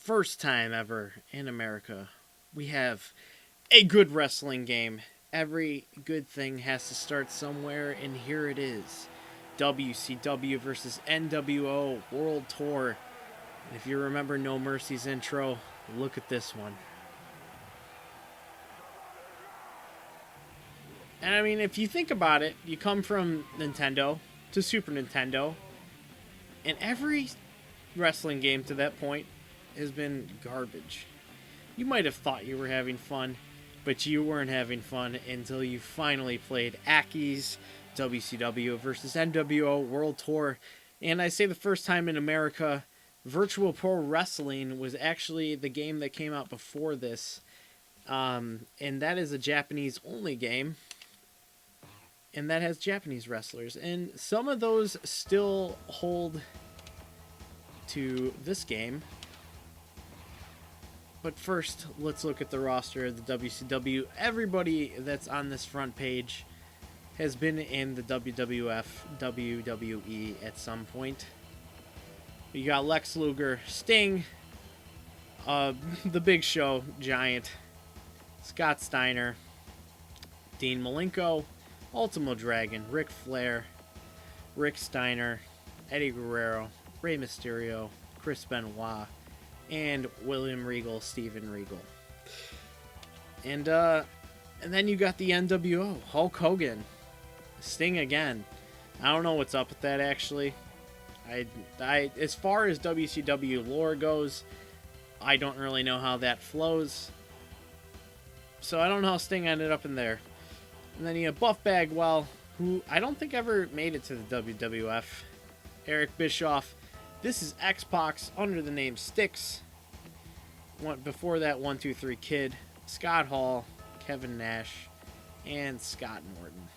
first time ever in America, we have a good wrestling game. Every good thing has to start somewhere, and here it is. WCW versus nWo World Tour. And if you remember No Mercy's intro, look at this one. And I mean, if you think about it, you come from Nintendo to Super Nintendo, and every wrestling game to that point has been garbage. You might have thought you were having fun, but you weren't having fun until you finally played Aki's WCW versus nWo World Tour. And I say the first time in America, Virtual Pro Wrestling was actually the game that came out before this. And that is a Japanese only game. And that has Japanese wrestlers. And some of those still hold to this game. But first, let's look at the roster of the WCW. Everybody that's on this front page has been in the WWF, WWE at some point. You got Lex Luger, Sting, The Big Show, Giant, Scott Steiner, Dean Malenko, Ultimo Dragon, Ric Flair, Rick Steiner, Eddie Guerrero, Rey Mysterio, Chris Benoit, and William Regal, Steven Regal. And then you got the nWo, Hulk Hogan, Sting again. I don't know what's up with that, actually. I as far as WCW lore goes, I don't really know how that flows. So I don't know how Sting ended up in there. And then you have Buff Bagwell, who I don't think ever made it to the WWF. Eric Bischoff. This is X-Pac under the name Styx. Before that, 1-2-3 Kid, Scott Hall, Kevin Nash, and Scott Norton,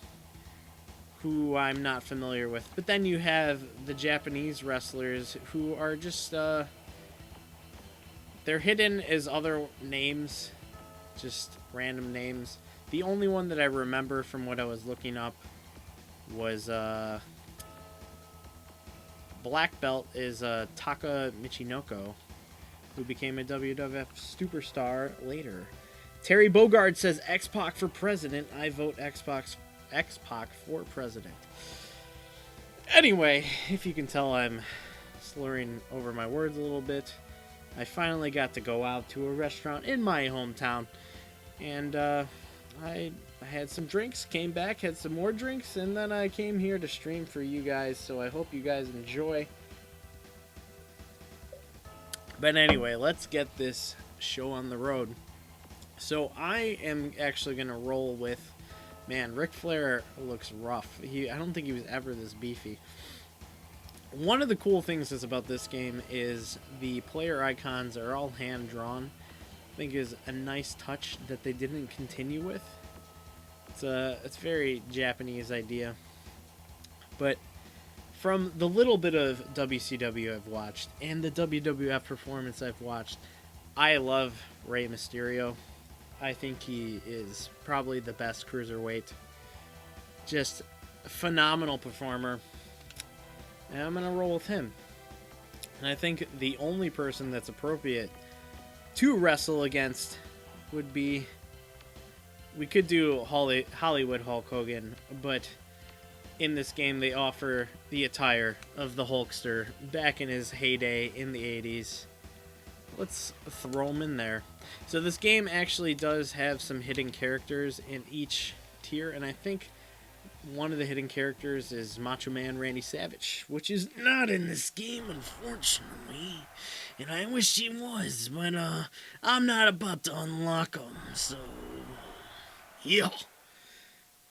who I'm not familiar with. But then you have the Japanese wrestlers who are just, they're hidden as other names, just random names. The only one that I remember from what I was looking up was, Black Belt is Taka Michinoko, who became a WWF superstar later. Terry Bogard says X-Pac for president. I vote X-Pac for president. Anyway, if you can tell I'm slurring over my words a little bit, I finally got to go out to a restaurant in my hometown, and I had some drinks, came back, had some more drinks, and then I came here to stream for you guys, so I hope you guys enjoy. But anyway, let's get this show on the road. So I am actually going to roll with, man, Ric Flair looks rough. I don't think he was ever this beefy. One of the cool things that's about this game is the player icons are all hand-drawn. I think is a nice touch that they didn't continue with. It's a very Japanese idea. But from the little bit of WCW I've watched and the WWF performance I've watched, I love Rey Mysterio. I think he is probably the best cruiserweight. Just a phenomenal performer. And I'm going to roll with him. And I think the only person that's appropriate to wrestle against would be, we could do Hollywood Hulk Hogan, but in this game they offer the attire of the Hulkster back in his heyday in the 80s. Let's throw him in there. So this game actually does have some hidden characters in each tier, and I think one of the hidden characters is Macho Man Randy Savage, which is not in this game, unfortunately. And I wish he was, but I'm not about to unlock him, so yeah.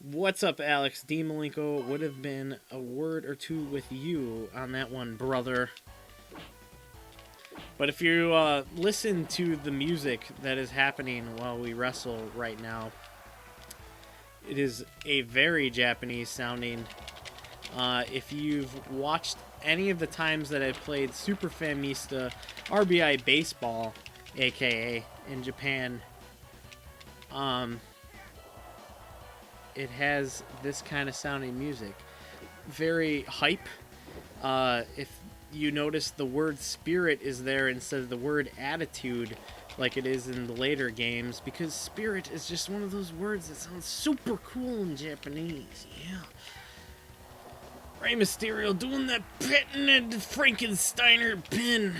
What's up, Alex? D. Malenko would have been a word or two with you on that one, brother. But if you listen to the music that is happening while we wrestle right now, it is a very Japanese sounding. If you've watched any of the times that I've played Super Famista RBI Baseball, aka in Japan, it has this kind of sounding music. Very hype. If you notice the word spirit is there instead of the word attitude like it is in the later games, because spirit is just one of those words that sounds super cool in Japanese. Yeah. Rey Mysterio doing that patented Frankensteiner pin.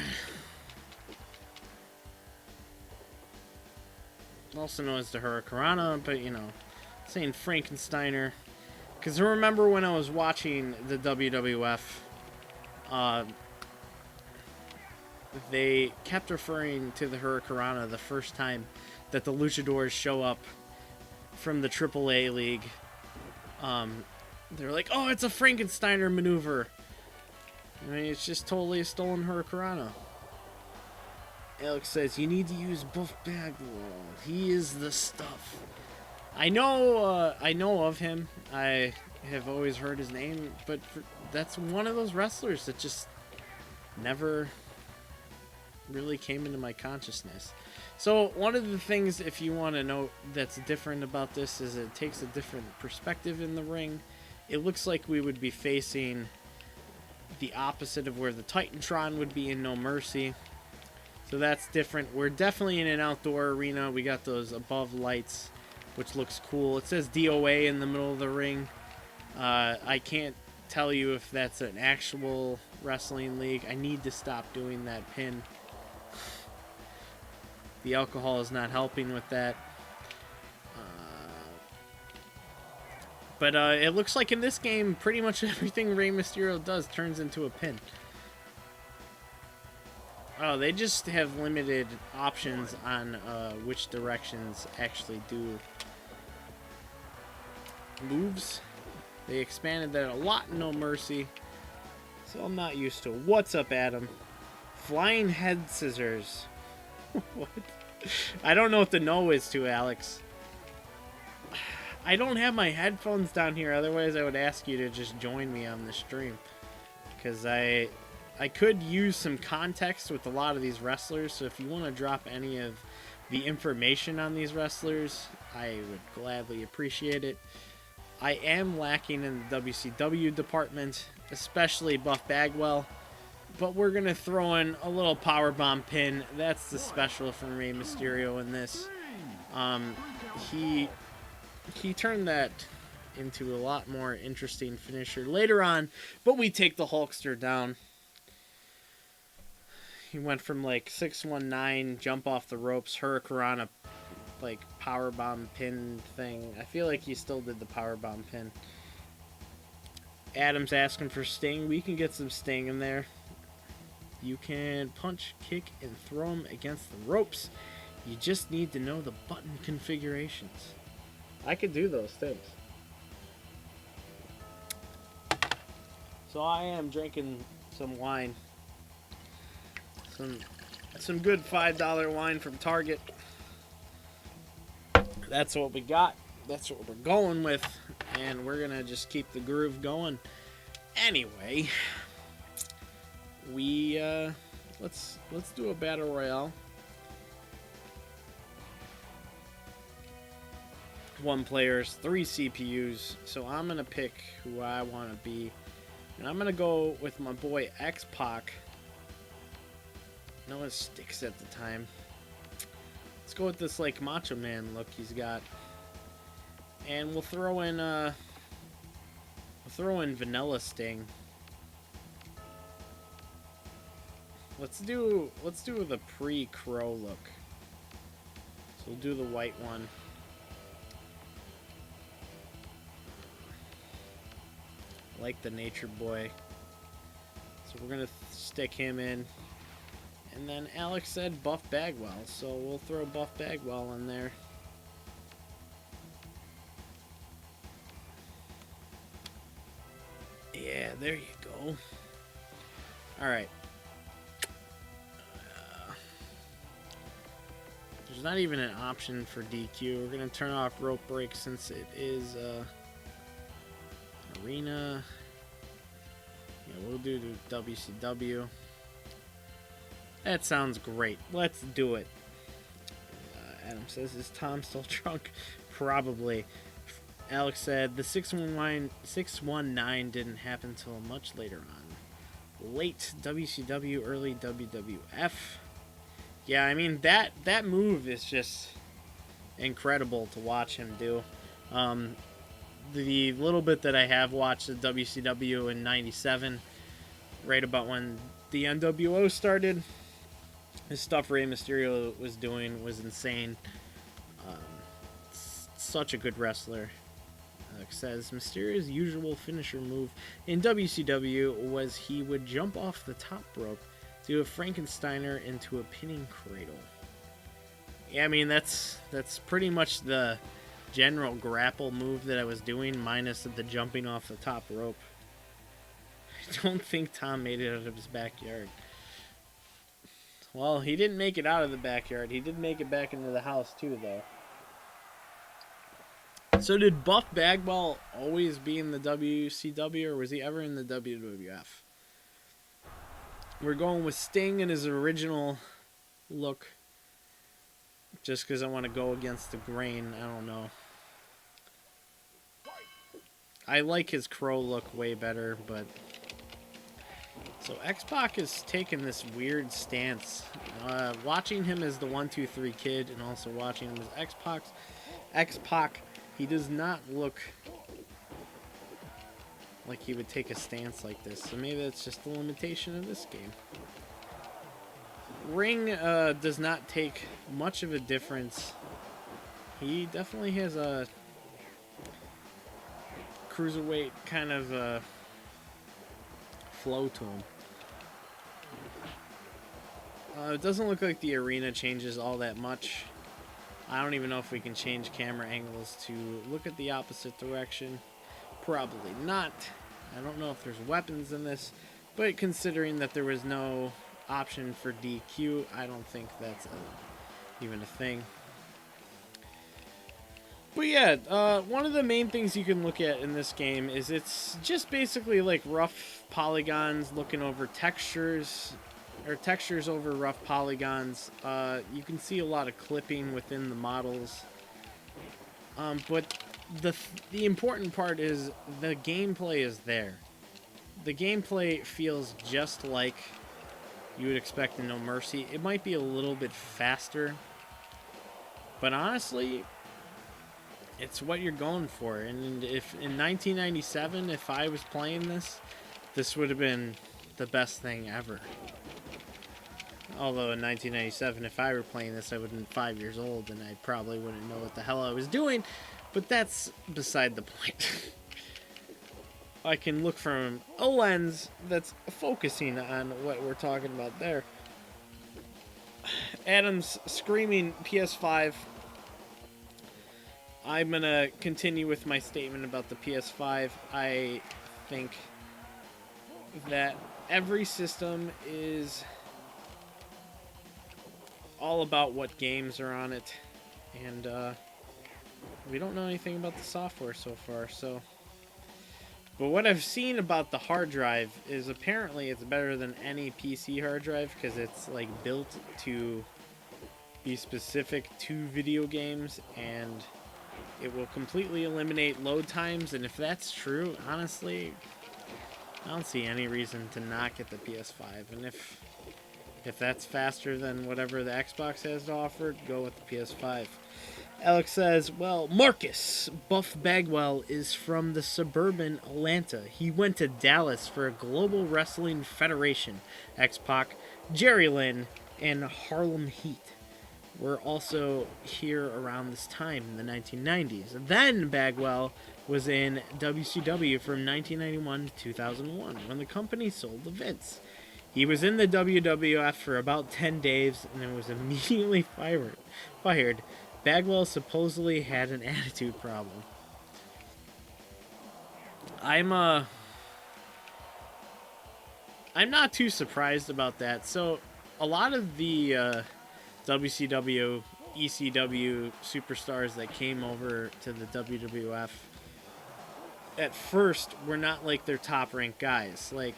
Also known as the Hurricanrana, but you know, saying Frankensteiner. Because I remember when I was watching the WWF, they kept referring to the Hurricanrana the first time that the luchadors show up from the AAA league. They're like, oh, it's a Frankensteiner maneuver. I mean, it's just totally a stolen Hurricanrana. Alex says, you need to use Buff Bagwell. He is the stuff. I know of him. I have always heard his name, but that's one of those wrestlers that just never really came into my consciousness. So one of the things, if you want to know, that's different about this is it takes a different perspective in the ring. It looks like we would be facing the opposite of where the Titantron would be in No Mercy. So that's different. We're definitely in an outdoor arena. We got those above lights, which looks cool. It says DOA in the middle of the ring. I can't tell you if that's an actual wrestling league. I need to stop doing that pin. The alcohol is not helping with that. But it looks like in this game, pretty much everything Rey Mysterio does turns into a pin. Oh, they just have limited options on which directions actually do moves. They expanded that a lot in No Mercy, so I'm not used to it. What's up, Adam? Flying head scissors. What? I don't know what the no is to, Alex. I don't have my headphones down here, otherwise I would ask you to just join me on the stream. Because I could use some context with a lot of these wrestlers, so if you want to drop any of the information on these wrestlers, I would gladly appreciate it. I am lacking in the WCW department, especially Buff Bagwell, but we're going to throw in a little powerbomb pin. That's the special from Rey Mysterio in this. He turned that into a lot more interesting finisher later on, but we take the Hulkster down. He went from like 619, jump off the ropes, Hurricanrana, like powerbomb pin thing. I feel like he still did the powerbomb pin. Adam's asking for Sting. We can get some Sting in there. You can punch, kick, and throw him against the ropes. You just need to know the button configurations. I could do those things. So I am drinking some wine. Some good $5 wine from Target. That's what we got. That's what we're going with. And we're going to just keep the groove going. Anyway, we let's do a battle royale. 1 players, 3 CPUs. So I'm going to pick who I want to be. And I'm going to go with my boy X-Pac. No, it sticks at the time. Let's go with this like Macho Man look he's got, and we'll throw in Vanilla Sting. Let's do the pre-Crow look. So we'll do the white one. I like the Nature Boy. So we're gonna stick him in. And then Alex said Buff Bagwell, so we'll throw Buff Bagwell in there. Yeah, there you go. Alright. There's not even an option for DQ. We're going to turn off rope break since it is arena. Yeah, we'll do the WCW. That sounds great. Let's do it. Adam says, is Tom still drunk? Probably. Alex said, the 619 didn't happen until much later on. late WCW, early WWF. Yeah, I mean, that move is just incredible to watch him do. The little bit that I have watched of WCW in '97, right about when the nWo started, the stuff Rey Mysterio was doing was insane. Um, Such a good wrestler. Says Mysterio's usual finisher move in WCW was he would jump off the top rope, do a Frankensteiner into a pinning cradle. Yeah, I mean that's pretty much the general grapple move that I was doing, minus the jumping off the top rope. I don't think Tom made it out of his backyard. Well, he didn't make it out of the backyard. He did make it back into the house too, though. So did Buff Bagwell always be in the WCW, or was he ever in the WWF? We're going with Sting in his original look. Just because I want to go against the grain, I don't know. I like his Crow look way better, but... So X-Pac has taken this weird stance. Watching him as the 1-2-3 Kid and also watching him as X-Pac, he does not look like he would take a stance like this. So maybe that's just the limitation of this game. Ring does not take much of a difference. He definitely has a cruiserweight kind of flow to him. It doesn't look like the arena changes all that much. I don't even know if we can change camera angles to look at the opposite direction. Probably not. I don't know if there's weapons in this, but considering that there was no option for DQ, I don't think that's even a thing. But yeah, one of the main things you can look at in this game is it's just basically like rough polygons looking over textures, or textures over rough polygons. You can see a lot of clipping within the models. But the important part is the gameplay is there. The gameplay feels just like you would expect in No Mercy. It might be a little bit faster, but honestly, it's what you're going for. And if in 1997, if I was playing this, this would have been the best thing ever. Although in 1997, if I were playing this, I would have been 5 years old, and I probably wouldn't know what the hell I was doing. But that's beside the point. I can look from a lens that's focusing on what we're talking about there. Adam's screaming PS5. I'm going to continue with my statement about the PS5. I think that every system is all about what games are on it. And we don't know anything about the software so far, so... But what I've seen about the hard drive is apparently it's better than any PC hard drive because it's like built to be specific to video games, and it will completely eliminate load times. And if that's true, honestly, I don't see any reason to not get the PS5. And if that's faster than whatever the Xbox has to offer, go with the PS5. Alex says, well, Marcus, Buff Bagwell is from the suburban Atlanta. He went to Dallas for a Global Wrestling Federation. X-Pac, Jerry Lynn, and Harlem Heat were also here around this time in the 1990s. Then Bagwell was in WCW from 1991 to 2001 when the company sold to Vince. He was in the WWF for about 10 days and then was immediately fired. Bagwell supposedly had an attitude problem. I'm not too surprised about that. So, a lot of the WCW, ECW superstars that came over to the WWF at first were not like their top-ranked guys. Like,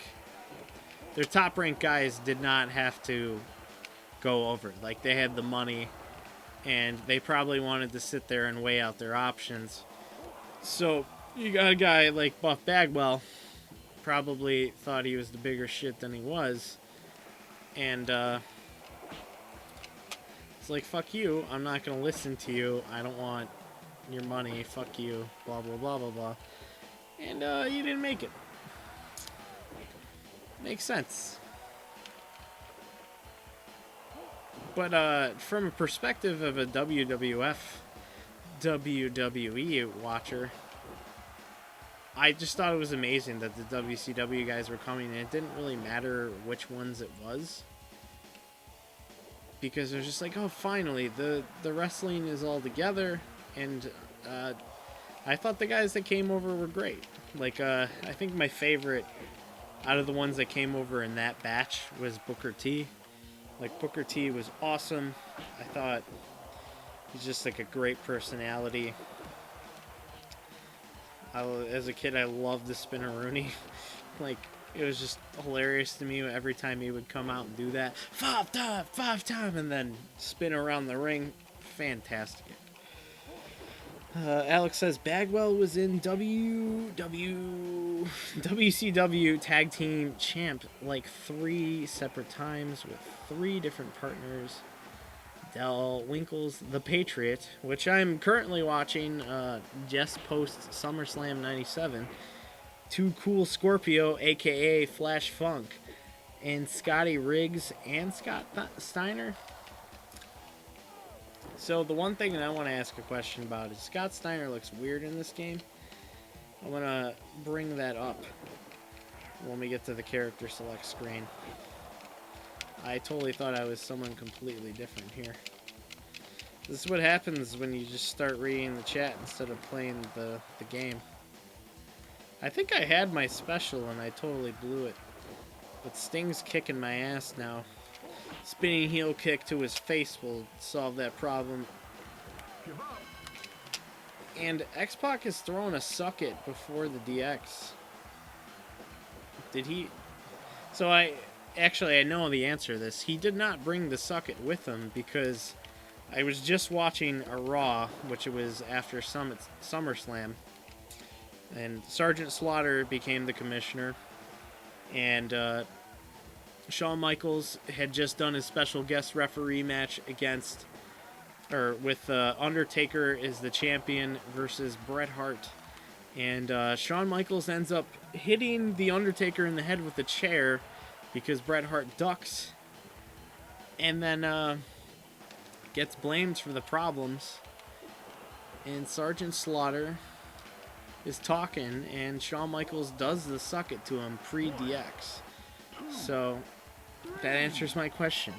their top-ranked guys did not have to go over. Like, they had the money, and they probably wanted to sit there and weigh out their options. So, you got a guy like Buff Bagwell, probably thought he was the bigger shit than he was. And it's like, fuck you, I'm not going to listen to you, I don't want your money, fuck you, blah, blah, blah, blah, blah. And you didn't make it. Makes sense. But from a perspective of a WWF, WWE watcher, I just thought it was amazing that the WCW guys were coming, and it didn't really matter which ones it was. Because it was just like, oh, finally, the wrestling is all together, and I thought the guys that came over were great. Like, I think my favorite out of the ones that came over in that batch was Booker T. Like, Booker T was awesome. I thought he's just like a great personality. As a kid, I loved the Spinneroonie. Like, it was just hilarious to me every time he would come out and do that. Five time, and then spin around the ring. Fantastic. Alex says Bagwell was in WCW Tag Team Champ like 3 separate times with 3 different partners. Del Winkle's The Patriot, which I'm currently watching just post SummerSlam 97. Too Cool Scorpio, a.k.a. Flash Funk, and Scotty Riggs and Scott Steiner. So the one thing that I want to ask a question about is Scott Steiner looks weird in this game. I want to bring that up when we get to the character select screen. I totally thought I was someone completely different here. This is what happens when you just start reading the chat instead of playing the game. I think I had my special and I totally blew it. But Sting's kicking my ass now. Spinning heel kick to his face will solve that problem. And X-Pac is throwing a suck it before the DX. Did he? So I know the answer to this. He did not bring the suck it with him because I was just watching a Raw, which it was after SummerSlam. And Sergeant Slaughter became the commissioner. And Shawn Michaels had just done his special guest referee match with Undertaker as the champion versus Bret Hart. And Shawn Michaels ends up hitting the Undertaker in the head with a chair because Bret Hart ducks. And then gets blamed for the problems. And Sergeant Slaughter is talking, and Shawn Michaels does the suck it to him pre-DX. So that answers my question.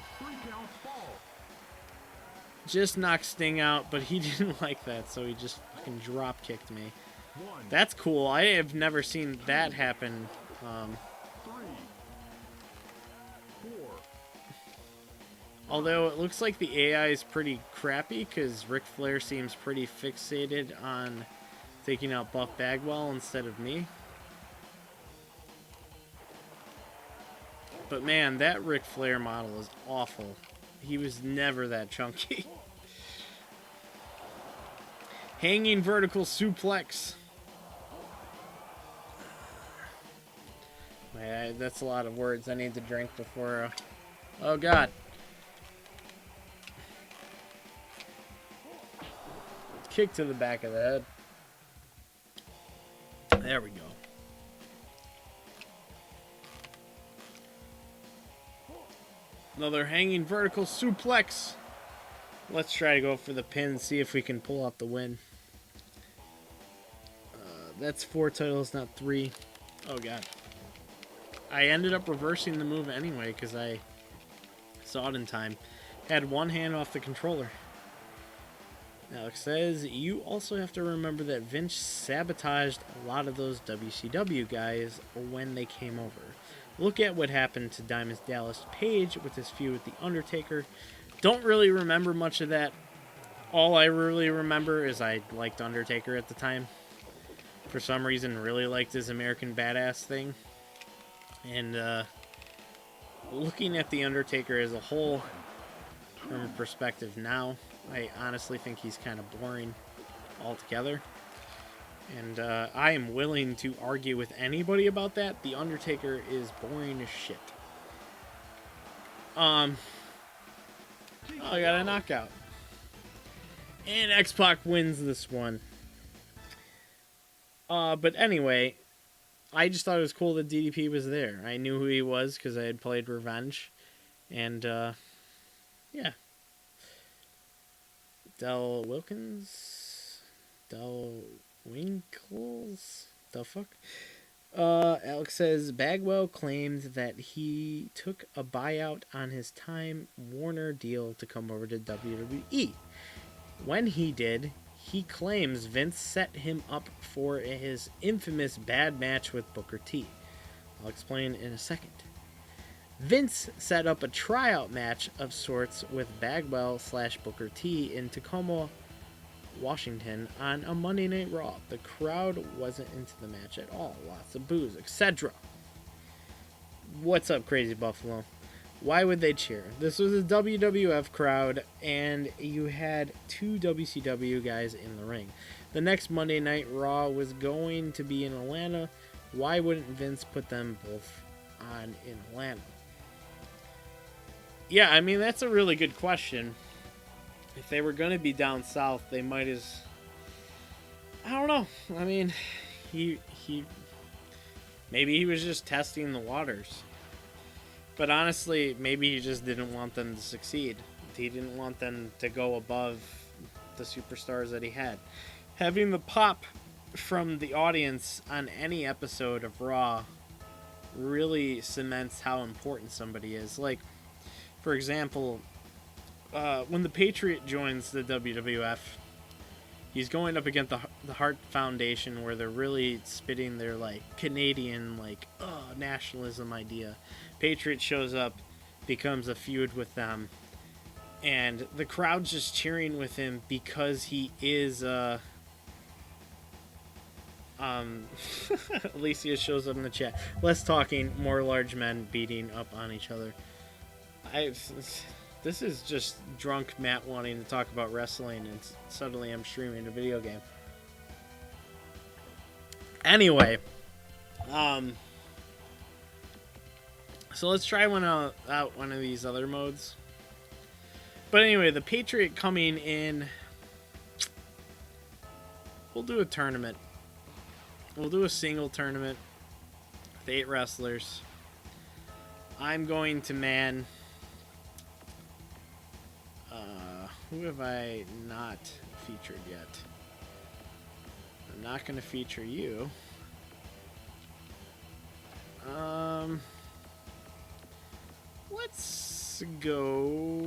Just knocked Sting out, but he didn't like that, so he just fucking drop kicked me. That's cool. I have never seen that happen. Although it looks like the AI is pretty crappy because Ric Flair seems pretty fixated on taking out Buff Bagwell instead of me. But man, that Ric Flair model is awful. He was never that chunky. Hanging vertical suplex. Man, that's a lot of words. I need to drink before... Oh god. Kick to the back of the head. There we go. Another hanging vertical suplex. Let's try to go for the pin, see if we can pull out the win. That's 4 titles, not 3. Oh god. I ended up reversing the move anyway because I saw it in time. Had one hand off the controller. Alex says, you also have to remember that Vince sabotaged a lot of those WCW guys when they came over. Look at what happened to Diamond Dallas Page with his feud with The Undertaker. Don't really remember much of that. All I really remember is I liked Undertaker at the time. For some reason, really liked his American Badass thing. And looking at The Undertaker as a whole, from a perspective now, I honestly think he's kind of boring altogether. And I am willing to argue with anybody about that. The Undertaker is boring as shit. Oh, I got a knockout. And X-Pac wins this one. But anyway, I just thought it was cool that DDP was there. I knew who he was because I had played Revenge. And, yeah. Del Winkles? The fuck? Alex says, Bagwell claimed that he took a buyout on his Time Warner deal to come over to WWE. When he did, he claims Vince set him up for his infamous bad match with Booker T. I'll explain in a second. Vince set up a tryout match of sorts with Bagwell / Booker T in Tacoma, Washington on a Monday Night Raw. The crowd wasn't into the match at all. Lots of boos, etc. What's up, Crazy Buffalo? Why would they cheer? This was a WWF crowd, and you had 2 WCW guys in the ring. The next Monday Night Raw was going to be in Atlanta. Why wouldn't Vince put them both on in Atlanta? Yeah, I mean, that's a really good question. If they were going to be down south, they might as... I don't know. I mean, he maybe he was just testing the waters. But honestly, maybe he just didn't want them to succeed. He didn't want them to go above the superstars that he had. Having the pop from the audience on any episode of Raw really cements how important somebody is. Like, for example, when the Patriot joins the WWF, he's going up against the Hart Foundation, where they're really spitting their like Canadian nationalism idea. Patriot shows up, becomes a feud with them, and the crowd's just cheering with him because he is Alicia shows up in the chat. Less talking, more large men beating up on each other. This is just drunk Matt wanting to talk about wrestling, and suddenly I'm streaming a video game. Anyway, so let's try out one of these other modes. But anyway, the Patriot coming in. We'll do a tournament. We'll do a single tournament with 8 wrestlers. I'm going to man. Who have I not featured yet? I'm not going to feature you. Let's go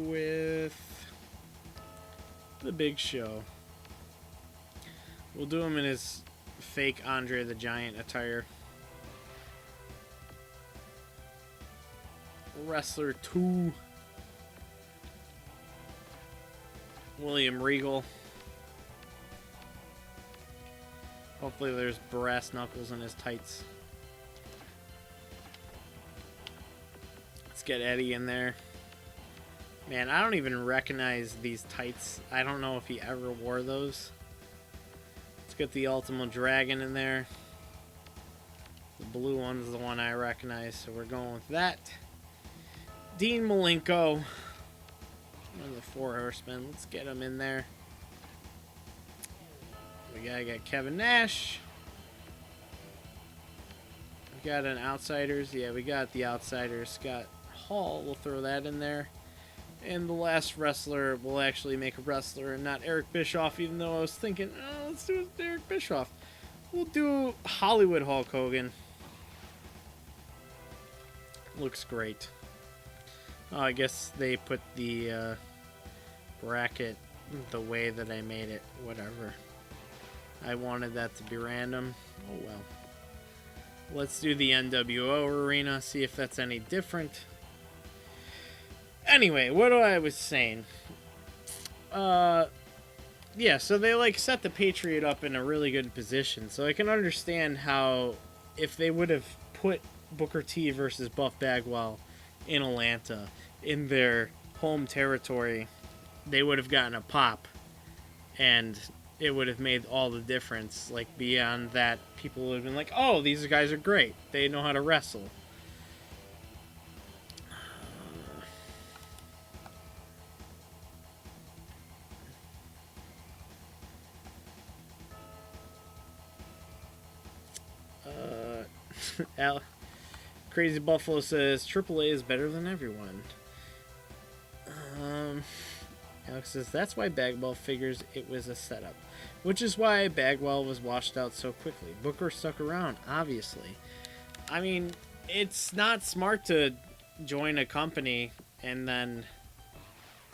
with the Big Show. We'll do him in his fake Andre the Giant attire. Wrestler 2. William Regal. Hopefully there's brass knuckles in his tights. Let's get Eddie in there. Man, I don't even recognize these tights. I don't know if he ever wore those. Let's get the Ultimate Dragon in there. The blue one's the one I recognize, so we're going with that. Dean Malenko. One of the 4 Horsemen. Let's get him in there. We gotta get Kevin Nash. We got an Outsiders. Yeah, we got the Outsiders. Scott Hall. We'll throw that in there. And the last wrestler, we'll actually make a wrestler and not Eric Bischoff, even though I was thinking, oh, let's do Eric Bischoff. We'll do Hollywood Hulk Hogan. Looks great. Oh, I guess they put the bracket the way that I made it. Whatever. I wanted that to be random. Oh well. Let's do the nWo arena, see if that's any different. Anyway, what I was saying. Yeah, so they set the Patriot up in a really good position. So I can understand how if they would have put Booker T versus Buff Bagwell in Atlanta, in their home territory, they would have gotten a pop. And it would have made all the difference. Like, beyond that, people would have been like, oh, these guys are great. They know how to wrestle. Crazy Buffalo says AAA is better than everyone. Alex says that's why Bagwell figures it was a setup, which is why Bagwell was washed out so quickly. Booker stuck around, obviously. I mean, it's not smart to join a company and then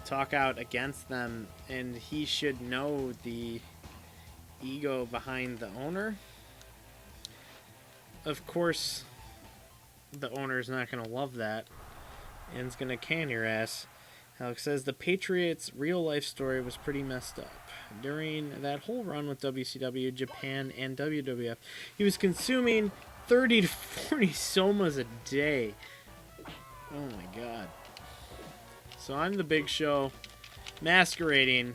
talk out against them, and he should know the ego behind the owner. Of course, the owner's not going to love that and is going to can your ass. Alex says the Patriots' real-life story was pretty messed up. During that whole run with WCW, Japan, and WWF, he was consuming 30 to 40 somas a day. Oh my god. So I'm the Big Show, masquerading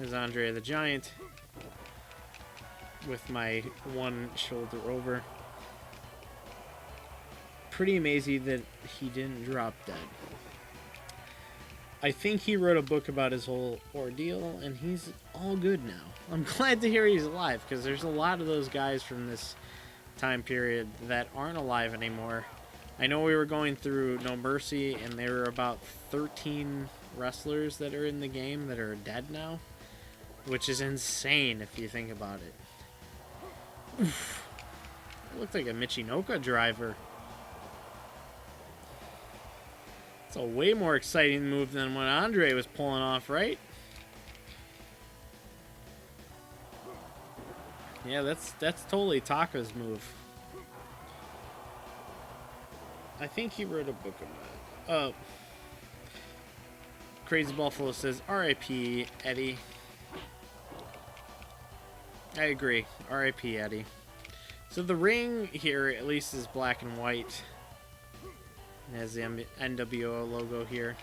as Andre the Giant, with my one shoulder over. Pretty amazing that he didn't drop dead. I think he wrote a book about his whole ordeal, and he's all good now. I'm glad to hear he's alive, because there's a lot of those guys from this time period that aren't alive anymore. I know we were going through No Mercy, and there were about 13 wrestlers that are in the game that are dead now, which is insane if you think about it. Oof. It looked like a Michinoka driver. It's a way more exciting move than what Andre was pulling off, right? Yeah, that's totally Taka's move. I think he wrote a book about it. Crazy Buffalo says, R.I.P. Eddie. I agree. R.I.P. Eddie. So the ring here at least is black and white. It has the nWo logo here.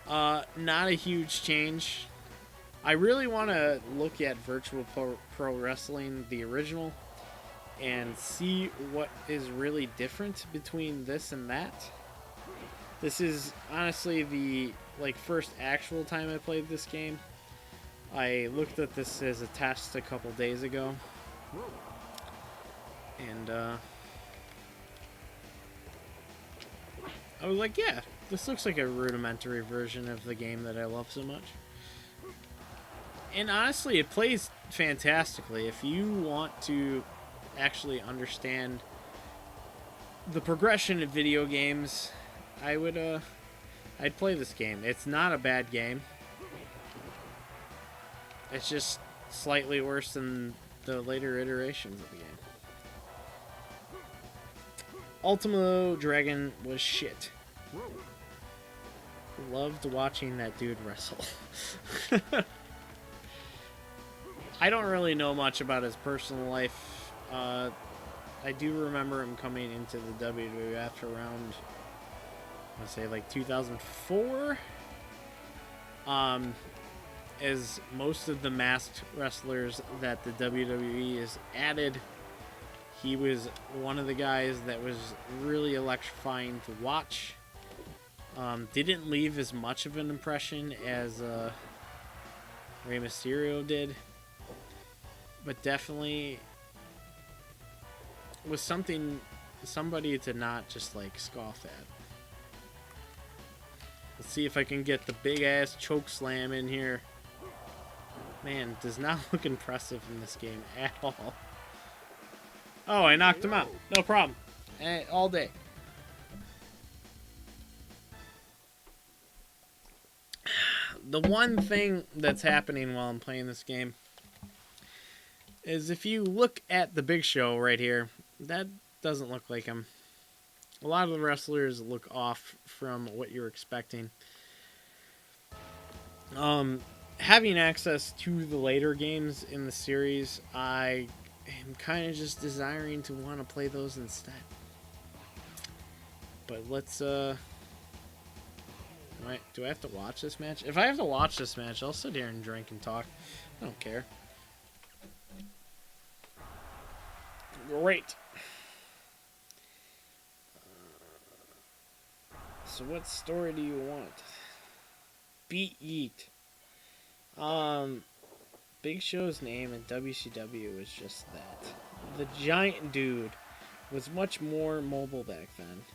Not a huge change. I really want to look at Virtual Pro Wrestling, the original, and see what is really different between this and that. This is honestly the first actual time I played this game. I looked at this as a test a couple days ago, and I was like, yeah, this looks like a rudimentary version of the game that I love so much. And honestly, it plays fantastically. If you want to actually understand the progression of video games, I'd play this game. It's not a bad game. It's just slightly worse than the later iterations of the game. Ultimo Dragon was shit. Loved watching that dude wrestle. I don't really know much about his personal life. I do remember him coming into the WWF around, I say, 2004. As most of the masked wrestlers that the WWE has added, he was one of the guys that was really electrifying to watch. Didn't leave as much of an impression as Rey Mysterio did, but definitely was somebody to not just scoff at. Let's see if I can get the big ass choke slam in here. Man, does not look impressive in this game at all. Oh, I knocked him out. No problem. All day. The one thing that's happening while I'm playing this game is if you look at the Big Show right here, that doesn't look like him. A lot of the wrestlers look off from what you're expecting. Having access to the later games in the series, I am kind of just desiring to want to play those instead. But let's, do I have to watch this match? If I have to watch this match, I'll sit here and drink and talk. I don't care. Great. So what story do you want? Beat Yeet. Big Show's name in WCW was just that. The giant dude was much more mobile back then.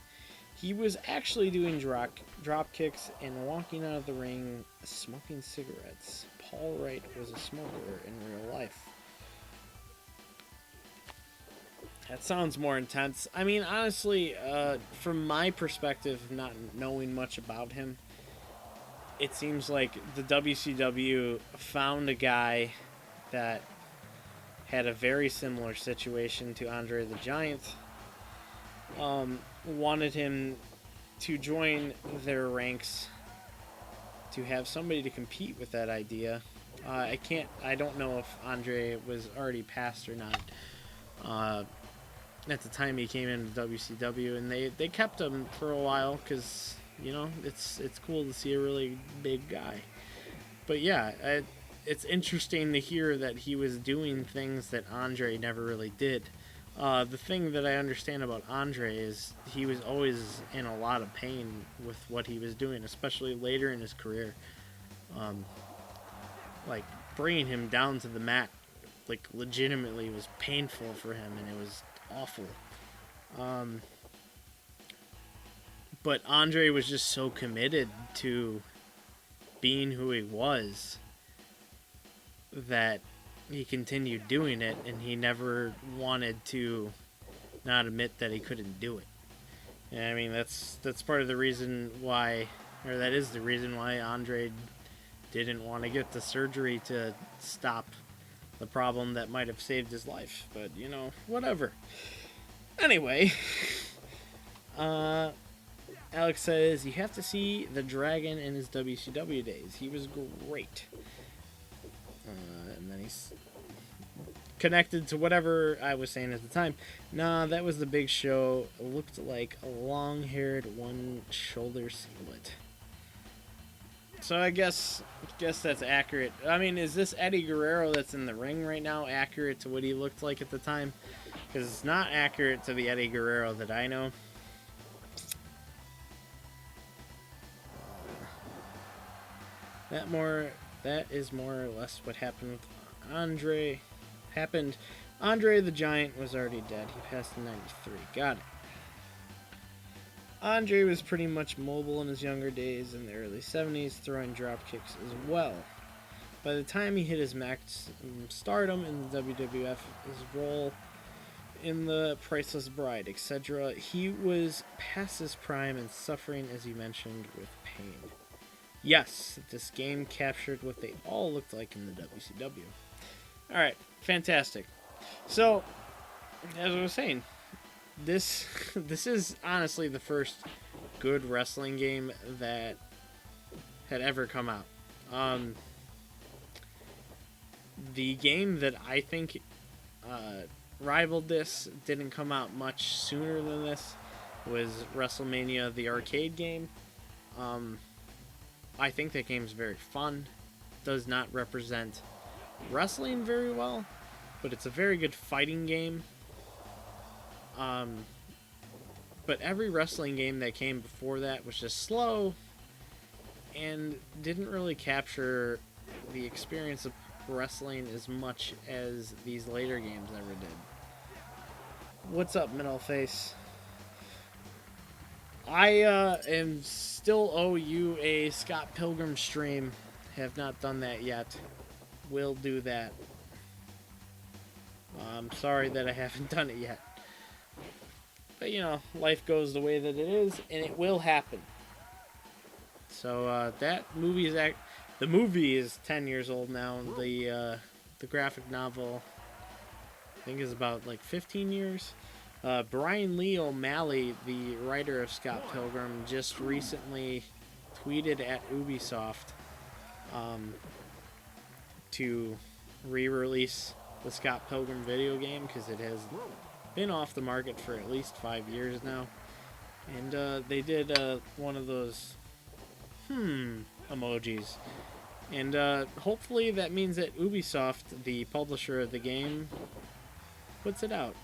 He was actually doing drop kicks and walking out of the ring smoking cigarettes. Paul Wright was a smoker in real life. That sounds more intense. I mean, honestly, from my perspective, not knowing much about him, it seems like the WCW found a guy that had a very similar situation to Andre the Giant, wanted him to join their ranks to have somebody to compete with that idea. I don't know if Andre was already passed or not. At the time he came into WCW, and they kept him for a while because, you know, it's cool to see a really big guy. But yeah, it's interesting to hear that he was doing things that Andre never really did. The thing that I understand about Andre is he was always in a lot of pain with what he was doing, especially later in his career. Like, bringing him down to the mat, like, legitimately was painful for him, and it was awful. But Andre was just so committed to being who he was that he continued doing it, and he never wanted to not admit that he couldn't do it. And I mean, that's part of the reason why, or that is the reason why Andre didn't want to get the surgery to stop the problem that might have saved his life. But, you know, whatever. Anyway, Alex says, you have to see the Dragon in his WCW days. He was great. And then he's connected to whatever I was saying at the time. Nah, that was the Big Show. Looked like a long-haired, one-shoulder singlet. So I guess that's accurate. I mean, is this Eddie Guerrero that's in the ring right now accurate to what he looked like at the time? Because it's not accurate to the Eddie Guerrero that I know. That is more or less what happened with Andre. Andre the Giant was already dead. He passed in 93. Got it. Andre was pretty much mobile in his younger days in the early 70s, throwing drop kicks as well. By the time he hit his max stardom in the WWF, his role in The Priceless Bride, etc., he was past his prime and suffering, as you mentioned, with pain. Yes, this game captured what they all looked like in the WCW. Alright, fantastic. So, as I was saying, this is honestly the first good wrestling game that had ever come out. The game that I think rivaled this, didn't come out much sooner than this, was WrestleMania, the arcade game. I think that game's very fun. Does not represent wrestling very well, but it's a very good fighting game. But every wrestling game that came before that was just slow and didn't really capture the experience of wrestling as much as these later games ever did. What's up, Middle Face? I am still owe you a Scott Pilgrim stream. Have not done that yet. Will do that. I'm sorry that I haven't done it yet. But, you know, life goes the way that it is, and it will happen. So, that movie is... The movie is 10 years old now. The graphic novel, I think, is about, 15 years. Brian Lee O'Malley, the writer of Scott Pilgrim, just recently tweeted at Ubisoft to re-release the Scott Pilgrim video game, because it has been off the market for at least 5 years now. And they did one of those emojis. And hopefully that means that Ubisoft, the publisher of the game, puts it out.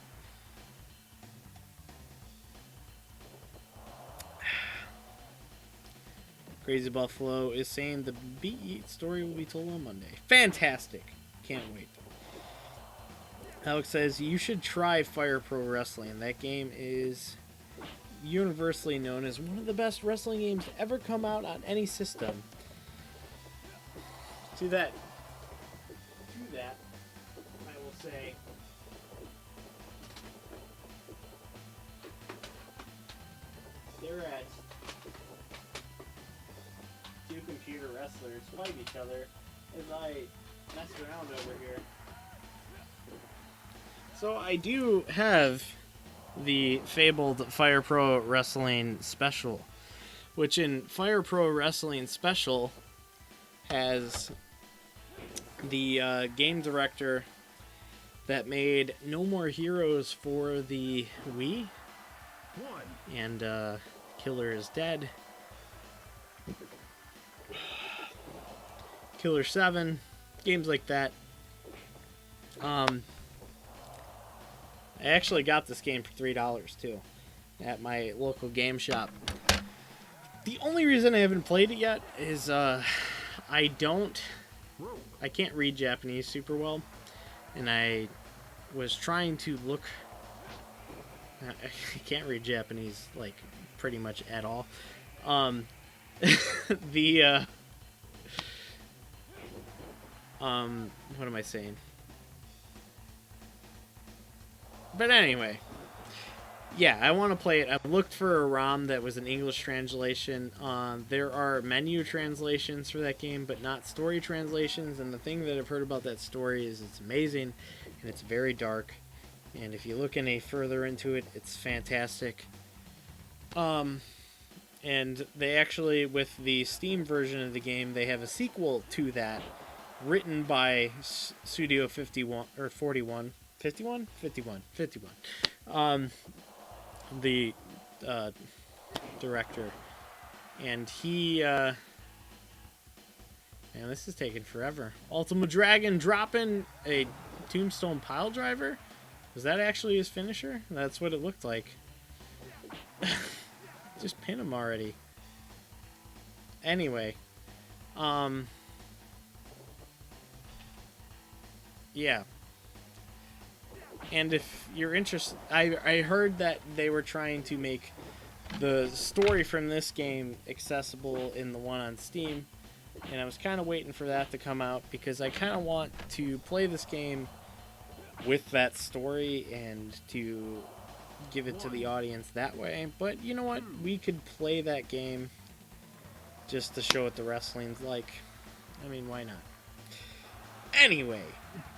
Crazy Buffalo is saying the Beat story will be told on Monday. Fantastic. Can't wait. Alex says, you should try Fire Pro Wrestling. That game is universally known as one of the best wrestling games to ever come out on any system. To that, I will say, they're at two computer wrestlers fight each other as I mess around over here. So I do have the fabled Fire Pro Wrestling Special, which in Fire Pro Wrestling Special has the game director that made No More Heroes for the Wii and Killer is Dead, Killer 7, games like that. I actually got this game for $3 too at my local game shop. The only reason I haven't played it yet is I can't read Japanese super well, and I was trying to look. I can't read Japanese like pretty much at all. What am I saying? But anyway, yeah, I want to play it. I've looked for a ROM that was an English translation. There are menu translations for that game, but not story translations. And the thing that I've heard about that story is it's amazing, and it's very dark. And if you look any further into it, it's fantastic. And they actually, with the Steam version of the game, they have a sequel to that, written by Studio 51 or 41. 51? 51. 51. The director. And he, man, this is taking forever. Ultima Dragon dropping a Tombstone pile driver? Was that actually his finisher? That's what it looked like. Just pin him already. Anyway. Yeah. And if you're interested, I heard that they were trying to make the story from this game accessible in the one on Steam, and I was kind of waiting for that to come out because I kind of want to play this game with that story and to give it to the audience that way. But you know what? We could play that game just to show what the wrestling's like. I mean, why not? Anyway,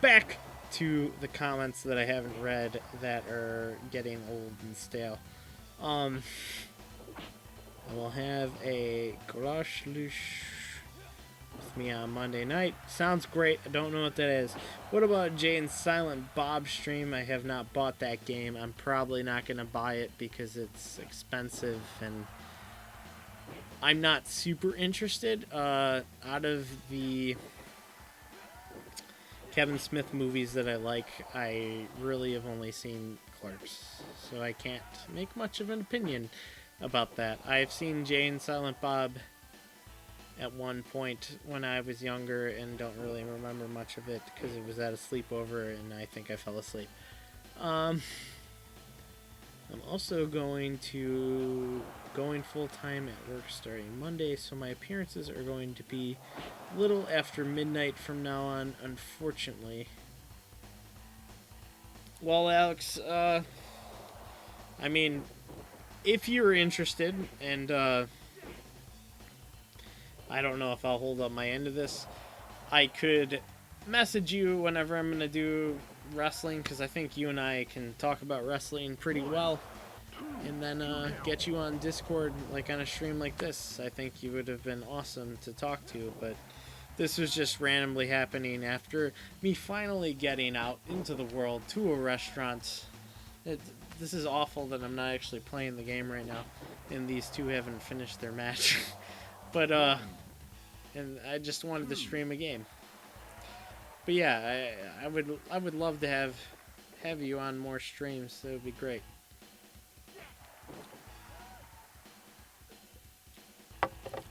back to the comments that I haven't read that are getting old and stale. I will have a Garage Lush with me on Monday night. Sounds great. I don't know what that is. What about Jay and Silent Bob stream? I have not bought that game. I'm probably not going to buy it because it's expensive and I'm not super interested. Out of the Kevin Smith movies that I like, I really have only seen Clerks, so I can't make much of an opinion about that. I've seen Jay and Silent Bob at one point when I was younger and don't really remember much of it because it was at a sleepover and I think I fell asleep. I'm also going full-time at work starting Monday, so my appearances are going to be a little after midnight from now on, unfortunately. Well, Alex, I mean, if you're interested, and I don't know if I'll hold up my end of this, I could message you whenever I'm going to do wrestling, because I think you and I can talk about wrestling pretty well, and then get you on Discord, like on a stream like this. I think you would have been awesome to talk to, but this was just randomly happening after me finally getting out into the world to a restaurant. This is awful that I'm not actually playing the game right now, and these two haven't finished their match. But, and I just wanted to stream a game. But yeah, I would love to have you on more streams. That would be great.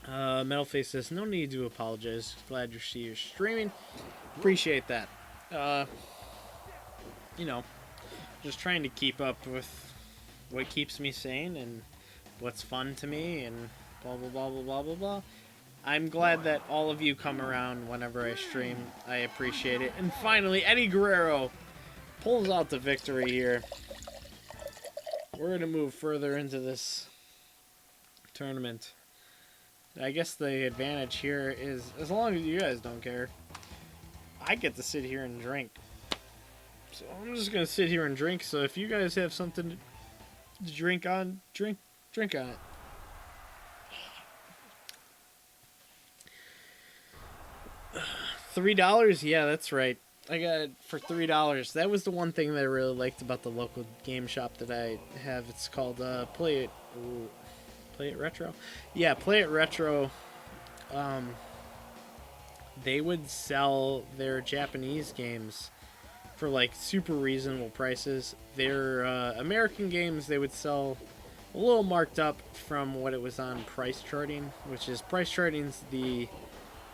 Metalface says, no need to apologize. Glad you're streaming. Appreciate that. You know, just trying to keep up with what keeps me sane and what's fun to me and blah, blah, blah, blah, blah, blah, blah. I'm glad that all of you come around whenever I stream. I appreciate it. And finally, Eddie Guerrero pulls out the victory here. We're going to move further into this tournament. I guess the advantage here is, as long as you guys don't care, I get to sit here and drink. So I'm just going to sit here and drink. So if you guys have something to drink on, drink on it. $3? Yeah, that's right. I got it for $3. That was the one thing that I really liked about the local game shop that I have. It's called Play It Retro. Yeah, Play It Retro. They would sell their Japanese games for like super reasonable prices. Their American games they would sell a little marked up from what it was on Price Charting, which is Price Charting's the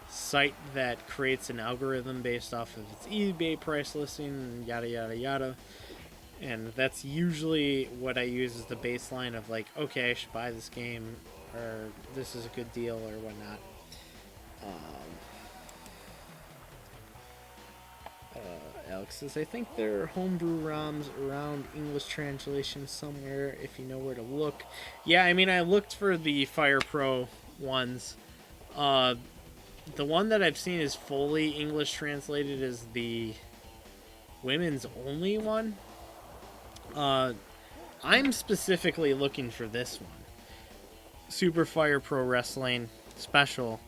site that creates an algorithm based off of its eBay price listing and yada yada yada. And that's usually what I use as the baseline of like, okay, I should buy this game, or this is a good deal, or whatnot. Alex says, I think there are homebrew ROMs around English translation somewhere if you know where to look. Yeah, I mean, I looked for the Fire Pro ones. The one that I've seen is fully English translated is the women's only one. I'm specifically looking for this one. Super Fire Pro Wrestling Special.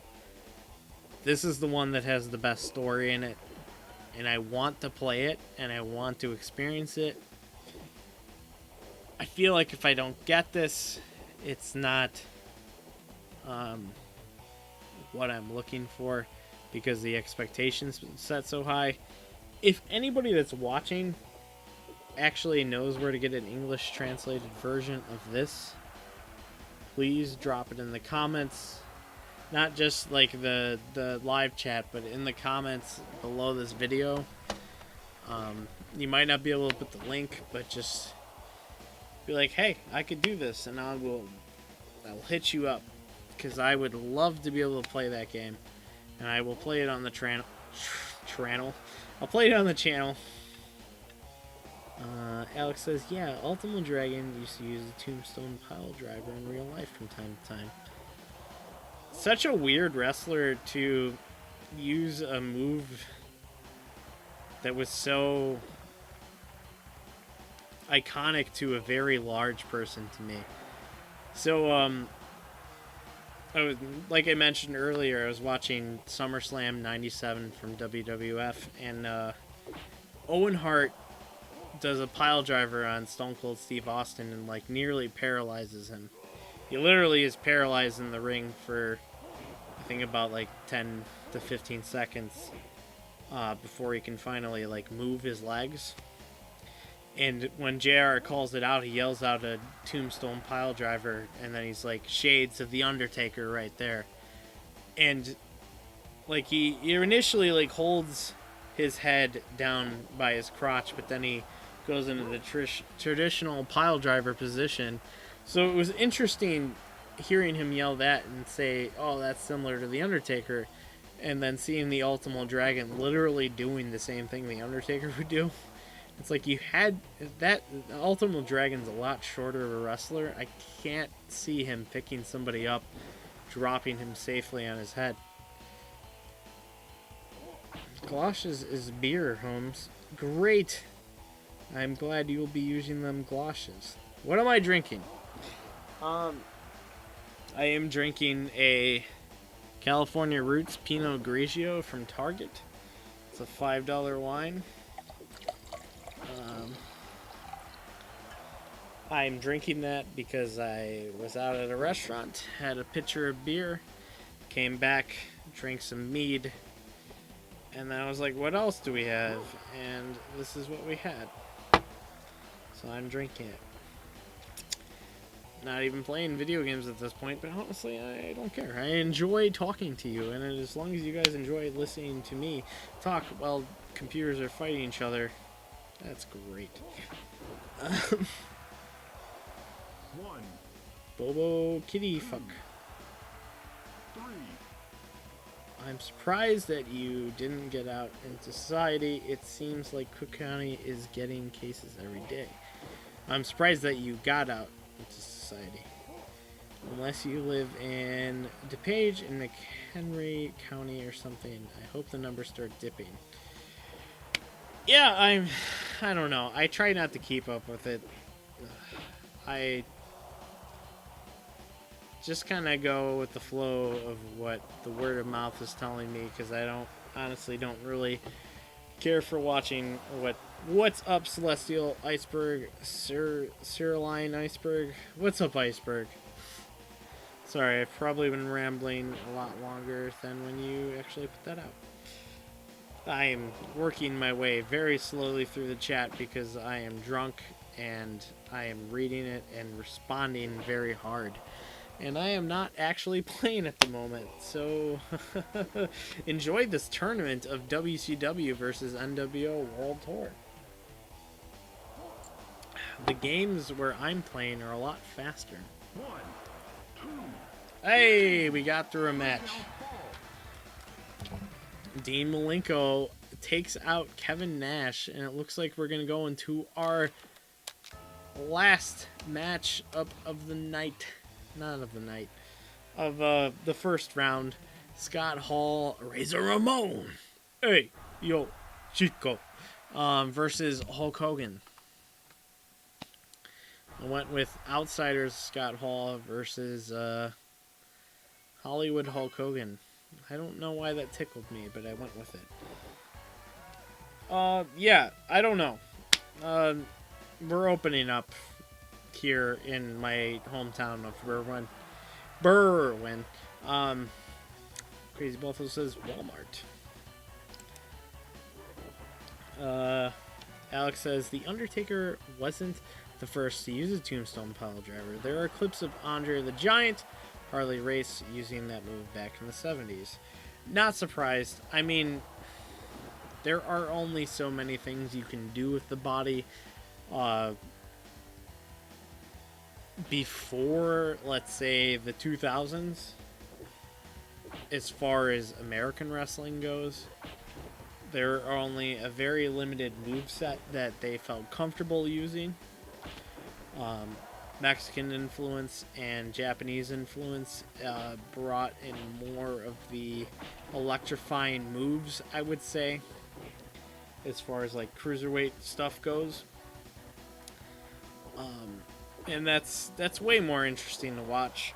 This is the one that has the best story in it. And I want to play it, and I want to experience it. I feel like if I don't get this, it's not what I'm looking for, because the expectations set so high. If anybody that's watching actually knows where to get an English translated version of this, please drop it in the comments. Not just like the live chat, but in the comments below this video. You might not be able to put the link, but just be like, hey, I could do this, and I'll hit you up, because I would love to be able to play that game, and I will play it on the I'll play it on the channel. Alex says, yeah, Ultimo Dragon used to use the Tombstone pile driver in real life from time to time. Such a weird wrestler to use a move that was so iconic to a very large person to me. So, I was, like I mentioned earlier, I was watching SummerSlam 97 from WWF, and Owen Hart does a pile driver on Stone Cold Steve Austin and like nearly paralyzes him. He literally is paralyzed in the ring for, I think, about like 10 to 15 seconds before he can finally like move his legs. And when JR calls it out, he yells out a Tombstone pile driver, and then he's like, shades of the Undertaker right there. And like he initially like holds his head down by his crotch, but then he goes into the traditional pile driver position. So it was interesting hearing him yell that and say, oh, that's similar to The Undertaker, and then seeing the Ultimo Dragon literally doing the same thing The Undertaker would do. It's like you had that. Ultimo Dragon's a lot shorter of a wrestler. I can't see him picking somebody up, dropping him safely on his head. Galoshes is beer, Holmes. Great. I'm glad you'll be using them galoshes. What am I drinking? I am drinking a California Roots Pinot Grigio from Target. It's a $5 wine. I'm drinking that because I was out at a restaurant, had a pitcher of beer, came back, drank some mead, and then I was like, what else do we have? And this is what we had. So I'm drinking it. not even playing video games at this point, but honestly, I don't care. I enjoy talking to you, and as long as you guys enjoy listening to me talk while computers are fighting each other, that's great. Bobo kitty fuck. I'm surprised that you didn't get out into society. It seems like Cook County is getting cases every day. I'm surprised that you got out into society. Unless you live in DePage in McHenry County or something. I hope the numbers start dipping. Yeah, I don't know. I try not to keep up with it. I just kind of go with the flow of what the word of mouth is telling me, because I honestly don't really care for watching what's up, Celestial Iceberg, Cyrilline Iceberg. What's up, Iceberg? Sorry, I've probably been rambling a lot longer than when you actually put that out. I am working my way very slowly through the chat because I am drunk and I am reading it and responding very hard. And I am not actually playing at the moment, so enjoy this tournament of WCW versus nWo World Tour. The games where I'm playing are a lot faster. Hey, we got through a match. Dean Malenko takes out Kevin Nash, and it looks like we're going to go into our last match of the night. Not of the night. Of the first round. Scott Hall, Razor Ramon. Hey, yo, Chico. Versus Hulk Hogan. I went with Outsiders Scott Hall versus Hollywood Hulk Hogan. I don't know why that tickled me, but I went with it. Yeah, I don't know. We're opening up here in my hometown of Berwyn. Crazy Buffalo says Walmart. Alex says The Undertaker wasn't the first to use a tombstone pile driver. There are clips of Andre the Giant, Harley Race using that move back in the 70s. Not surprised. I mean, there are only so many things you can do with the body. Before, let's say, the 2000s, as far as American wrestling goes, there are only a very limited moveset that they felt comfortable using. Mexican influence and Japanese influence brought in more of the electrifying moves, I would say, as far as like cruiserweight stuff goes. And that's way more interesting to watch,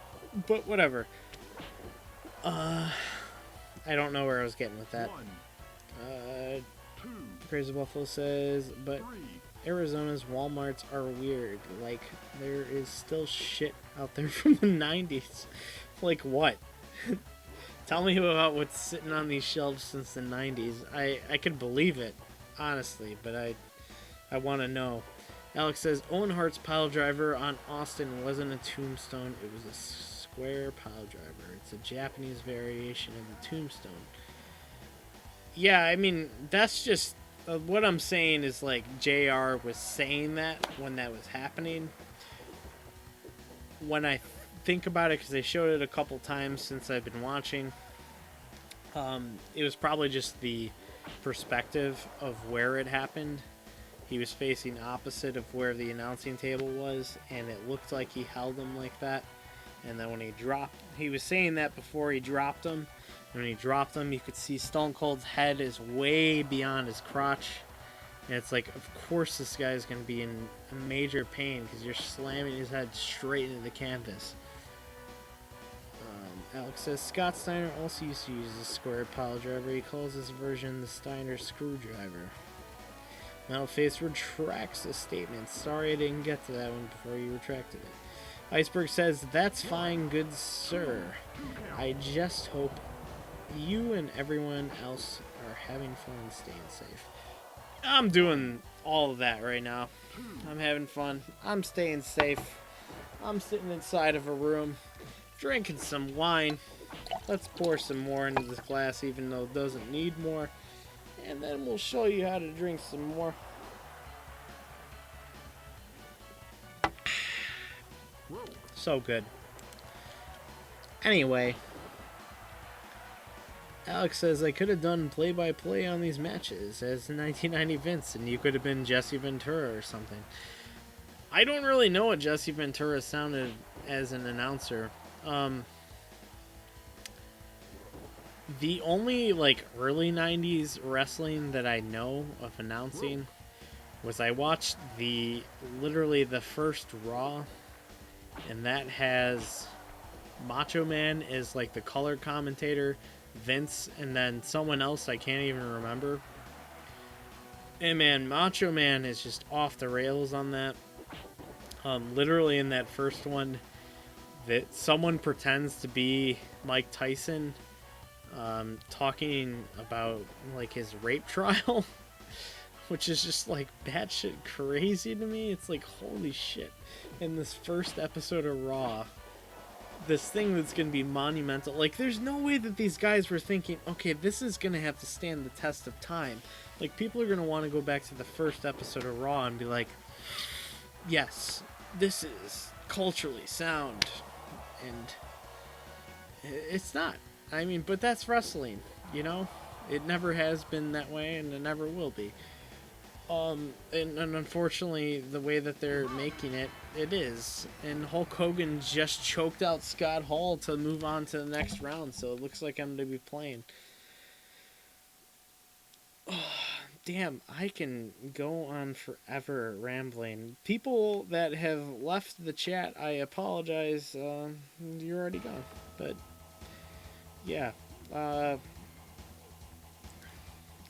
but whatever. I don't know where I was getting with that. Crazy Buffalo says, but Arizona's Walmarts are weird. Like, there is still shit out there from the 90s. Like what? Tell me about what's sitting on these shelves since the 90s. I could believe it, honestly, but I want to know. Alex says, Owen Hart's pile driver on Austin wasn't a tombstone, it was a square pile driver. It's a Japanese variation of the tombstone. Yeah, I mean, that's just... what I'm saying is, like, JR was saying that when that was happening. When I think about it, because they showed it a couple times since I've been watching, it was probably just the perspective of where it happened. He was facing opposite of where the announcing table was, and it looked like he held him like that. And then when he dropped... he was saying that before he dropped him. When he dropped him, you could see Stone Cold's head is way beyond his crotch. And it's like, of course this guy is going to be in major pain because you're slamming his head straight into the canvas. Alex says, Scott Steiner also used to use a square pile driver. He calls this version the Steiner screwdriver. Metalface retracts the statement. Sorry I didn't get to that one before you retracted it. Iceberg says, that's fine, good sir. I just hope you and everyone else are having fun and staying safe. I'm doing all of that right now. I'm having fun. I'm staying safe. I'm sitting inside of a room, drinking some wine. Let's pour some more into this glass, even though it doesn't need more. And then we'll show you how to drink some more. So good. Anyway, Alex says, I could have done play-by-play on these matches as 1990 Vince, and you could have been Jesse Ventura or something. I don't really know what Jesse Ventura sounded as an announcer. The only, like, early 90s wrestling that I know of announcing was I watched literally the first Raw, and that has Macho Man as, like, the color commentator, Vince, and then someone else I can't even remember. And man, Macho Man is just off the rails on that. Literally in that first one, that someone pretends to be Mike Tyson, talking about like his rape trial, which is just like batshit crazy to me. It's like, holy shit! In this first episode of Raw, this thing that's gonna be monumental. Like, there's no way that these guys were thinking, okay, this is gonna have to stand the test of time. Like, people are gonna want to go back to the first episode of Raw and be like, yes, this is culturally sound, and it's not. I mean, but that's wrestling, you know? It never has been that way, and it never will be. And unfortunately, the way that they're making it, it is. And Hulk Hogan just choked out Scott Hall to move on to the next round, so it looks like I'm going to be playing. Oh, damn, I can go on forever rambling. People that have left the chat, I apologize. You're already gone. But, yeah.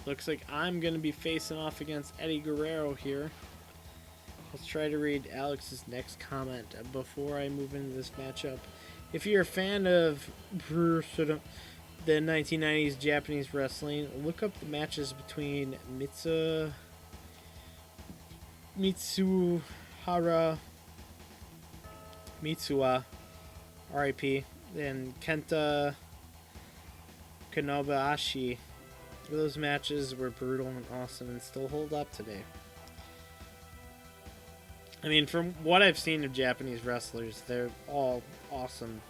Looks like I'm going to be facing off against Eddie Guerrero here. Let's try to read Alex's next comment before I move into this matchup. If you're a fan of the 1990s Japanese wrestling, look up the matches between Mitsuha, R.I.P., and Kenta Konobayashi. Those matches were brutal and awesome and still hold up today. I mean, from what I've seen of Japanese wrestlers, they're all awesome.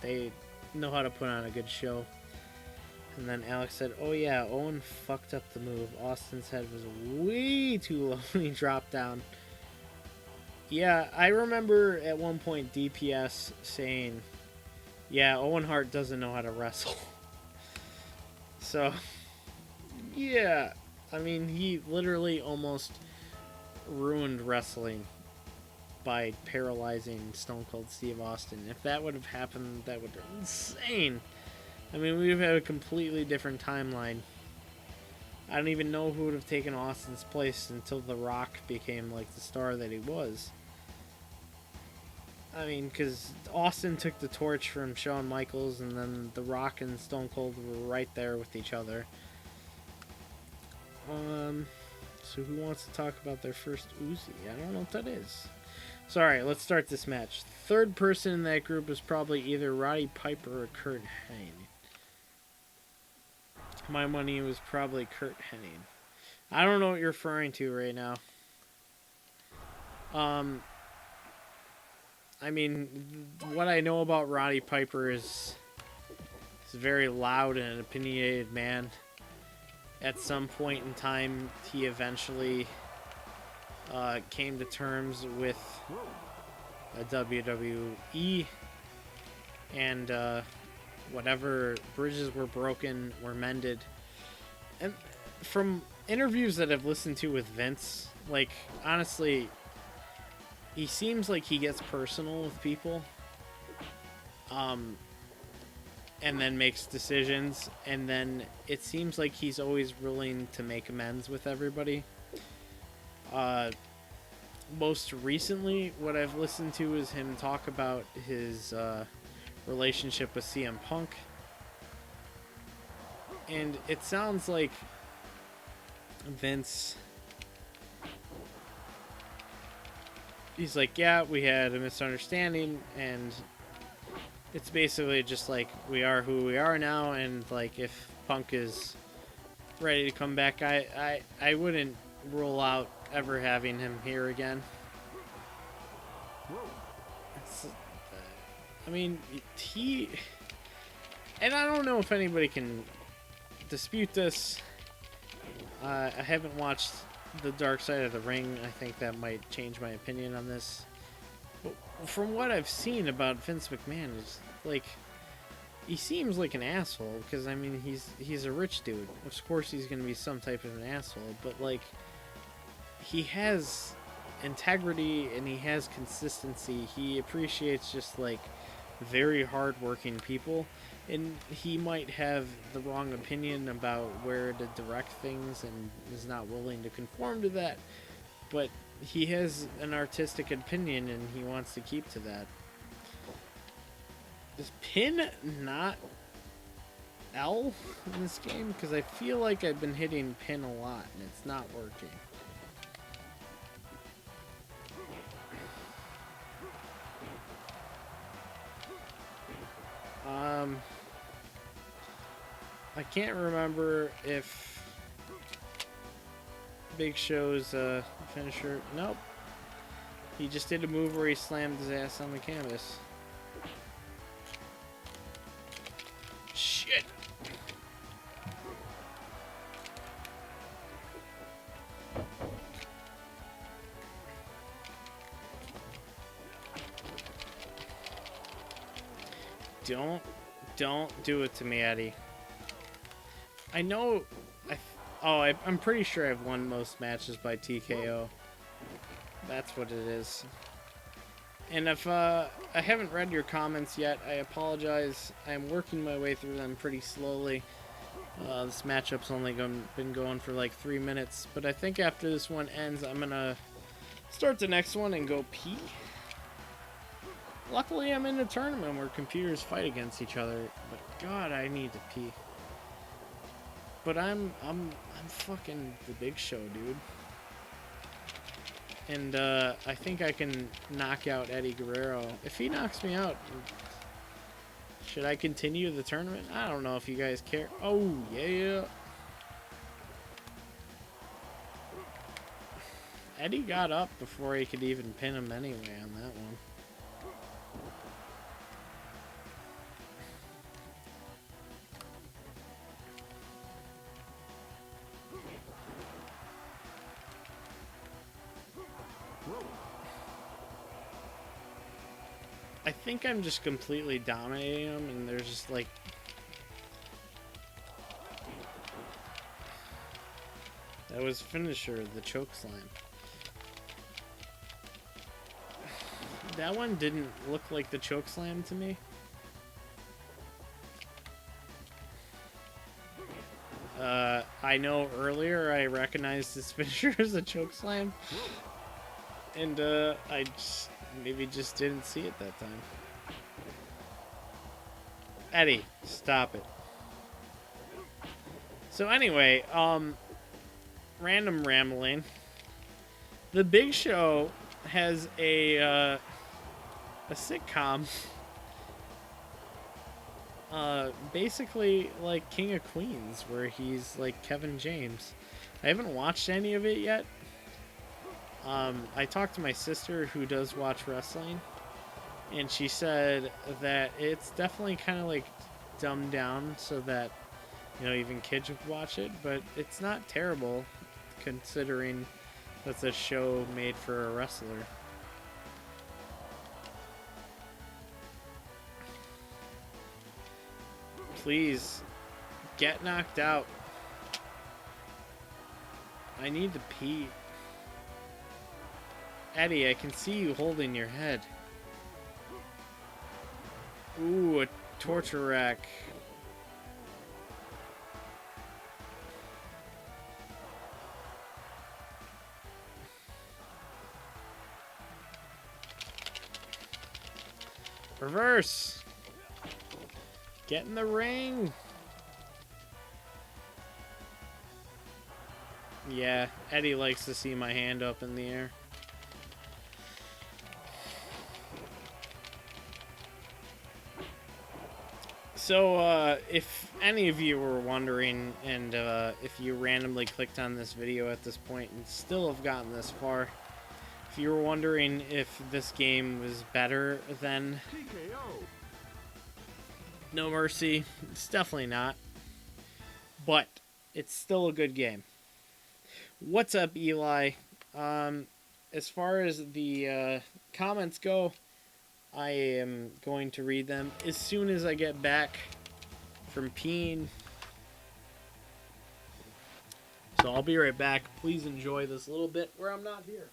They know how to put on a good show. And then Alex said, oh yeah, Owen fucked up the move. Austin's head was way too low when he dropped down. Yeah, I remember at one point DPS saying, yeah, Owen Hart doesn't know how to wrestle. So, yeah, I mean, he literally almost ruined wrestling by paralyzing Stone Cold Steve Austin. If that would have happened, that would have been insane. I mean, we would have had a completely different timeline. I don't even know who would have taken Austin's place until The Rock became, like, the star that he was. I mean, because Austin took the torch from Shawn Michaels, and then The Rock and Stone Cold were right there with each other. So who wants to talk about their first Uzi? I don't know what that is. So, alright, let's start this match. Third person in that group is probably either Roddy Piper or Kurt Hennig. My money was probably Kurt Hennig. I don't know what you're referring to right now. I mean, what I know about Roddy Piper is he's a very loud and opinionated man. At some point in time, he eventually came to terms with WWE, and whatever bridges were broken were mended. And from interviews that I've listened to with Vince, like, honestly, he seems like he gets personal with people, and then makes decisions, and then it seems like he's always willing to make amends with everybody. Most recently, what I've listened to is him talk about his relationship with CM Punk, and it sounds like Vince he's like, yeah, we had a misunderstanding, and it's basically just like we are who we are now, and like if Punk is ready to come back, I wouldn't rule out ever having him here again. I mean, he, and I don't know if anybody can dispute this. I haven't watched The Dark Side of the Ring. I think that might change my opinion on this. But from what I've seen about Vince McMahon, is like he seems like an asshole because I mean he's a rich dude. Of course he's gonna be some type of an asshole, but like he has integrity and he has consistency. He appreciates just like very hard-working people, and he might have the wrong opinion about where to direct things and is not willing to conform to that, but he has an artistic opinion and he wants to keep to that. Is pin not L in this game? Because I feel like I've been hitting pin a lot and it's not working. I can't remember if Big Show's finisher. Nope. He just did a move where he slammed his ass on the canvas. Shit. Don't do it to me, Eddie. I know. I'm pretty sure I've won most matches by TKO. That's what it is. And if I haven't read your comments yet, I apologize. I'm working my way through them pretty slowly. This matchup's only been going for like 3 minutes, but I think after this one ends, I'm gonna start the next one and go pee. Luckily, I'm in a tournament where computers fight against each other, but God, I need to pee. But I'm fucking the Big Show, dude. And I think I can knock out Eddie Guerrero. If he knocks me out, should I continue the tournament? I don't know if you guys care. Oh, yeah. Eddie got up before he could even pin him anyway on that one. I think I'm just completely dominating them, and there's just like... That was finisher, the choke slam. That one didn't look like the choke slam to me. I know earlier I recognized his finisher as a choke slam, and I just maybe just didn't see it that time. Eddie, stop it. So anyway, random rambling. The Big Show has a sitcom, basically like King of Queens, where he's like Kevin James. I haven't watched any of it yet. I talked to my sister who does watch wrestling, and she said that it's definitely kind of like dumbed down so that, you know, even kids would watch it, but it's not terrible considering that's a show made for a wrestler. Please, get knocked out. I need to pee. Eddie, I can see you holding your head. Ooh, a torture rack. Reverse. Get in the ring. Yeah, Eddie likes to see my hand up in the air. So, if any of you were wondering, and if you randomly clicked on this video at this point and still have gotten this far, if you were wondering if this game was better than No Mercy, it's definitely not. But it's still a good game. What's up, Eli? As far as the comments go, I am going to read them as soon as I get back from peeing. So I'll be right back. Please enjoy this little bit where I'm not here.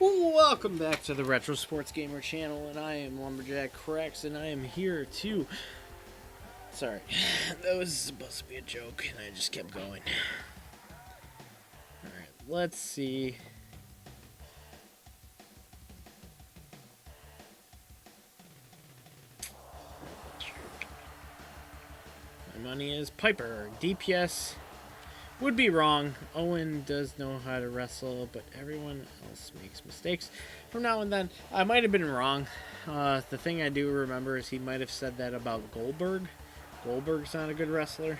Welcome back to the Retro Sports Gamer channel, and I am Lumberjack Cracks, and I am here to... Sorry, that was supposed to be a joke, and I just kept going. Alright, let's see. My money is Piper. DPS would be wrong. Owen does know how to wrestle, but everyone else makes mistakes from now and then. I might have been wrong. The thing I do remember is he might have said that about Goldberg. Goldberg's not a good wrestler.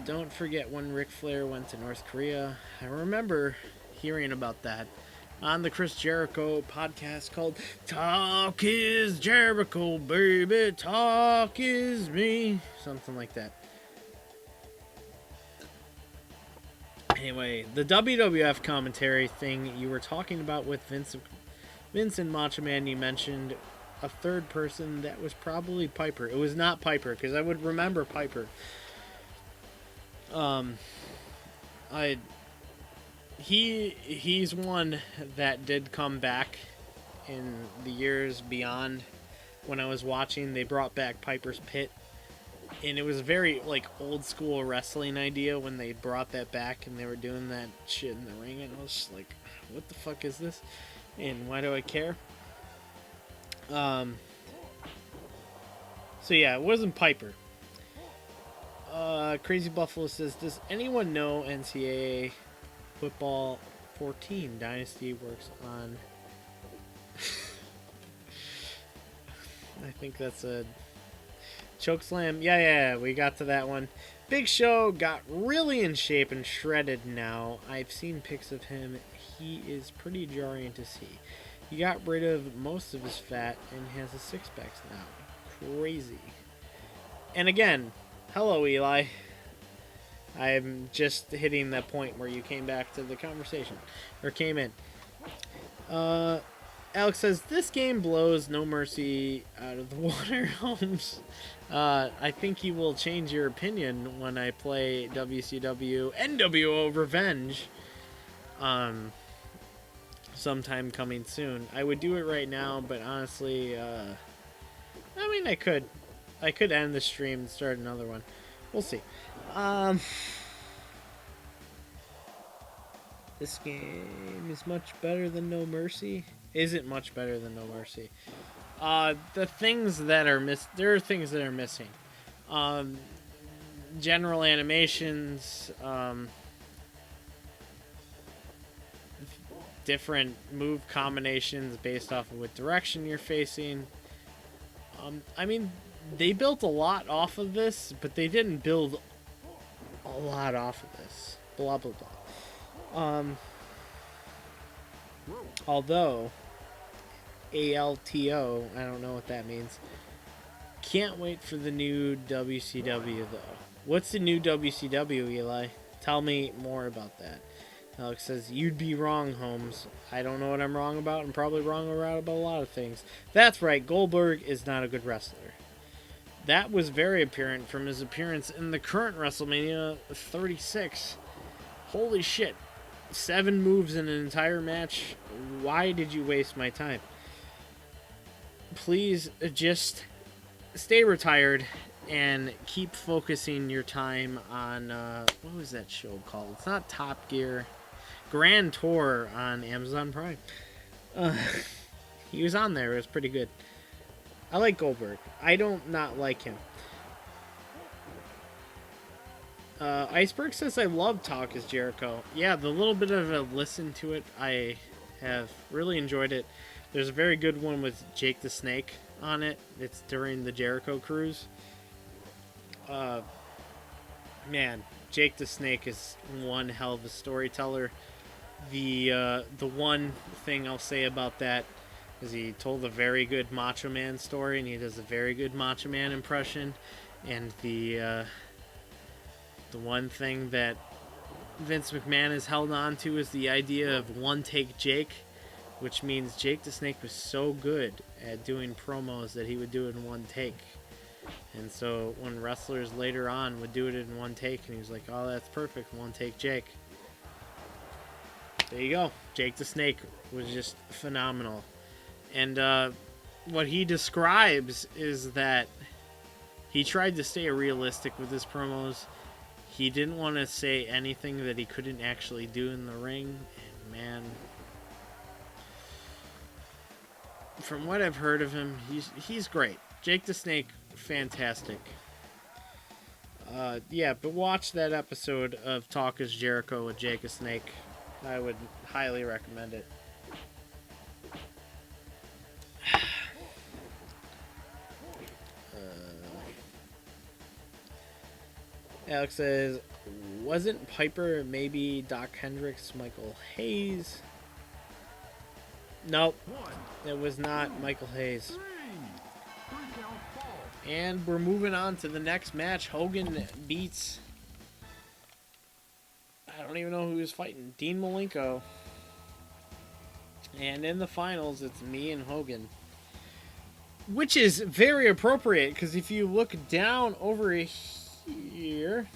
Don't forget when Ric Flair went to North Korea. I remember hearing about that on the Chris Jericho podcast called Talk is Jericho, baby, talk is me. Something like that. Anyway, the WWF commentary thing you were talking about with Vince and Macho Man, you mentioned a third person. That was probably Piper. It was not Piper, because I would remember Piper. He's one that did come back in the years beyond when I was watching. They brought back Piper's Pit, and it was a very like old school wrestling idea when they brought that back and they were doing that shit in the ring, and I was just like, what the fuck is this, and why do I care? So yeah, it wasn't Piper. Crazy Buffalo says, does anyone know NCAA Football 14 Dynasty works on? I think that's a chokeslam. Yeah, we got to that one. Big Show got really in shape and shredded now. I've seen pics of him. He is pretty jarring to see. He got rid of most of his fat and has a six-pack now. Crazy. And again, hello, Eli. I'm just hitting that point where you came back to the conversation. Or came in. Alex says, this game blows No Mercy out of the water, Holmes. I think you will change your opinion when I play WCW nWo Revenge. Sometime coming soon. I would do it right now, but honestly, I mean, I could end the stream and start another one. We'll see. This game is much better than No Mercy. Isn't much better than No Mercy. The things that are there are things that are missing. General animations, different move combinations based off of what direction you're facing. I mean, they built a lot off of this, but they didn't build a lot off of this. Blah, blah, blah. Although, ALTO, I don't know what that means. Can't wait for the new WCW, though. What's the new WCW, Eli? Tell me more about that. Alex says, you'd be wrong, Holmes. I don't know what I'm wrong about. I'm probably wrong about a lot of things. That's right, Goldberg is not a good wrestler. That was very apparent from his appearance in the current WrestleMania 36. Holy shit. 7 moves in an entire match. Why did you waste my time? Please just stay retired and keep focusing your time on, what was that show called? It's not Top Gear. Grand Tour on Amazon Prime. He was on there. It was pretty good. I like Goldberg. I don't not like him. Iceberg says, I love Talk is Jericho. Yeah, the little bit of a listen to it, I have really enjoyed it. There's a very good one with Jake the Snake on it. It's during the Jericho cruise. Man, Jake the Snake is one hell of a storyteller. The one thing I'll say about that is he told a very good Macho Man story, and he does a very good Macho Man impression. And the one thing that Vince McMahon has held on to is the idea of one take Jake, which means Jake the Snake was so good at doing promos that he would do it in one take. And so when wrestlers later on would do it in one take, and he was like, oh, that's perfect, one take Jake. There you go. Jake the Snake was just phenomenal. And what he describes is that he tried to stay realistic with his promos. He didn't want to say anything that he couldn't actually do in the ring. And man, from what I've heard of him, he's great. Jake the Snake, fantastic. Yeah, but watch that episode of Talk is Jericho with Jake the Snake. I would highly recommend it. Alex says, wasn't Piper maybe Doc Hendricks, Michael Hayes? Nope, it was not Michael Hayes. And we're moving on to the next match. Hogan beats, I don't even know who he's fighting, Dean Malenko. And in the finals, it's me and Hogan. Which is very appropriate, because if you look down over here,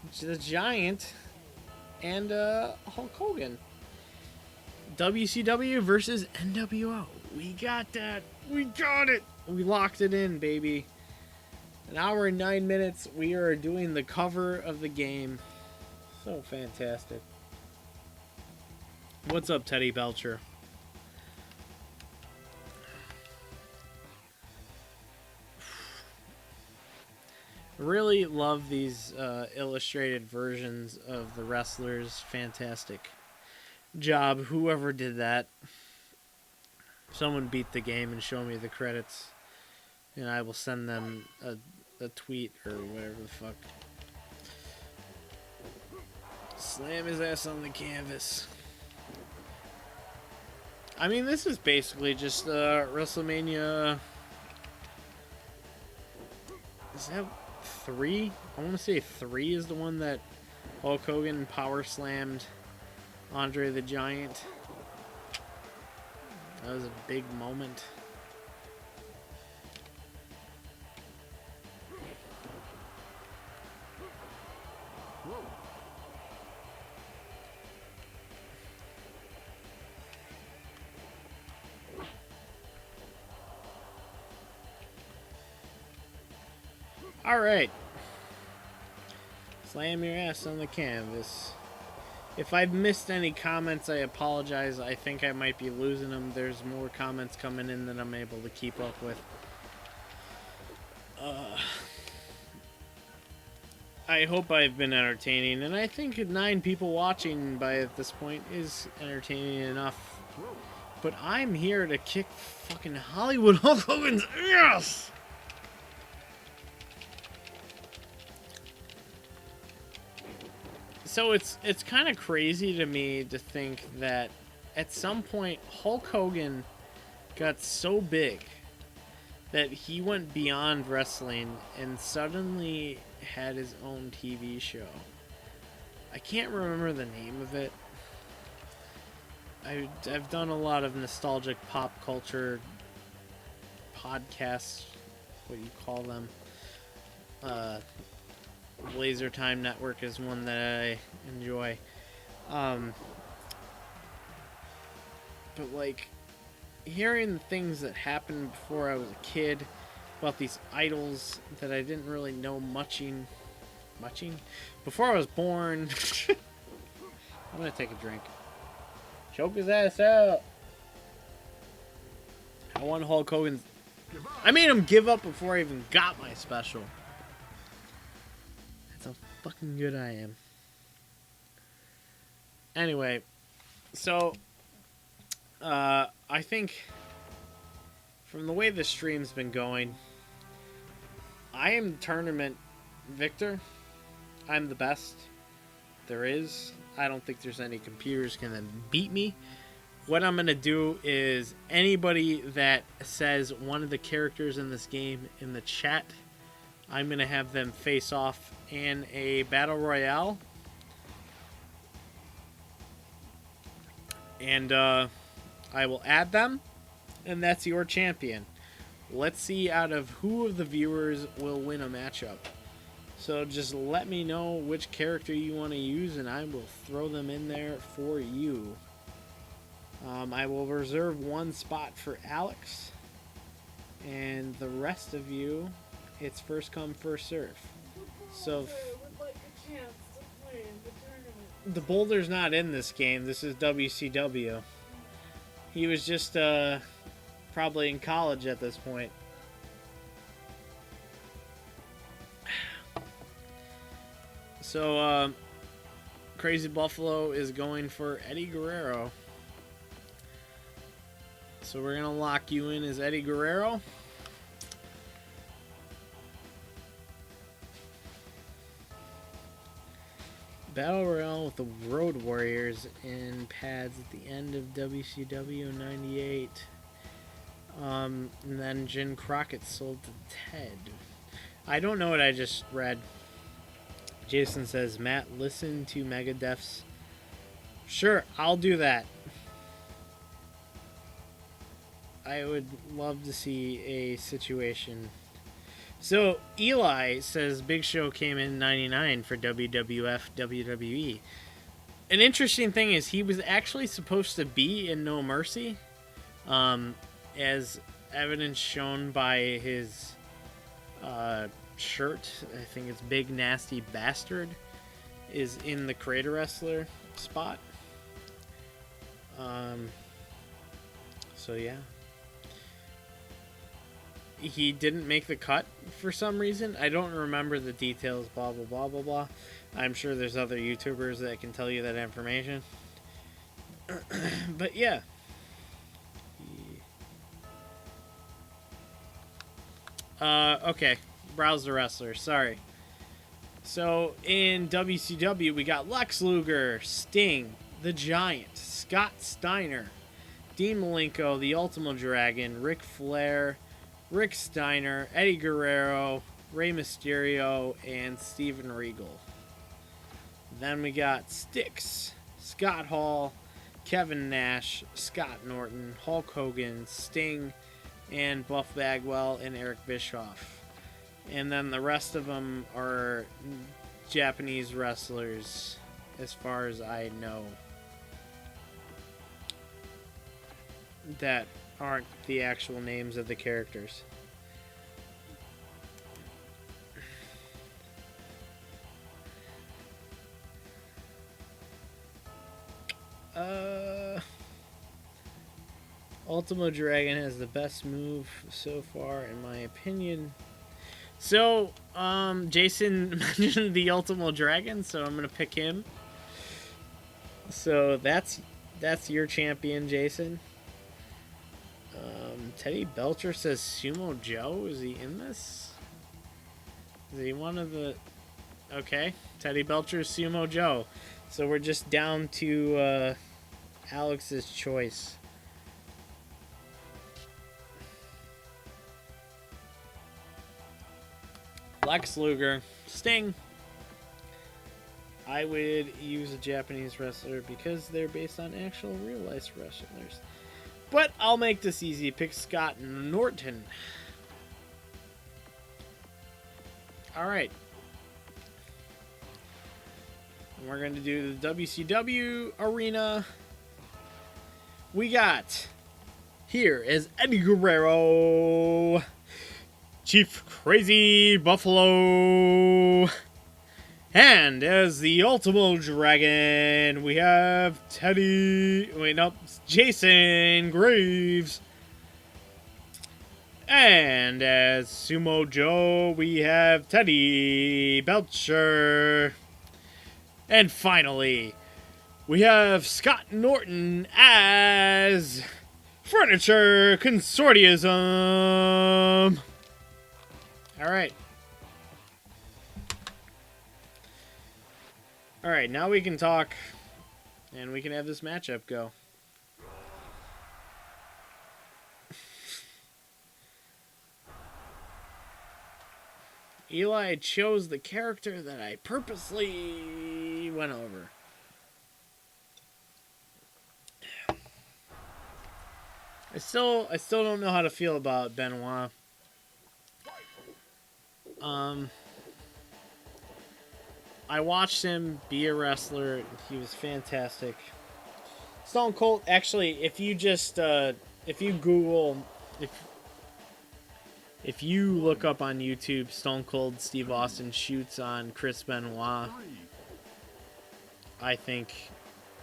it's the Giant and Hulk Hogan. WCW versus nWo. We got that. We got it. We locked it in, baby. An hour and 9 minutes. We are doing the cover of the game. So fantastic. What's up, Teddy Belcher? Really love these illustrated versions of the wrestlers. Fantastic job, whoever did that. Someone beat the game and show me the credits, and I will send them a tweet or whatever the fuck. Slam his ass on the canvas. I mean, this is basically just WrestleMania. Is that 3? I want to say 3 is the one that Hulk Hogan power slammed Andre the Giant. That was a big moment. Alright. Slam your ass on the canvas. If I've missed any comments, I apologize. I think I might be losing them. There's more comments coming in than I'm able to keep up with. I hope I've been entertaining, and I think 9 people watching by at this point is entertaining enough. But I'm here to kick fucking Hollywood Hulk Hogan's ass! So it's kind of crazy to me to think that at some point Hulk Hogan got so big that he went beyond wrestling and suddenly had his own TV show. I can't remember the name of it. I've done a lot of nostalgic pop culture podcasts, what do you call them? Laser Time Network is one that I enjoy. But like hearing the things that happened before I was a kid about these idols that I didn't really know muching before I was born. I'm gonna take a drink. Choke his ass out. I want Hulk Hogan's. I made him give up before I even got my special. That's how fucking good I am. Anyway, so I think from the way the stream's been going, I am tournament victor. I'm the best there is. I don't think there's any computers gonna beat me. What I'm gonna do is anybody that says one of the characters in this game in the chat, I'm gonna have them face off in a battle royale. And I will add them, and that's your champion. Let's see out of who of the viewers will win a matchup. So just let me know which character you want to use, and I will throw them in there for you. I will reserve one spot for Alex, and the rest of you, it's first come, first serve. So the Boulder's not in this game. This is WCW. He was just probably in college at this point. So Crazy Buffalo is going for Eddie Guerrero. So we're gonna lock you in as Eddie Guerrero. Battle Royale with the Road Warriors in pads at the end of WCW 98. And then Jim Crockett sold to Ted. I don't know what I just read. Jason says, Matt, listen to Megadeth's. Sure, I'll do that. I would love to see a situation. So, Eli says Big Show came in 99 for WWF WWE. An interesting thing is he was actually supposed to be in No Mercy, as evidence shown by his shirt. I think it's Big Nasty Bastard is in the Creator Wrestler spot. So yeah. He didn't make the cut for some reason. I don't remember the details, blah, blah, blah, blah, blah. I'm sure there's other YouTubers that can tell you that information. But yeah. Okay. Browse the wrestlers. Sorry. So, in WCW, we got Lex Luger, Sting, The Giant, Scott Steiner, Dean Malenko, the Ultimo Dragon, Ric Flair, Rick Steiner, Eddie Guerrero, Rey Mysterio, and Steven Regal. Then we got Styx, Scott Hall, Kevin Nash, Scott Norton, Hulk Hogan, Sting, and Buff Bagwell and Eric Bischoff. And then the rest of them are Japanese wrestlers, as far as I know, that aren't the actual names of the characters. Ultimo Dragon has the best move so far, in my opinion. So, Jason mentioned the Ultimo Dragon, so I'm gonna pick him. So that's your champion, Jason. Teddy Belcher says Sumo Joe. Is he in this? Is he one of the... Okay, Teddy Belcher, Sumo Joe. So we're just down to Alex's choice. Lex Luger, Sting. I would use a Japanese wrestler because they're based on actual real-life wrestlers. But I'll make this easy. Pick Scott Norton. Alright. We're going to do the WCW arena. We got here is Eddie Guerrero, Chief Crazy Buffalo, and as the Ultimo Dragon, we have Jason Graves. And as Sumo Joe, we have Teddy Belcher. And finally, we have Scott Norton as Furniture Consortium. Alright. Alright, now we can talk, and we can have this matchup go. Eli chose the character that I purposely went over. I still don't know how to feel about Benoit. I watched him be a wrestler. He was fantastic. Stone Cold, actually, if you just if you Google, if you look up on YouTube Stone Cold Steve Austin shoots on Chris Benoit, I think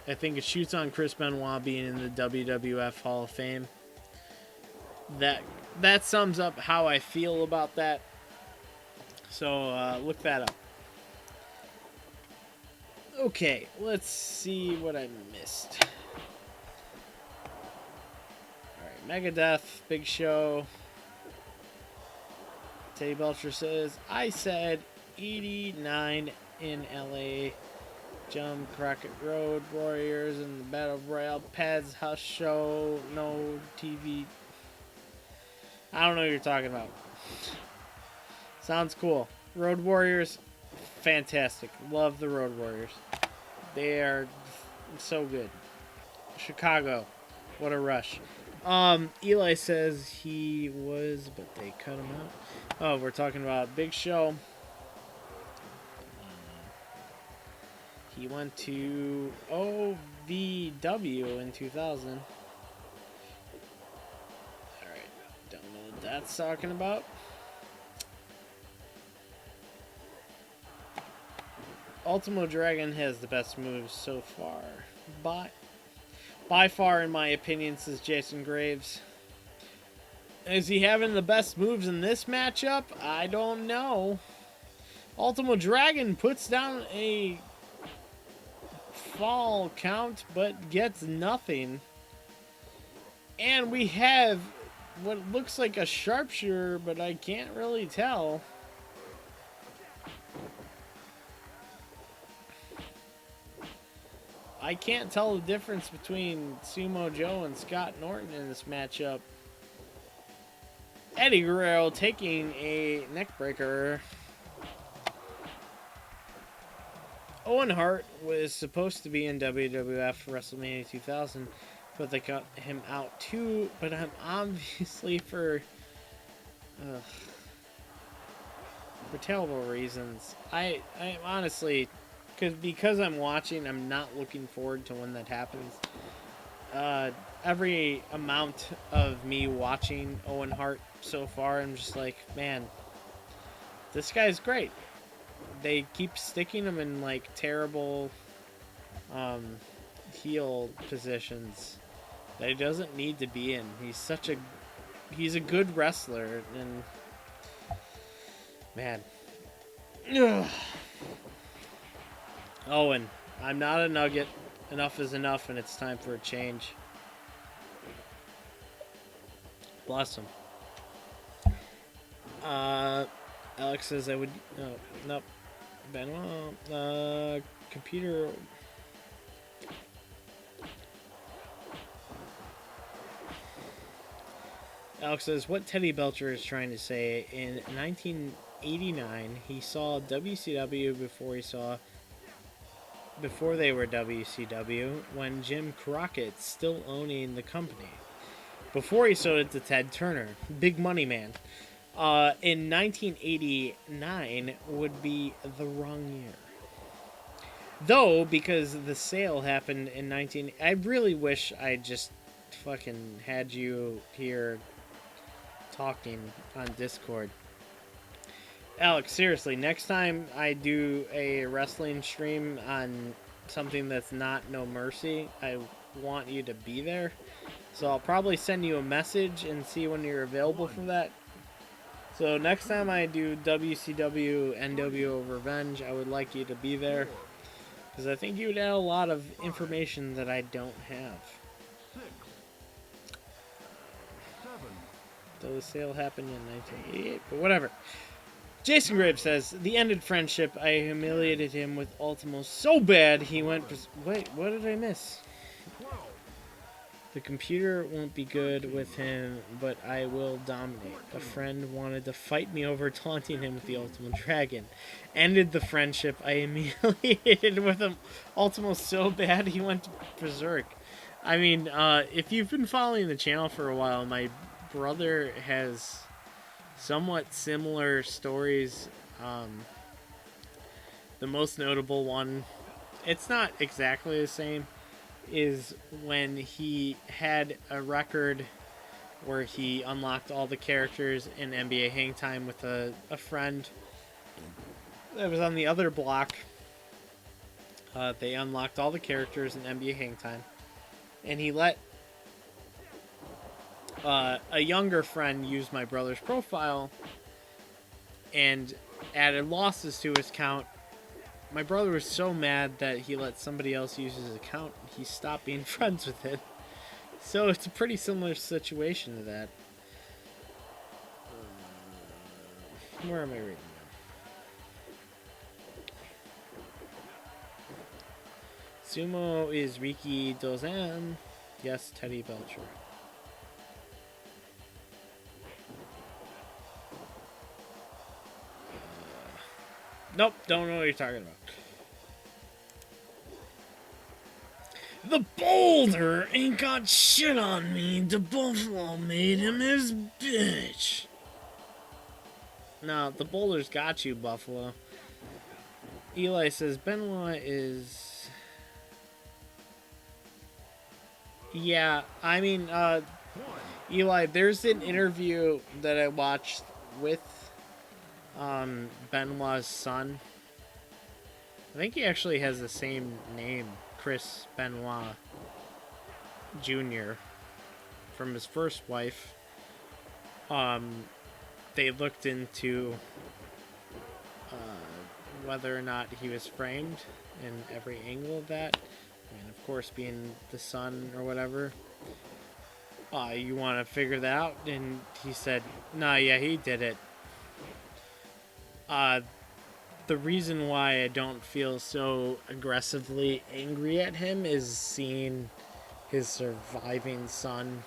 it shoots on Chris Benoit being in the WWF Hall of Fame. That sums up how I feel about that. So look that up. Okay, let's see what I missed. Alright, Megadeth, Big Show. Teddy Belcher says, I said 89 in LA. Jump Crockett Road Warriors and the Battle Royale Pads House Show. No TV. I don't know what you're talking about. Sounds cool. Road Warriors, fantastic. Love the Road Warriors. They are so good. Chicago, what a rush. Eli says he was, but they cut him out. Oh, we're talking about Big Show. He went to OVW in 2000. Alright, don't know what that's talking about. Ultimo Dragon has the best moves so far. By far, in my opinion, says Jason Graves. Is he having the best moves in this matchup? I don't know. Ultimo Dragon puts down a fall count, but gets nothing. And we have what looks like a sharpshooter, but I can't really tell. I can't tell the difference between Sumo Joe and Scott Norton in this matchup. Eddie Guerrero taking a neckbreaker. Owen Hart was supposed to be in WWF WrestleMania 2000, but they cut him out too. But I'm obviously for terrible reasons. I honestly, because I'm watching, I'm not looking forward to when that happens. Every amount of me watching Owen Hart so far, I'm just like, man, this guy's great. They keep sticking him in like terrible heel positions that he doesn't need to be in. He's a good wrestler, and man, ugh. Owen, I'm not a nugget. Enough is enough, and it's time for a change. Bless him. Alex says I would. Oh, nope. Benoit. Computer. Alex says what Teddy Belcher is trying to say. In 1989, he saw WCW before they were WCW, when Jim Crockett's still owning the company. Before he sold it to Ted Turner, big money man. In 1989 would be the wrong year. Though, because the sale happened in I really wish I just fucking had you here talking on Discord. Alex, seriously, next time I do a wrestling stream on something that's not No Mercy, I want you to be there. So I'll probably send you a message and see when you're available for that. So next time I do WCW nWo Revenge, I would like you to be there, because I think you would add a lot of information that I don't have. Though the sale happened in 1988, but whatever. Jason Graves says, the ended friendship. I humiliated him with Ultimo so bad he went... Wait, what did I miss? The computer won't be good with him, but I will dominate. A friend wanted to fight me over taunting him with the Ultimate Dragon. Ended the friendship. I humiliated with him Ultimo so bad he went berserk. I mean, if you've been following the channel for a while, my brother has somewhat similar stories. The most notable one, it's not exactly the same, is when he had a record where he unlocked all the characters in NBA Hang Time with a friend that was on the other block. They unlocked all the characters in NBA Hang Time, and he let a younger friend use my brother's profile and added losses to his count. My brother was so mad that he let somebody else use his account. He stopped being friends with it. So it's a pretty similar situation to that. Where am I reading now? Sumo is Riki Dozan. Yes, Teddy Belcher. Nope, don't know what you're talking about. The Boulder ain't got shit on me. The Buffalo made him his bitch. No, the Boulder's got you, Buffalo. Eli says Benoit is... Yeah, I mean, Eli, there's an interview that I watched with Benoit's son. I think he actually has the same name, Chris Benoit Jr. from his first wife. They looked into whether or not he was framed in every angle of that, and of course being the son or whatever, you want to figure that out, and he said, nah, yeah, he did it. the reason why I don't feel so aggressively angry at him is seeing his surviving son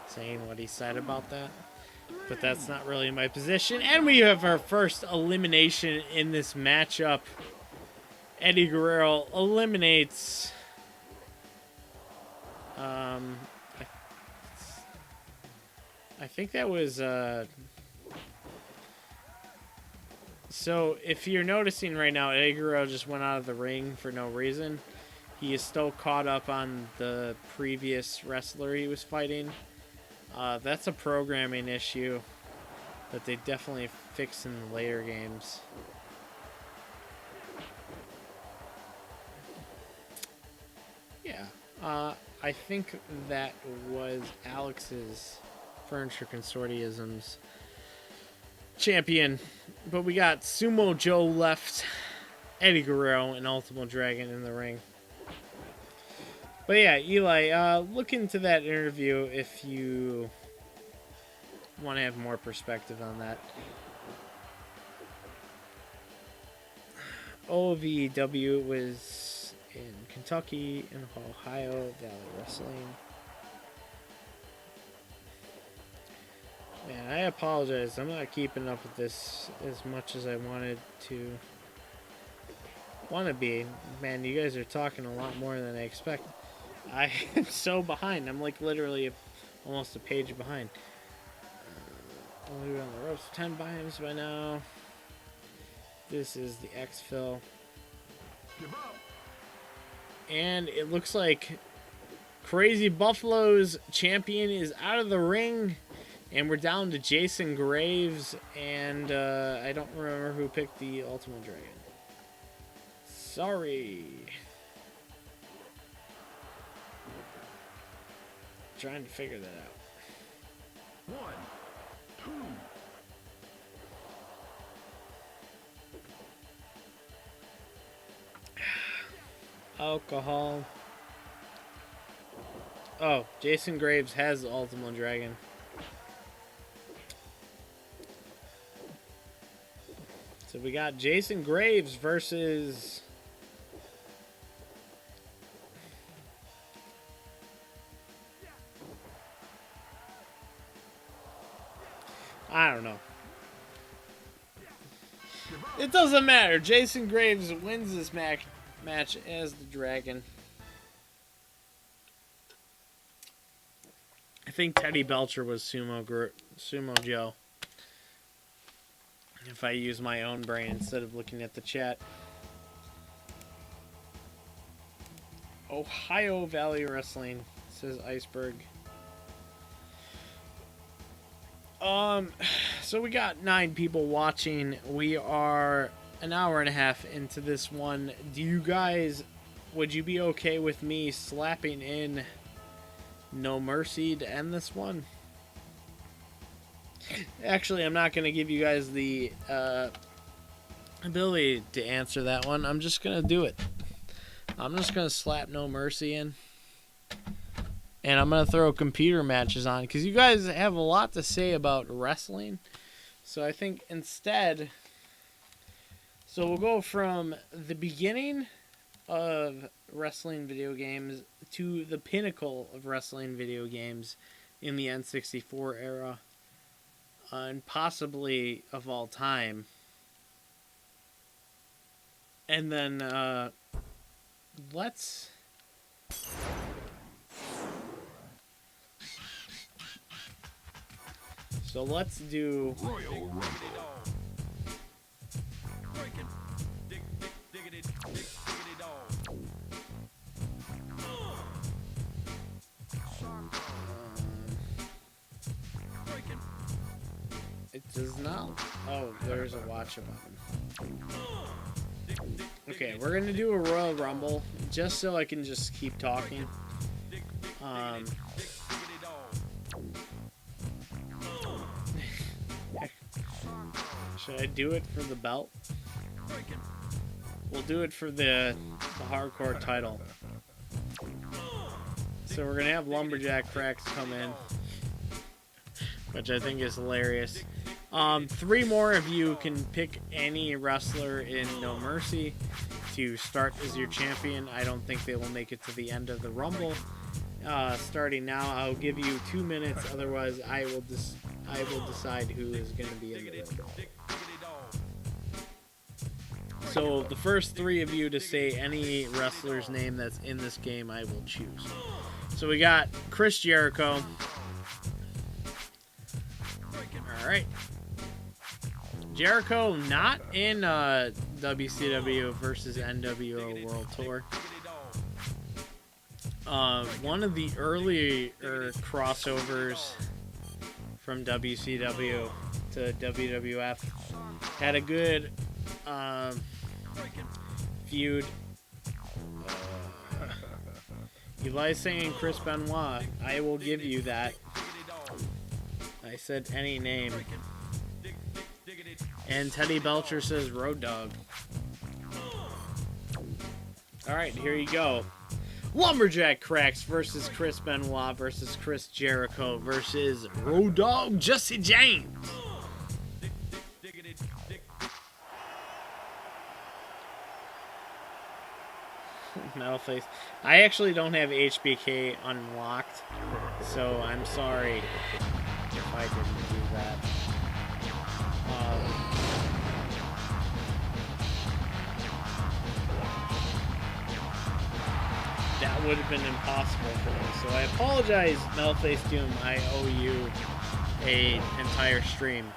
saying what he said about that. But that's not really my position. And we have our first elimination in this matchup. Eddie Guerrero eliminates I think that was so if you're noticing right now, Eddie Guerrero just went out of the ring for no reason. He is still caught up on the previous wrestler he was fighting. That's a programming issue that they definitely fix in the later games. Yeah, I think that was Alex's Furniture Consortium's champion. But we got Sumo Joe left, Eddie Guerrero, and Ultimo Dragon in the ring. But yeah, Eli, look into that interview if you want to have more perspective on that. OVW was in Kentucky and Ohio Valley Wrestling. Man, I apologize. I'm not keeping up with this as much as I wanted to. Want to be. Man, you guys are talking a lot more than I expected. I am so behind. I'm like literally almost a page behind. We're on the ropes 10 times by now. This is the exfil. And it looks like Crazy Buffalo's champion is out of the ring. And we're down to Jason Graves. And I don't remember who picked the Ultimate Dragon. Sorry. Trying to figure that out. 1, 2. Alcohol. Oh, Jason Graves has the Ultimate Dragon. So we got Jason Graves versus I don't know. It doesn't matter. Jason Graves wins this match as the Dragon. I think Teddy Belcher was Sumo Joe. If I use my own brain instead of looking at the chat. Ohio Valley Wrestling, says Iceberg. So we got 9 people watching. We are an hour and a half into this one. Would you be okay with me slapping in No Mercy to end this one? Actually, I'm not going to give you guys the ability to answer that one. I'm just going to do it. I'm just going to slap No Mercy in. And I'm going to throw computer matches on. Because you guys have a lot to say about wrestling. So I think instead... So we'll go from the beginning of wrestling video games to the pinnacle of wrestling video games in the N64 era. And possibly of all time. And then let's... So let's do... Royal Rumble. It does not... Oh, there's a watch button. Okay, we're going to do a Royal Rumble, just so I can just keep talking. Should I do it for the belt? We'll do it for the hardcore title. So we're going to have Lumberjack Cracks come in, which I think is hilarious. Three more of you can pick any wrestler in No Mercy to start as your champion. I don't think they will make it to the end of the Rumble. Starting now, I'll give you 2 minutes. Otherwise, I will decide who is going to be in the Rumble. So the first three of you to say any wrestler's name that's in this game, I will choose. So we got Chris Jericho. All right. Jericho not in WCW versus nWo World Tour. One of the earlier crossovers from WCW to WWF had a good feud. Eli's saying Chris Benoit. I will give you that. I said any name. And Teddy Belcher says Road Dogg. Alright, here you go. Lumberjack Cracks versus Chris Benoit versus Chris Jericho versus Road Dogg Jesse James. Metal face. I actually don't have HBK unlocked, so I'm sorry if I didn't do that. That would have been impossible for me, so I apologize, Metalface Doom. I owe you an entire stream.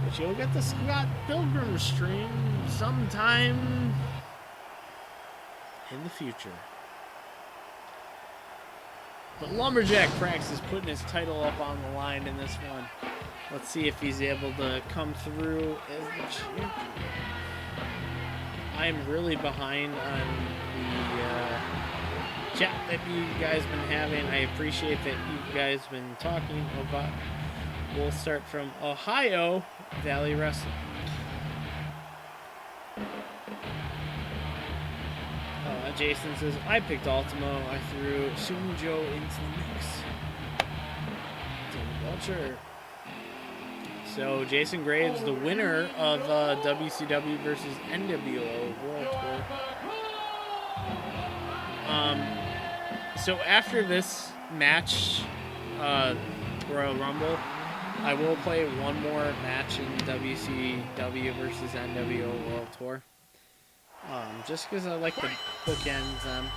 But you'll get the Scott Pilgrim stream sometime in the future. But Lumberjack Cracks is putting his title up on the line in this one. Let's see if he's able to come through as the champion. I'm really behind on the chat that you guys been having. I appreciate that you guys been talking about. We'll start from Ohio Valley Wrestling. Jason says, I picked Ultimo. I threw Sumo Joe into the mix. Belcher. So Jason Graves, the winner of WCW versus nWo World Tour. So after this match, Royal Rumble, I will play one more match in WCW versus nWo World Tour. Just because I like to bookend them.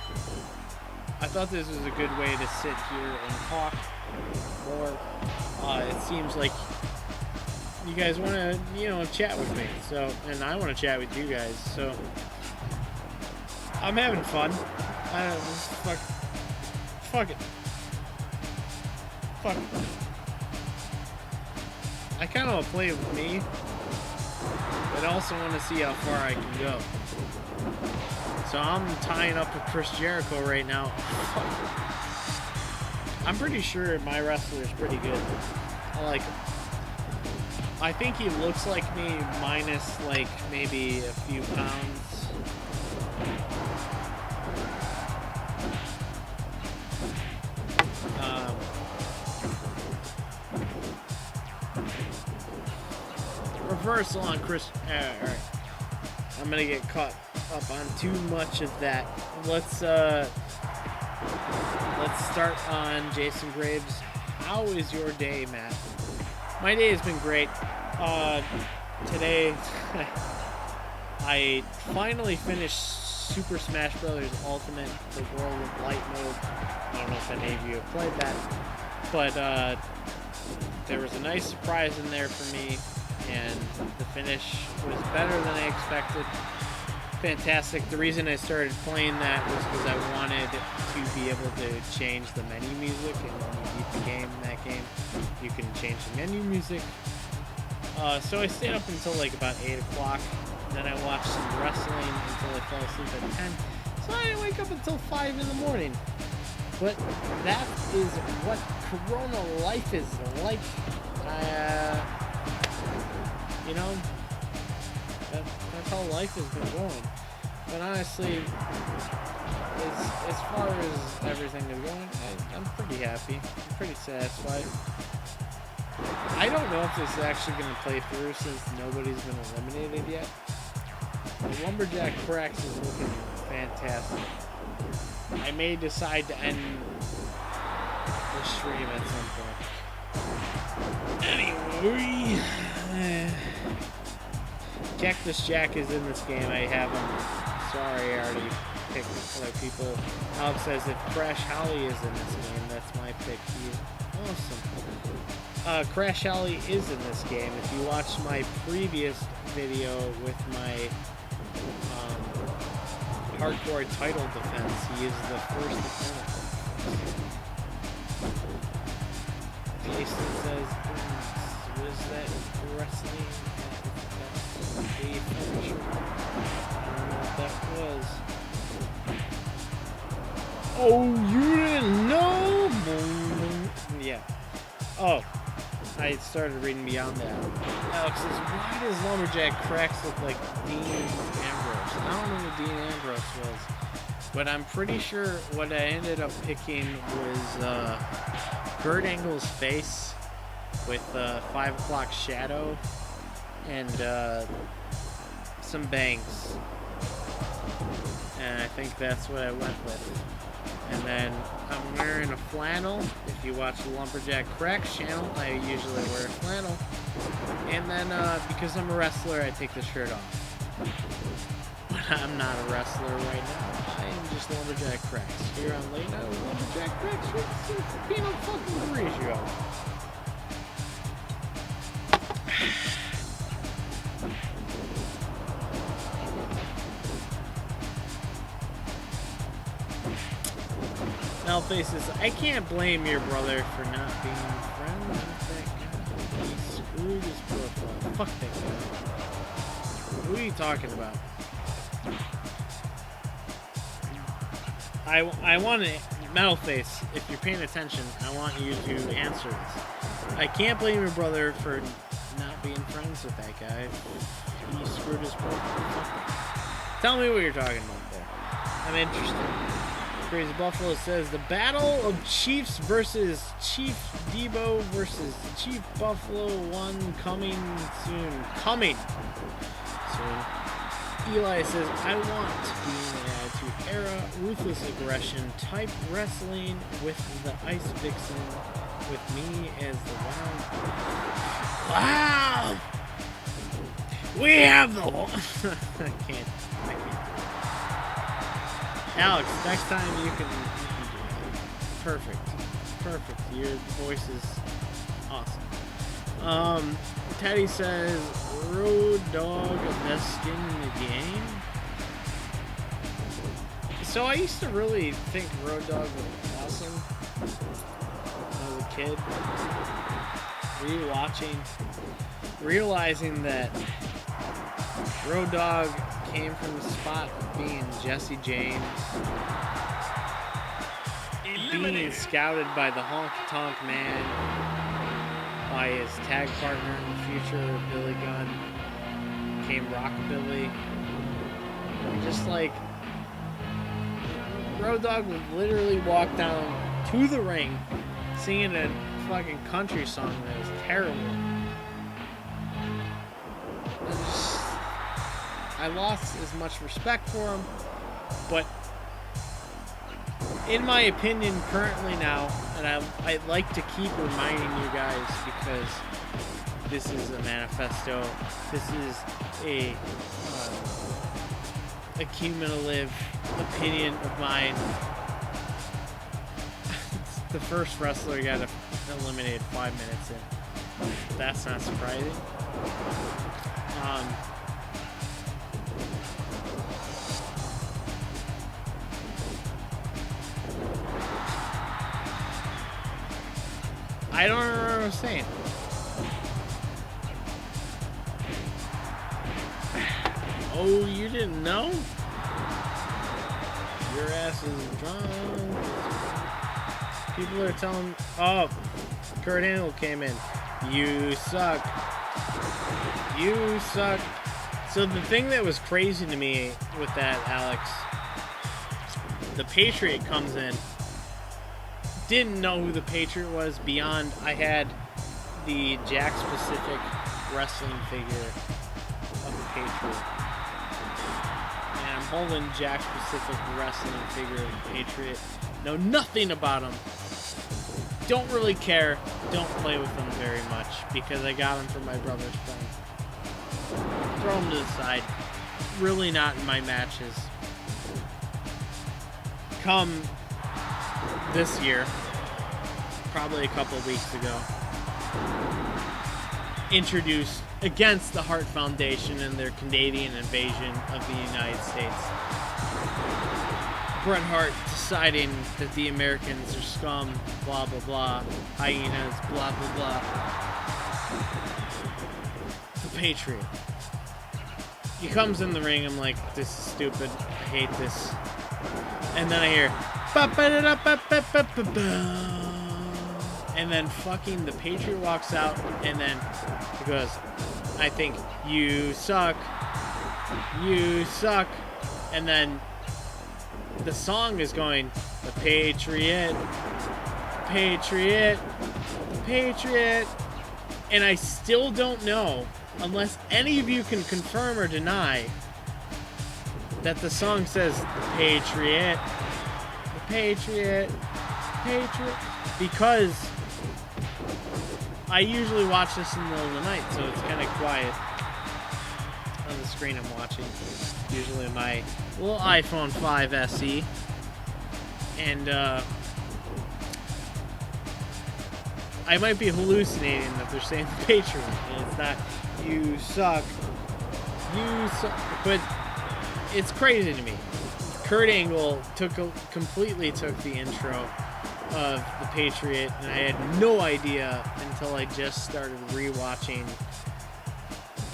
I thought this was a good way to sit here and talk more. It seems like you guys want to, chat with me. So, and I want to chat with you guys. So, I'm having fun. Fuck it. I kind of want to play with me, but I also want to see how far I can go. So I'm tying up with Chris Jericho right now. I'm pretty sure my wrestler is pretty good. I like him. I think he looks like me minus like maybe a few pounds. Reversal on Chris. Alright. I'm gonna get caught up on too much of that. Let's start on Jason Graves. How is your day, Matt? My day has been great. Today I finally finished Super Smash Bros. Ultimate, the World of Light mode. I don't know if any of you have played that, but there was a nice surprise in there for me, and the finish was better than I expected. Fantastic. The reason I started playing that was because I wanted to be able to change the menu music, and when you beat the game in that game, you can change the menu music. So I stayed up until like about 8 o'clock, then I watched some wrestling until I fell asleep at 10, so I didn't wake up until 5 in the morning. But that is what Corona life is like. That's how life has been going. But honestly, as far as everything is going, I'm pretty happy. I'm pretty satisfied. I don't know if this is actually going to play through since nobody's been eliminated yet. The Lumberjack Cracks is looking fantastic. I may decide to end the stream at some point. Anyway, Cactus Jack is in this game. I have him. Sorry, I already picked other people. Alex says if Crash Holly is in this game, that's my pick. He's awesome. Crash Holly is in this game. If you watch my previous video with my hardcore title defense, he is the first opponent. Jason says, what is that wrestling? I don't know what that was. Oh, you didn't know? Yeah. Oh, I started reading beyond that. Alex says, why does Lumberjack Cracks look like Dean Ambrose? I don't know who Dean Ambrose was, but I'm pretty sure what I ended up picking was Kurt Angle's face with 5 o'clock shadow and some bangs. And I think that's what I went with. And then I'm wearing a flannel. If you watch the Lumberjack Cracks channel, I usually wear a flannel. And then because I'm a wrestler, I take the shirt off. But I'm not a wrestler right now. I am just Lumberjack Cracks. Here on Late Night with Lumberjack Cracks. It's peanut fucking ratio. Malface says, I can't blame your brother for not being friends with that guy. He screwed his profile. Fuck that guy. Who are you talking about? I want to... Metalface, if you're paying attention, I want you to answer this. I can't blame your brother for not being friends with that guy. He screwed his profile. Tell me what you're talking about there. I'm interested. Crazy Buffalo says the battle of Chiefs versus Chief Debo versus Chief Buffalo 1 coming soon. Coming soon. Eli says, I want to be in the Attitude Era, ruthless aggression, type wrestling with the Ice Vixen, with me as the Wow! We have the I can't. Alex, next time you can do it. Perfect. Your voice is awesome. Teddy says, Road Dog, best skin in the game. So I used to really think Road Dog was awesome as a kid. Rewatching, realizing that Road Dog came from the spot of being Jesse James, being scouted by the Honky Tonk Man, by his tag partner in the future, Billy Gunn, came Rockabilly. Just like, Road Dogg would literally walk down to the ring singing a fucking country song that was terrible. I lost as much respect for him, but in my opinion currently now, and I'd like to keep reminding you guys because this is a manifesto, this is a cumulative opinion of mine. The first wrestler got eliminated 5 minutes in. That's not surprising. I don't remember what I was saying. Oh, you didn't know? Your ass is drunk. People are telling... Oh, Kurt Angle came in. You suck. You suck. So the thing that was crazy to me with that, Alex, the Patriot comes in. Didn't know who the Patriot was beyond I had the Jack specific wrestling figure of the Patriot. And I'm holding Jack specific wrestling figure of the Patriot. Know nothing about him. Don't really care. Don't play with him very much because I got him from my brother's friend. Throw him to the side. Really not in my matches. Come this year, probably a couple of weeks ago, introduced against the Hart Foundation and their Canadian invasion of the United States. Bret Hart deciding that the Americans are scum, blah blah blah, hyenas, blah blah blah. The Patriot. He comes in the ring, I'm like, this is stupid, I hate this. And then I hear, and then fucking the Patriot walks out, and then he goes, I think, you suck, and then the song is going, the Patriot, Patriot, Patriot, and I still don't know, unless any of you can confirm or deny, that the song says, the Patriot, the Patriot, Patriot, because I usually watch this in the middle of the night, so it's kind of quiet on the screen I'm watching. Usually my little iPhone 5 SE, and I might be hallucinating if they're saying the Patriot, and it's not, you suck, but it's crazy to me. Kurt Angle completely took the intro of the Patriot, and I had no idea until I just started rewatching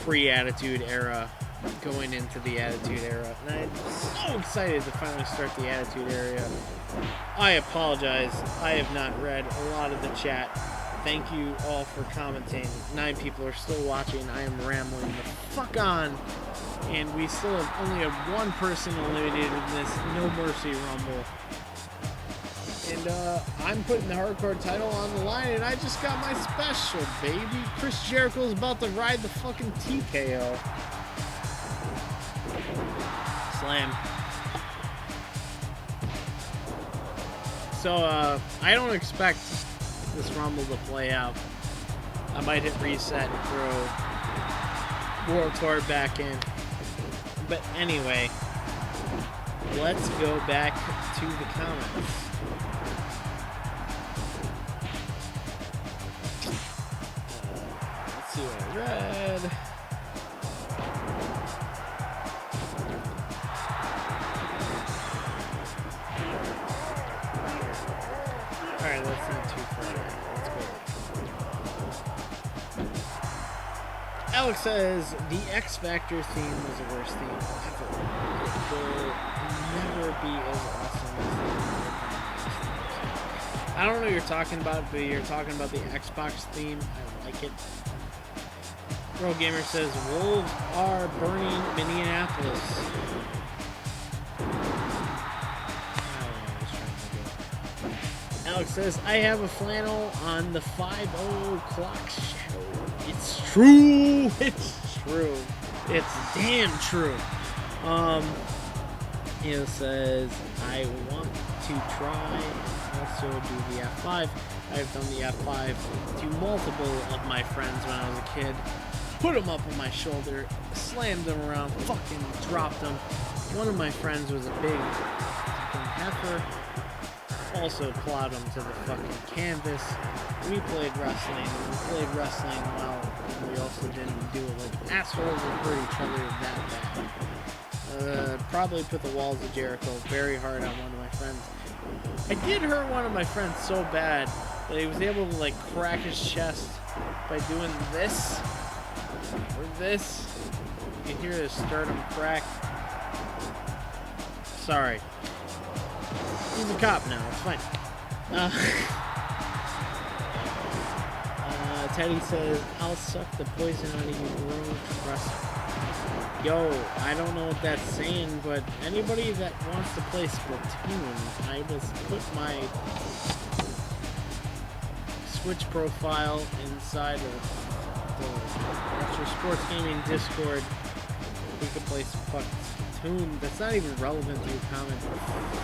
pre-Attitude Era, going into the Attitude Era, and I'm so excited to finally start the Attitude Era. I apologize, I have not read a lot of the chat. Thank you all for commenting. 9 people are still watching. I am rambling the fuck on, and we still have only have 1 person eliminated in this No Mercy Rumble. And I'm putting the hardcore title on the line, and I just got my special, baby. Chris Jericho's about to ride the fucking TKO. Slam. So, I don't expect this Rumble to play out. I might hit reset and throw World Tour back in. But anyway, let's go back to the comments. Let's see what I read. Alright, let's not too far. Let's go. Alex says, the X Factor theme was the worst theme ever. It will never be as awesome as the I don't know what you're talking about, but you're talking about the Xbox theme. I like it. Pro Gamer says, wolves are burning Minneapolis. Alex says, I have a flannel on the 5:00 clock shadow. It's true. It's true. It's damn true. It says, I want to try also do the F5. I've done the F5 to multiple of my friends when I was a kid. Put them up on my shoulder, slammed them around, fucking dropped them. One of my friends was a big fucking heifer. Also plowed him to the fucking canvas. We played wrestling. We played wrestling well, and we also didn't do it like assholes and hurt each other that bad. Probably put the walls of Jericho very hard on one of my friends. I did hurt one of my friends so bad that he was able to like crack his chest by doing this or this. You can hear the sternum crack. Sorry. He's a cop now, it's fine. Teddy says, I'll suck the poison out of you, bro. Trust. Yo, I don't know what that's saying, but anybody that wants to play Splatoon, I will put my Twitch profile inside of the Retro Sports Gaming Discord. We could play some fucking tune that's not even relevant to your comment.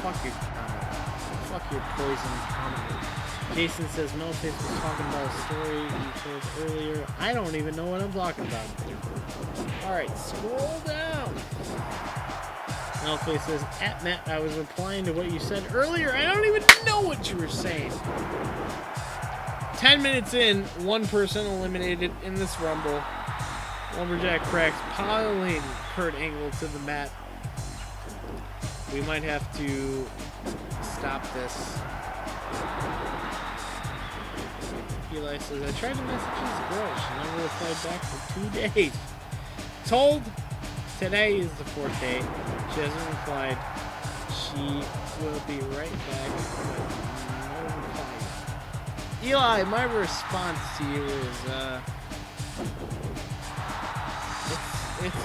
Fuck your comment. Fuck your poison comment. Jason says Melface was talking about a story you told earlier. I don't even know what I'm talking about. Alright, scroll down. Melface says, at Matt, I was replying to what you said earlier. I don't even know what you were saying. 10 minutes in, one person eliminated in this Rumble. Lumberjack Cracks piling Kurt Angle to the mat. We might have to stop this. Eli says, I tried to message his girl. She never replied back for 2 days. Told today is the 4th day. She hasn't replied. She will be right back. No reply. Eli, my response to you is, it's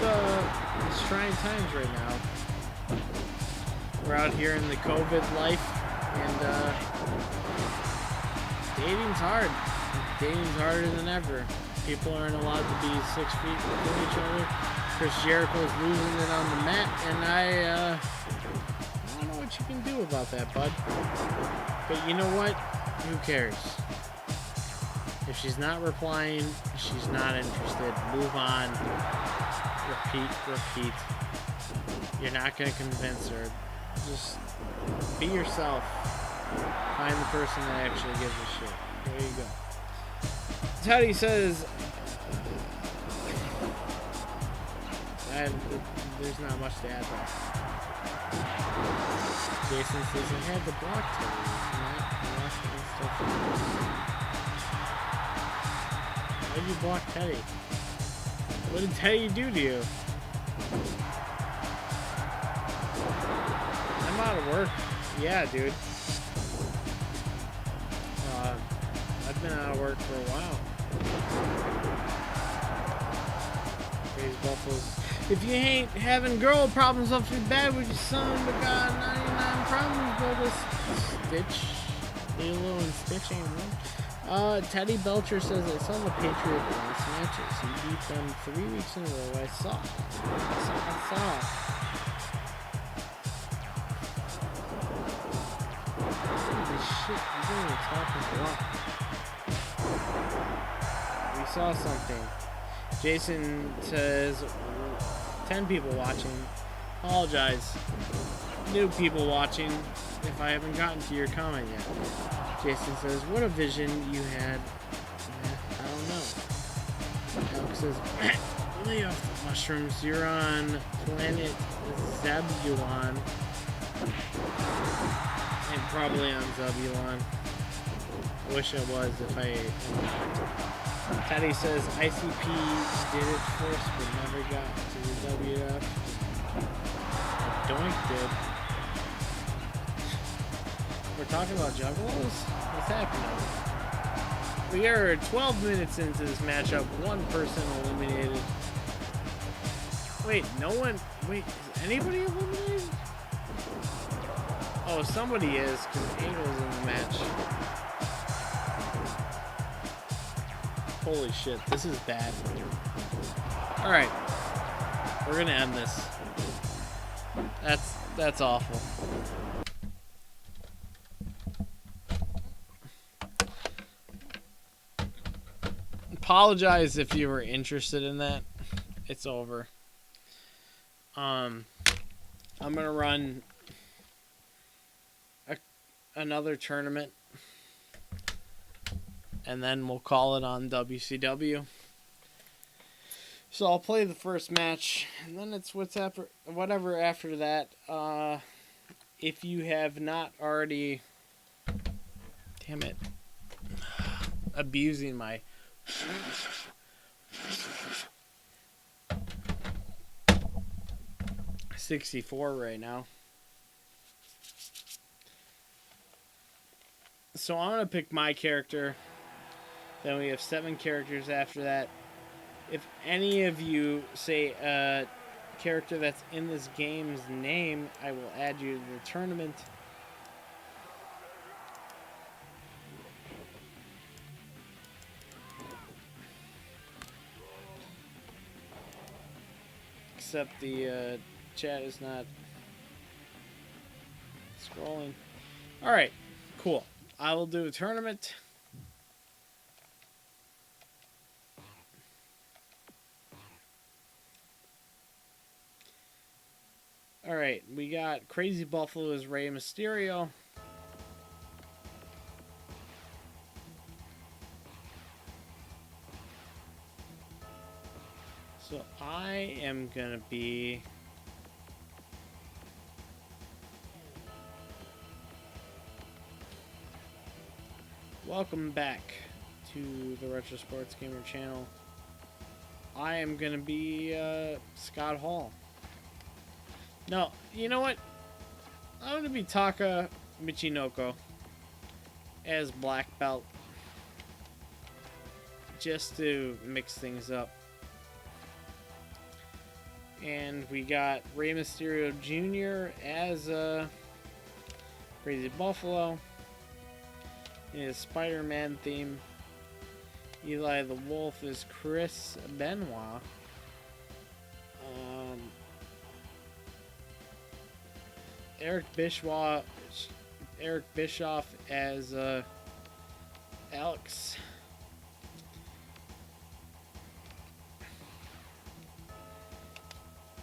trying times right now. We're out here in the COVID life, and dating's hard. Dating's harder than ever. People aren't allowed to be 6 feet within each other. Chris Jericho's losing it on the mat, and I don't know what you can do about that, bud. But you know what? Who cares? If she's not replying, she's not interested. Move on. Repeat. You're not going to convince her. Just be yourself. Find the person that actually gives a shit. There you go. Teddy says, there's not much to add there. Jason says, I had to block Teddy. Why did you block Teddy? What did Teddy do to you? I'm out of work. Yeah, dude. I've been out of work for a while. Crazy Buffaloes. If you ain't having girl problems off your bed with your son, but got 99 problems, brother. Stitch. Lilo and Stitch ain't one. Teddy Belcher says, I saw the Patriot last matches. He beat them 3 weeks in a row. I saw. Holy shit, you don't even talk a lot. We saw something. Jason says, 10 people watching. Apologize. New people watching if I haven't gotten to your comment yet. Jason says, what a vision you had. I don't know. Alex says, lay off the mushrooms. You're on planet Zebulon. And probably on Zebulon. I wish I was if I ate. Teddy says, ICP did it first but never got to the WF. Doink did. We're talking about Juggalos? What's happening? We are 12 minutes into this matchup. One person eliminated. Wait, no one... Wait, is anybody eliminated? Oh, somebody is, because Angle's in the match. Holy shit, this is bad. Alright. We're gonna end this. That's awful. Apologize if you were interested in that. It's over. I'm gonna run another tournament, and then we'll call it on WCW. So I'll play the first match, and then it's whatever after that. If you have not already, damn it, abusing my 64 right now. So I'm going to pick my character. Then we have 7 characters after that. If any of you say a character that's in this game's name, I will add you to the tournament. except the chat is not scrolling. All right, cool. I will do a tournament. All right, we got Crazy Buffalo as Rey Mysterio. So I am gonna be welcome back to the Retro Sports Gamer channel. I am gonna be Scott Hall. No, you know what? I'm gonna be Taka Michinoko as Black Belt, just to mix things up. And we got Rey Mysterio Jr. as Crazy Buffalo in his Spider-Man theme. Eli the Wolf is Chris Benoit. Eric Bischoff as Alex.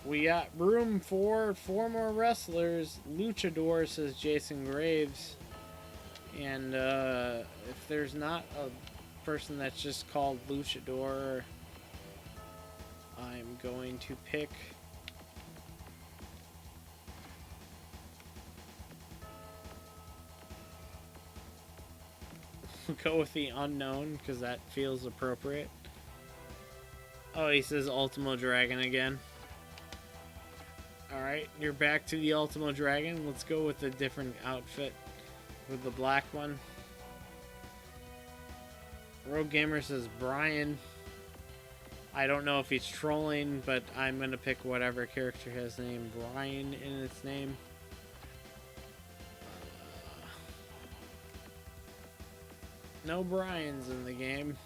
We got room for 4 more wrestlers. Luchador, says Jason Graves. And if there's not a person that's just called Luchador, I'm going to pick go with the unknown, because that feels appropriate. Oh, he says Ultimo Dragon again. Alright, you're back to the Ultimo Dragon. Let's go with a different outfit with the black one. Rogue Gamer says Brian. I don't know if he's trolling, but I'm going to pick whatever character has the name Brian in its name. No Brian's in the game.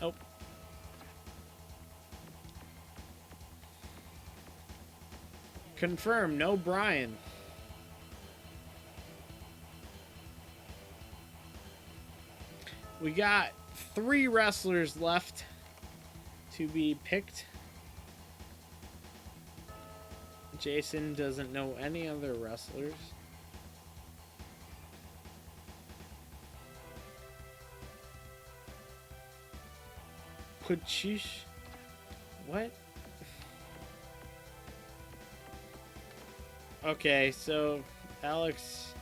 Oh. Confirm, no Brian. We got 3 wrestlers left to be picked. Jason doesn't know any other wrestlers. Puchish? What? Okay, so Alex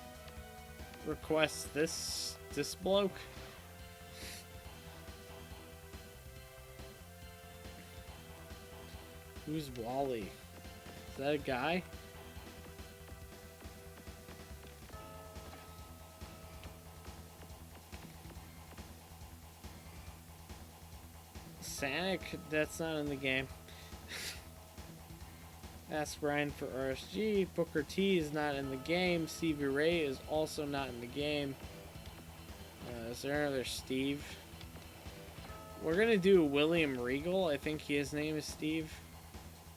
requests this bloke. Who's Wally? Is that a guy? Sanic? That's not in the game. Ask Brian for RSG. Booker T is not in the game. Stevie Ray is also not in the game. Is there another Steve? We're gonna do William Regal. I think his name is Steve.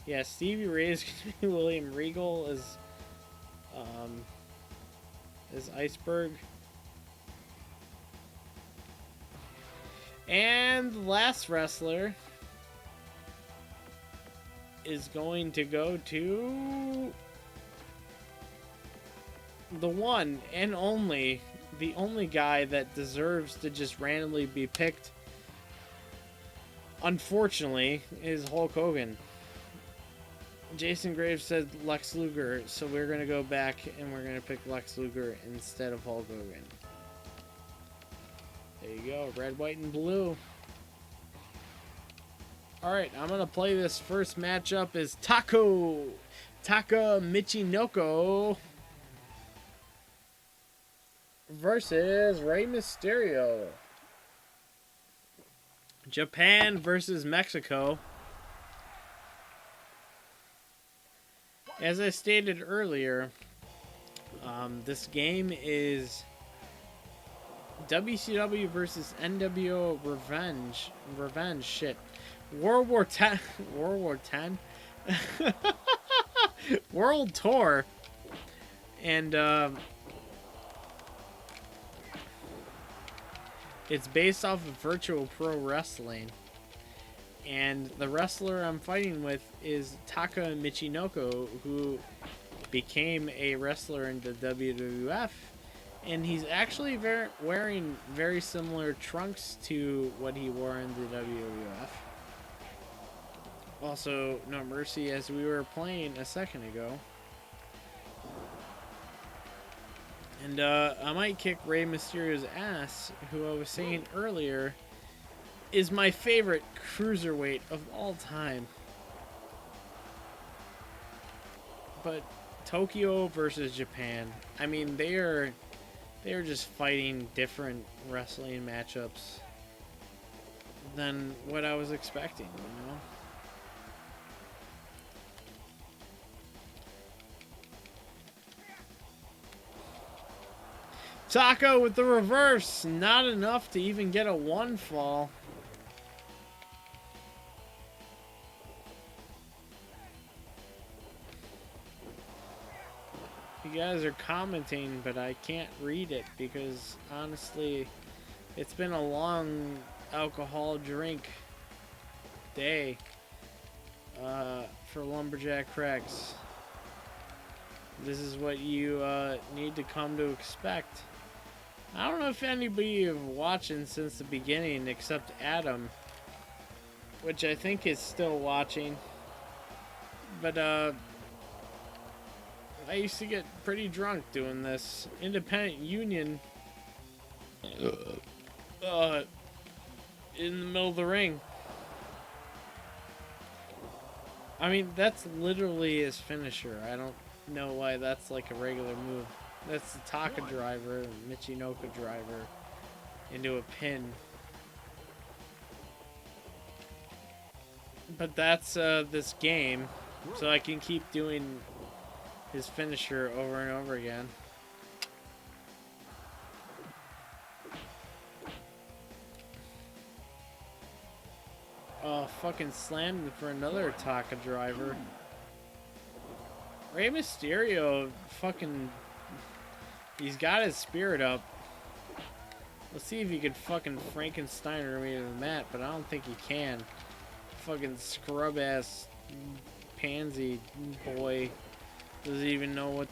Yeah, Stevie Ray is gonna be William Regal as Iceberg. And the last wrestler is going to go to the one and only, the only guy that deserves to just randomly be picked, unfortunately, is Hulk Hogan. Jason Graves said Lex Luger, so we're going to go back and we're going to pick Lex Luger instead of Hulk Hogan. There you go, red, white, and blue. Alright, I'm going to play this first matchup as Taka Michinoko versus Rey Mysterio. Japan versus Mexico. As I stated earlier, this game is WCW versus nWo Revenge. Shit. World War 10. World War 10. World Tour. And it's based off of Virtual Pro Wrestling. And the wrestler I'm fighting with is Taka Michinoko, who became a wrestler in the WWF. And he's actually wearing very similar trunks to what he wore in the WWF. Also, No Mercy, as we were playing a second ago. And I might kick Rey Mysterio's ass, who I was saying earlier is my favorite cruiserweight of all time. But Tokyo versus Japan. I mean, they're just fighting different wrestling matchups than what I was expecting, you know? Taco with the reverse. Not enough to even get a one fall. You guys are commenting, but I can't read it because honestly, it's been a long alcohol drink day for Lumberjack Cracks. This is what you need to come to expect. I don't know if anybody is watching since the beginning except Adam, which I think is still watching. But I used to get pretty drunk doing this. Independent Union in the middle of the ring. I mean, that's literally his finisher. I don't know why that's like a regular move. That's the Taka driver, Michinoka driver into a pin. But that's this game, so I can keep doing his finisher over and over again. Oh, fucking slammed him for another Taka driver. Rey Mysterio, fucking, he's got his spirit up. Let's see if he can fucking Frankensteiner me to the mat, but I don't think he can. Fucking scrub ass pansy boy doesn't even know what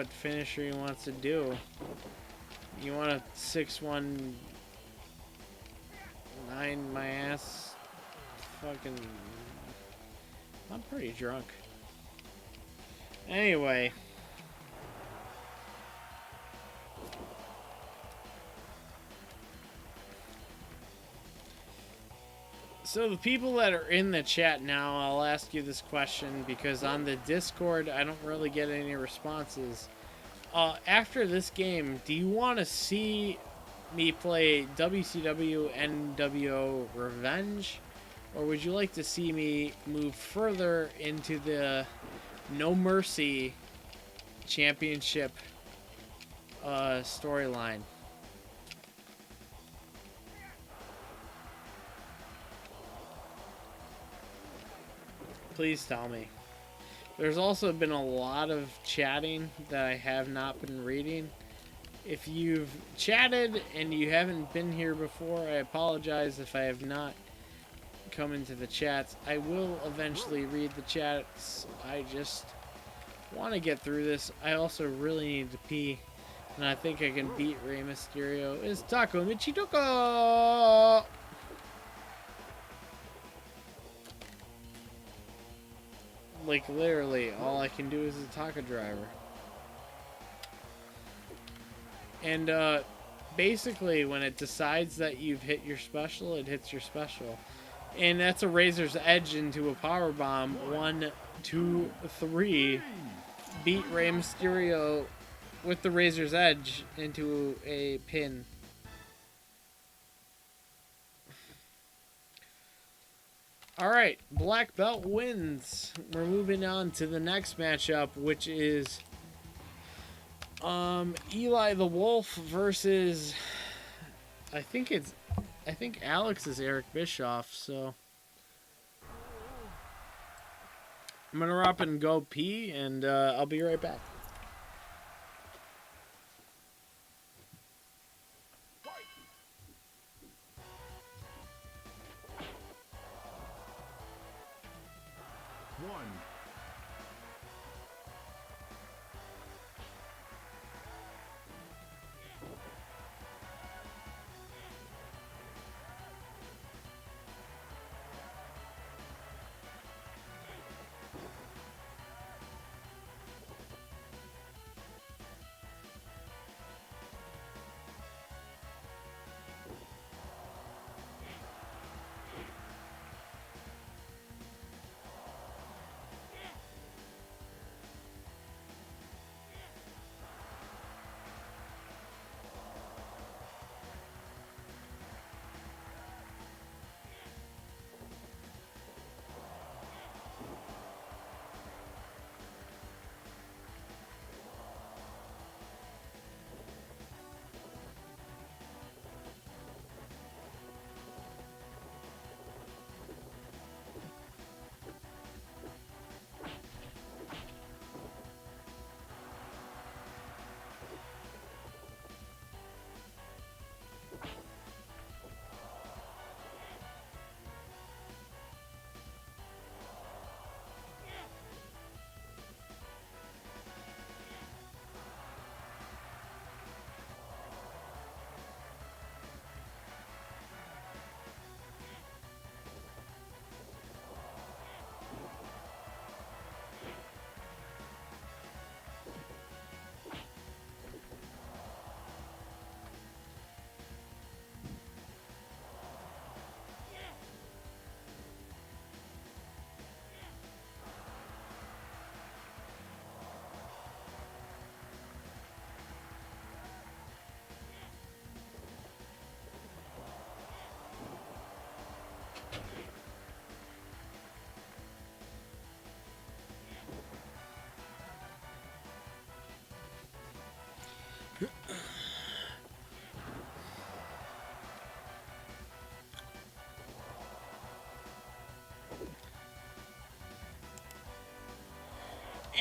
finisher he wants to do. You want a 619 my ass? Fucking, I'm pretty drunk. Anyway. So the people that are in the chat now, I'll ask you this question because on the Discord, I don't really get any responses. After this game, do you want to see me play WCW nWo Revenge? Or would you like to see me move further into the No Mercy Championship storyline? Please tell me. There's also been a lot of chatting that I have not been reading. If you've chatted and you haven't been here before, I apologize if I have not come into the chats. I will eventually read the chats. I just want to get through this. I also really need to pee, and I think I can beat Rey Mysterio. It's Taco Michinoku! Like, literally, all I can do is a Taka driver. And, basically, when it decides that you've hit your special, it hits your special. And that's a Razor's Edge into a powerbomb. 1, 2, 3. Beat Rey Mysterio with the Razor's Edge into a pin. Alright, Black Belt wins. We're moving on to the next matchup, which is Eli the Wolf versus I think Alex is Eric Bischoff, so I'm gonna up and go pee, and I'll be right back. One.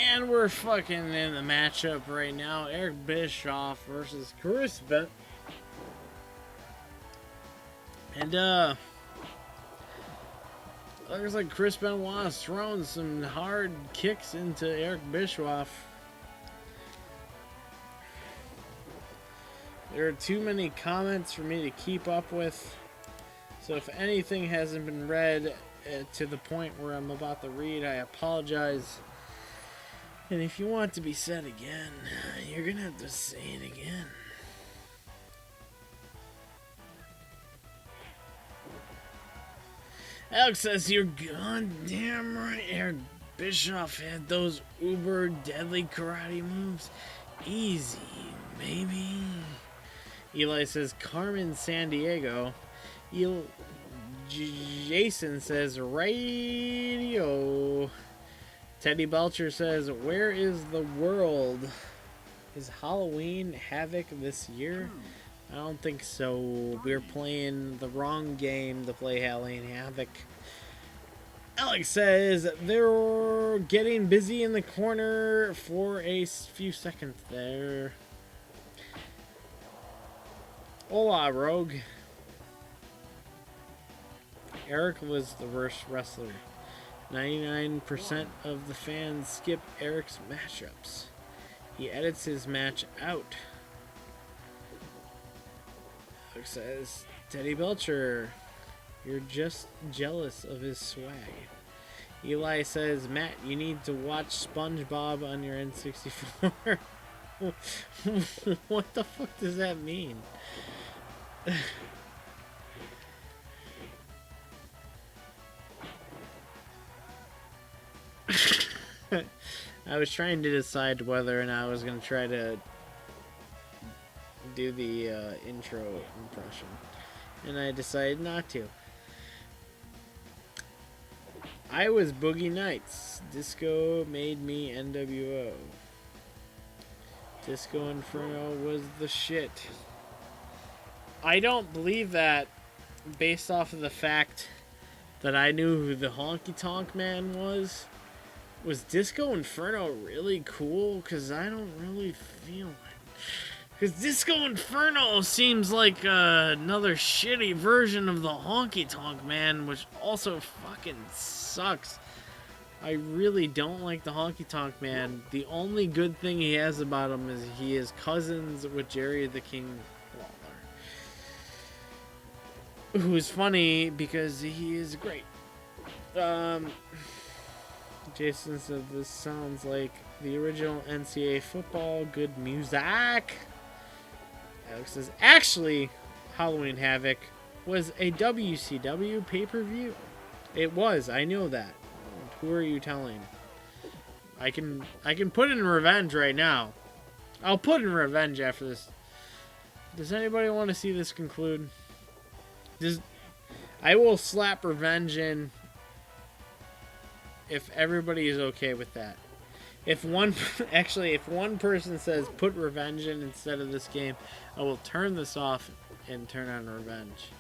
And we're fucking in the matchup right now. Eric Bischoff versus Chris Benoit. And looks like Chris Benoit is throwing some hard kicks into Eric Bischoff. There are too many comments for me to keep up with. So if anything hasn't been read to the point where I'm about to read, I apologize. And if you want it to be said again, you're gonna have to say it again. Alex says you're goddamn right. Eric Bischoff had those uber deadly karate moves. Easy, baby. Eli says Carmen Sandiego. Jason says radio. Teddy Belcher says, where is the world? Is Halloween Havoc this year? I don't think so. We're playing the wrong game to play Halloween Havoc. Alex says, they're getting busy in the corner for a few seconds there. Hola, Rogue. Eric was the worst wrestler. 99% of the fans skip Eric's matchups. He edits his match out. Alex says, Teddy Belcher, you're just jealous of his swag. Eli says, Matt, you need to watch SpongeBob on your N64. What the fuck does that mean? I was trying to decide whether or not I was going to try to do the intro impression, and I decided not to. I was Boogie Nights. Disco made me nWo. Disco Inferno was the shit. I don't believe that based off of the fact that I knew who the Honky Tonk Man was. Was Disco Inferno really cool? Because I don't really feel it. Because Disco Inferno seems like another shitty version of the Honky Tonk Man, which also fucking sucks. I really don't like the Honky Tonk Man. The only good thing he has about him is he is cousins with Jerry the King Lawler. Who's funny because he is great. Jason said this sounds like the original NCAA football. Good music. Alex says, actually, Halloween Havoc was a WCW pay-per-view. It was. I know that. Who are you telling? I can put in Revenge right now. I'll put in Revenge after this. Does anybody want to see this conclude? I will slap Revenge in if everybody is okay with that. If one person says put Revenge in instead of this game, I will turn this off and turn on Revenge.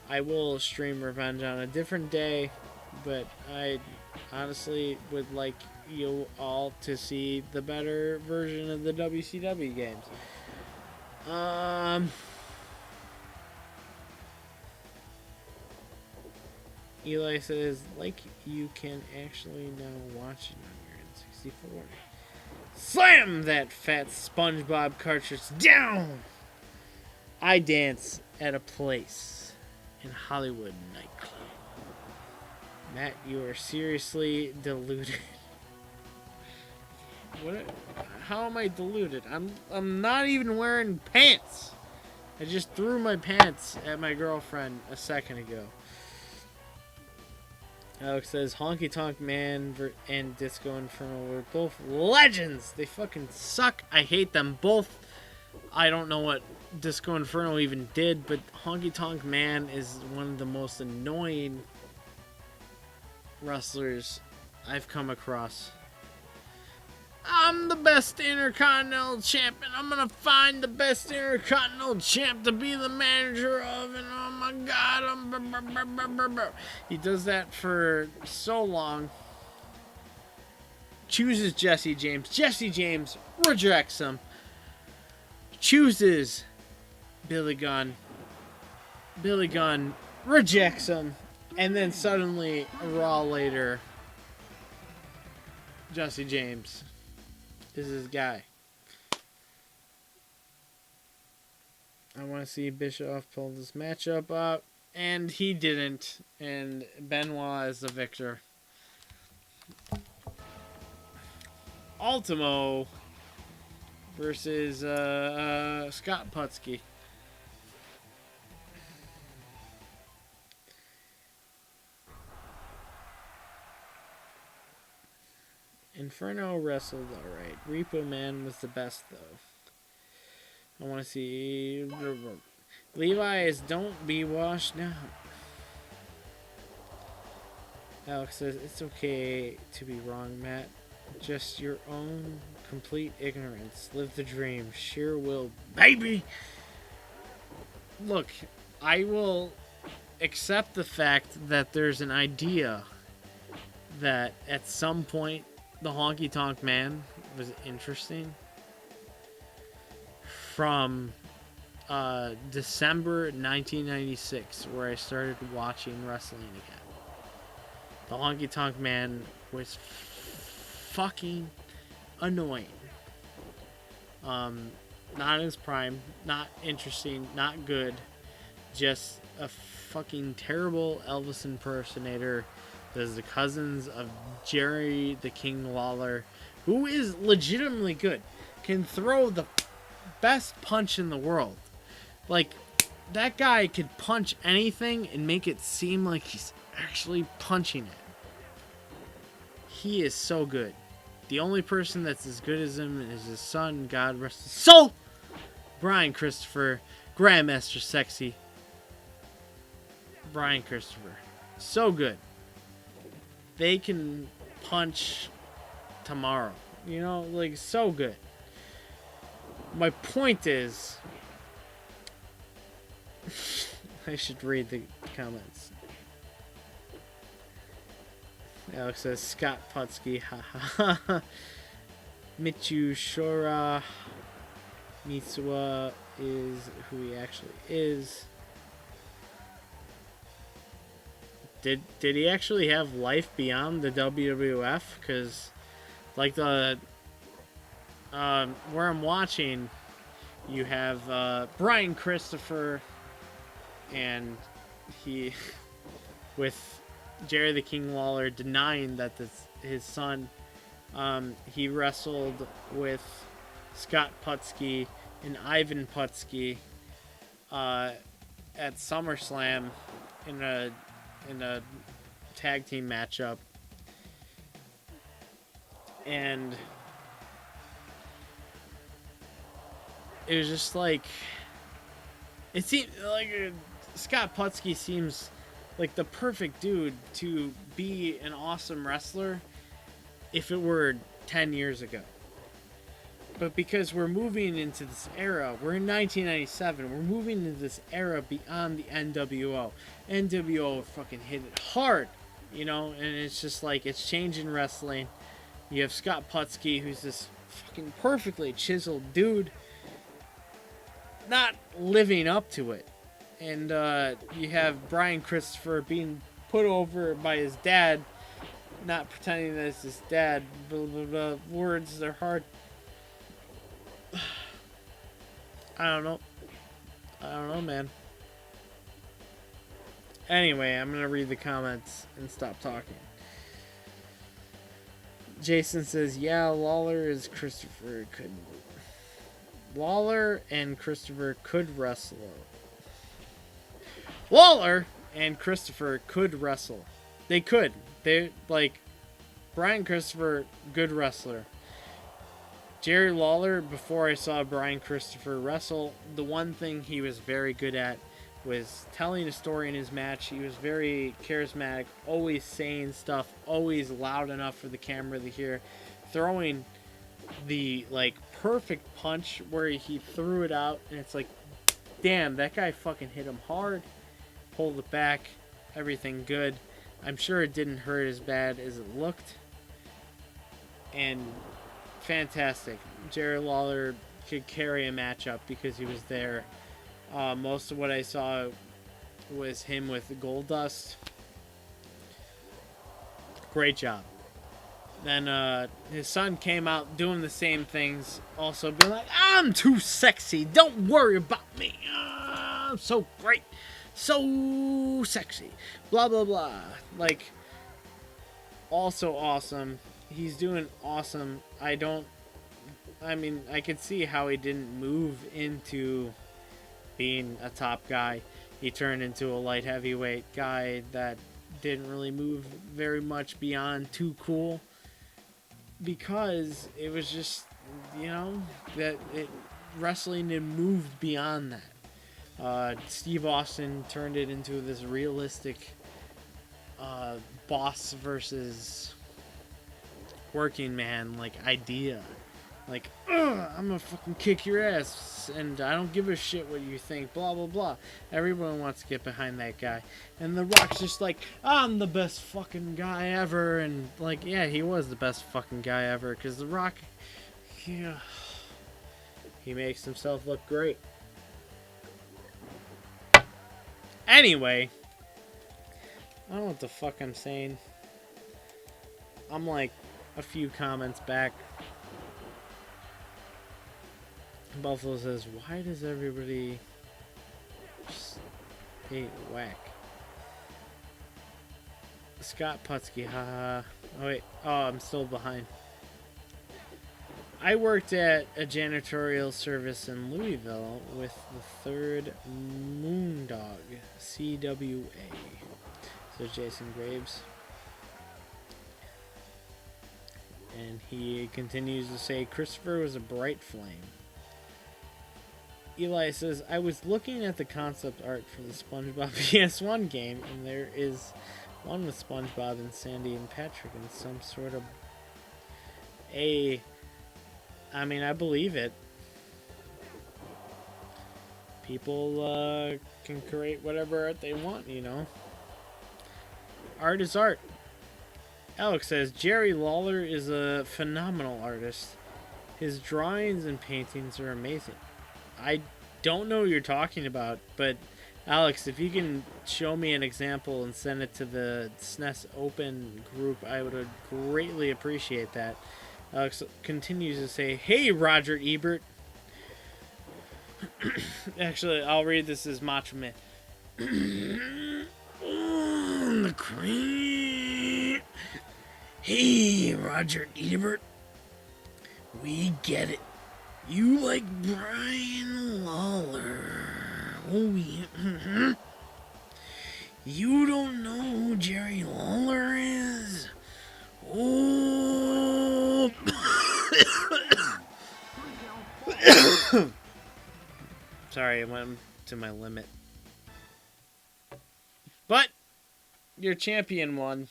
I will stream Revenge on a different day, but I honestly would like you all to see the better version of the WCW games. Eli says, like you can actually now watch it on your N64. Slam that fat SpongeBob cartridge down! I dance at a place in Hollywood nightclub. Matt, you are seriously deluded. What? How am I deluded? I'm not even wearing pants. I just threw my pants at my girlfriend a second ago. Alex says Honky Tonk Man and Disco Inferno were both legends. They fucking suck. I hate them both. I don't know what Disco Inferno even did, but Honky Tonk Man is one of the most annoying wrestlers I've come across. I'm the best Intercontinental Champ, and I'm gonna find the best Intercontinental Champ to be the manager of, and oh my god, he does that for so long. Chooses Jesse James. Jesse James rejects him. Chooses Billy Gunn. Billy Gunn rejects him. And then suddenly, a Raw later, Jesse James is his guy. I want to see Bischoff pull this matchup up. And he didn't. And Benoit is the victor. Ultimo versus Scott Putski. Inferno wrestled alright. Repo Man was the best, though. I want to see... Levi's don't be washed now. Alex says, it's okay to be wrong, Matt. Just your own complete ignorance. Live the dream. Sheer will, baby! Look, I will accept the fact that there's an idea that at some point the Honky Tonk Man was interesting. From December 1996, where I started watching wrestling again. The Honky Tonk Man was fucking annoying. Not in his prime, not interesting, not good. Just a fucking terrible Elvis impersonator. There's the cousins of Jerry the King Lawler, who is legitimately good. Can throw the best punch in the world. Like, that guy could punch anything and make it seem like he's actually punching it. He is so good. The only person that's as good as him is his son, God rest his soul, Brian Christopher, Grandmaster Sexy. Brian Christopher. So good. They can punch tomorrow. You know, like, so good. My point is, I should read the comments. Alex says Scott Putski, haha. Michu Shora Mitsuwa is who he actually is. Did he actually have life beyond the WWF? Because, like, the where I'm watching, you have Brian Christopher, and he with Jerry the King Lawler denying that his son. He wrestled with Scott Putski and Ivan Putski at SummerSlam in a tag team matchup, and it was just like it seemed like Scott Putski seems like the perfect dude to be an awesome wrestler if it were 10 years ago. But because we're moving into this era, we're in 1997, we're moving into this era beyond the NWO. NWO fucking hit it hard, you know, and it's just like, it's changing wrestling. You have Scott Putski, who's this fucking perfectly chiseled dude, not living up to it. And you have Brian Christopher being put over by his dad, not pretending that it's his dad. Blah, blah, blah. Words, they're hard. I don't know, man. Anyway, I'm gonna read the comments and stop talking. Jason says, yeah, Lawler and Christopher could wrestle. Lawler and Christopher could wrestle. They could. They, like, Brian Christopher, good wrestler. Jerry Lawler, before I saw Brian Christopher wrestle, the one thing he was very good at was telling a story in his match. He was very charismatic, always saying stuff, always loud enough for the camera to hear, throwing the, like, perfect punch where he threw it out, and it's like, damn, that guy fucking hit him hard, pulled it back, everything good. I'm sure it didn't hurt as bad as it looked. And fantastic. Jerry Lawler could carry a matchup because he was there. Most of what I saw was him with Goldust. Great job. Then his son came out doing the same things, also being like, I'm too sexy, don't worry about me, I'm so great, so sexy, blah blah blah. Like, also awesome. He's doing awesome. I could see how he didn't move into being a top guy. He turned into a light heavyweight guy that didn't really move very much beyond too cool, because it was just, you know, wrestling had moved beyond that. Steve Austin turned it into this realistic boss versus working man, like, idea. Like, I'm gonna fucking kick your ass, and I don't give a shit what you think, blah, blah, blah. Everyone wants to get behind that guy. And The Rock's just like, I'm the best fucking guy ever. And, like, yeah, he was the best fucking guy ever, because The Rock, yeah, he makes himself look great. Anyway, I don't know what the fuck I'm saying. I'm like a few comments back. Buffalo says, why does everybody just hate whack? Scott Putski, haha. Oh wait, I'm still behind. I worked at a janitorial service in Louisville with the 3rd Moondog, CWA. So Jason Graves. And he continues to say, Christopher was a bright flame. Eli says, I was looking at the concept art for the SpongeBob PS1 game, and there is one with SpongeBob and Sandy and Patrick in some sort of I believe it. People can create whatever art they want, you know. Art is art. Alex says Jerry Lawler is a phenomenal artist. His drawings and paintings are amazing. I don't know what you're talking about, but Alex, if you can show me an example and send it to the SNES Open group, I would greatly appreciate that. Alex continues to say, "Hey, Roger Ebert." Actually, I'll read this as Macho Man. On the cream. Hey, Roger Ebert. We get it. You like Brian Lawler. Oh, yeah. You don't know who Jerry Lawler is? Oh. Sorry, I went to my limit. But your champion won.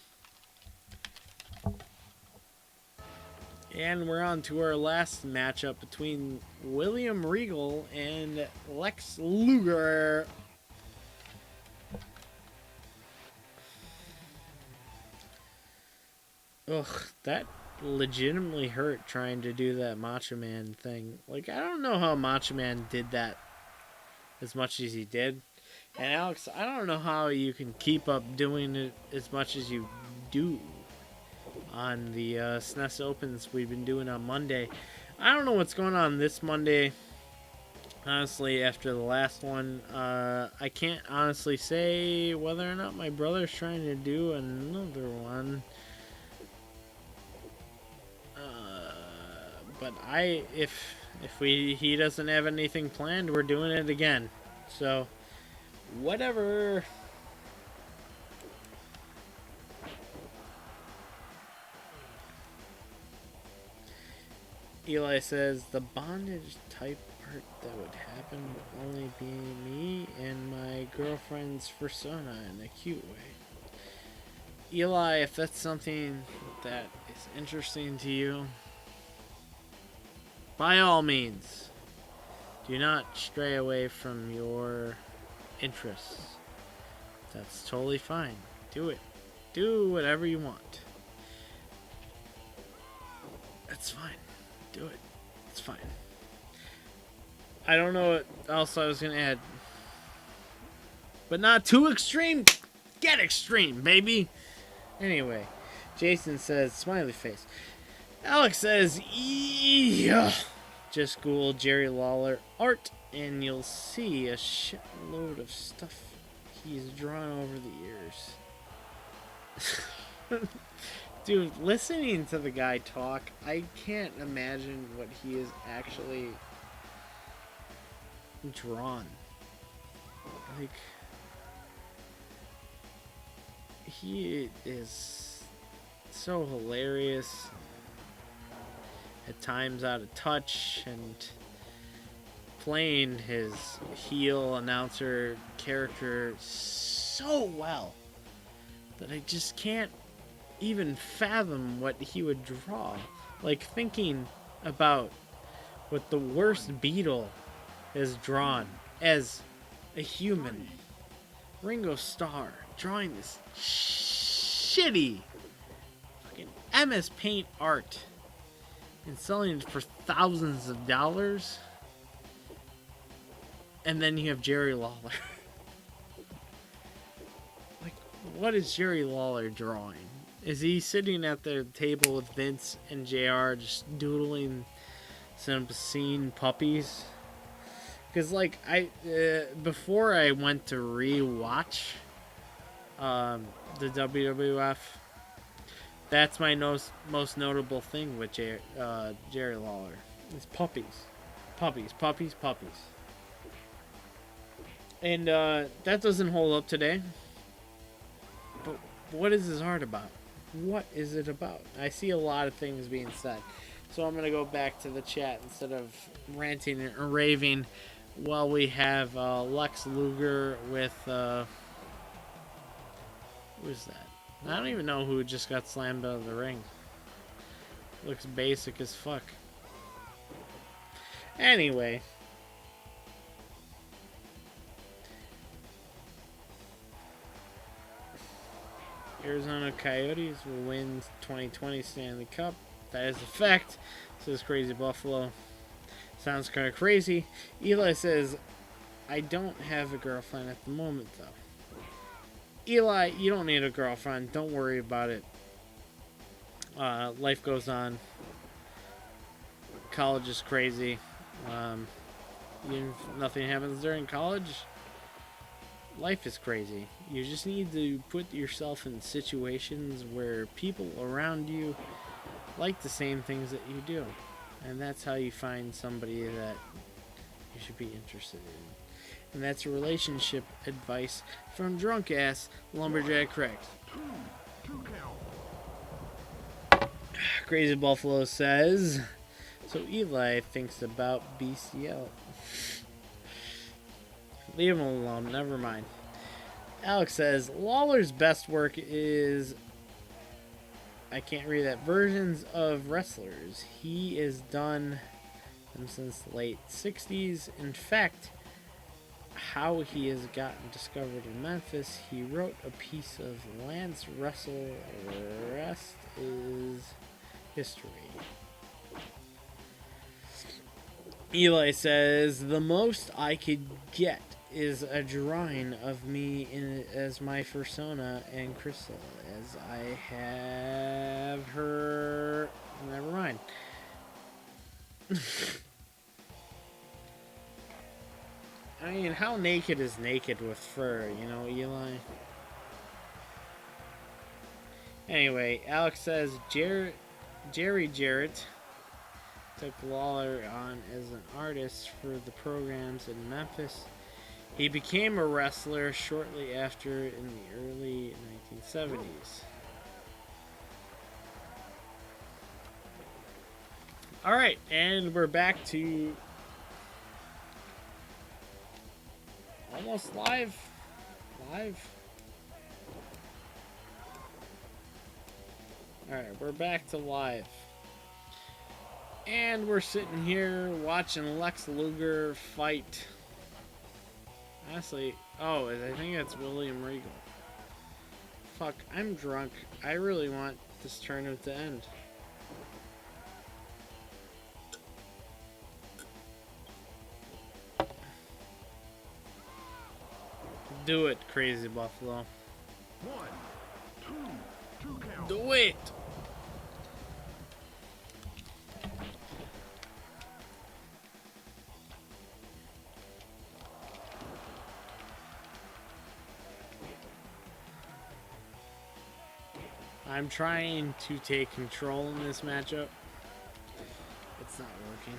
And we're on to our last matchup between William Regal and Lex Luger. Ugh, that legitimately hurt trying to do that Macho Man thing. Like, I don't know how Macho Man did that as much as he did. And Alex, I don't know how you can keep up doing it as much as you do on the SNES Opens we've been doing on Monday. I don't know what's going on this Monday. Honestly, after the last one, I can't honestly say whether or not my brother's trying to do another one. But if he doesn't have anything planned, we're doing it again. So, whatever. Eli says the bondage type art that would happen would only be me and my girlfriend's persona in a cute way. Eli, if that's something that is interesting to you, by all means, do not stray away from your interests. That's totally fine. Do it. Do whatever you want. That's fine. Do it. It's fine. I don't know what else I was going to add. But not too extreme. Get extreme, baby. Anyway, Jason says, smiley face. Alex says, yeah. Just Google Jerry Lawler art and you'll see a shitload of stuff he's drawn over the years. Dude, listening to the guy talk, I can't imagine what he is actually drawn. Like, he is so hilarious, at times out of touch, and playing his heel announcer character so well that I just can't even fathom what he would draw. Like, thinking about what the worst Beatle has drawn as a human. Ringo Starr drawing this shitty fucking MS Paint art and selling it for thousands of dollars. And then you have Jerry Lawler. Like, what is Jerry Lawler drawing? Is he sitting at the table with Vince and JR just doodling some obscene puppies? Because, like, before I went to re-watch the WWF, that's my most notable thing with Jerry Lawler. It's puppies. Puppies, puppies, puppies. And that doesn't hold up today. But what is his art about? What is it about? I see a lot of things being said. So I'm going to go back to the chat instead of ranting and raving while we have Lex Luger with... who's that? I don't even know who just got slammed out of the ring. Looks basic as fuck. Anyway. Arizona Coyotes will win 2020 Stanley Cup. That is a fact, says Crazy Buffalo. Sounds kind of crazy. Eli says, I don't have a girlfriend at the moment, though. Eli, you don't need a girlfriend. Don't worry about it. Life goes on. College is crazy. Nothing happens during college. Life is crazy. You just need to put yourself in situations where people around you like the same things that you do. And that's how you find somebody that you should be interested in. And that's relationship advice from drunk ass Lumberjack Craig. Crazy Buffalo says, so Eli thinks about BCL. Leave him alone, never mind. Alex says, Lawler's best work is, I can't read that, versions of wrestlers. He has done them since the late 60s. In fact, how he has gotten discovered in Memphis, he wrote a piece of Lance Russell, rest is history. Eli says, the most I could get is a drawing of me as my persona and Crystal, as I have her. Never mind. I mean, how naked is naked with fur, you know, Eli? Anyway, Alex says Jerry Jarrett took Lawler on as an artist for the programs in Memphis. He became a wrestler shortly after in the early 1970s. Alright, and we're back to almost live. Alright, we're back to live. And we're sitting here watching Lex Luger fight. Honestly, oh, I think that's William Regal. Fuck, I'm drunk. I really want this tournament to end. Do it, Crazy Buffalo. 1, 2, 2 count. Do it! I'm trying to take control in this matchup. It's not working.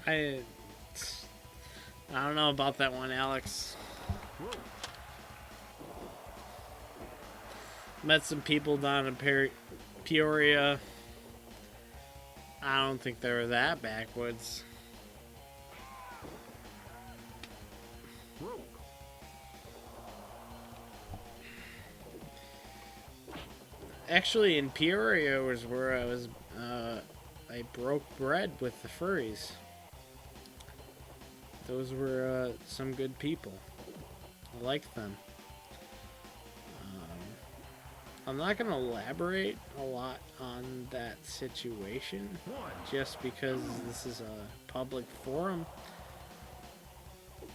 I don't know about that one, Alex. Met some people down in Peoria. I don't think they were that backwoods. Actually, in Peoria was where I was. I broke bread with the furries. Those were some good people. I liked them. I'm not going to elaborate a lot on that situation, just because this is a public forum.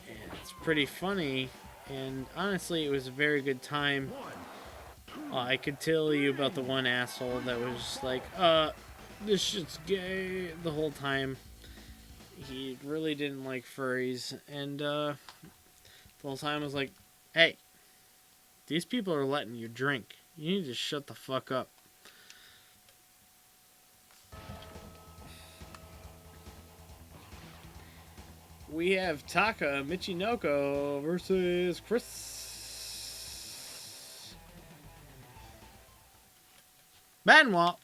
And it's pretty funny, and honestly, it was a very good time. I could tell you about the one asshole that was just like, this shit's gay the whole time. He really didn't like furries, and the whole time I was like, hey, these people are letting you drink. You need to shut the fuck up. We have Taka Michinoko versus Chris Benoit.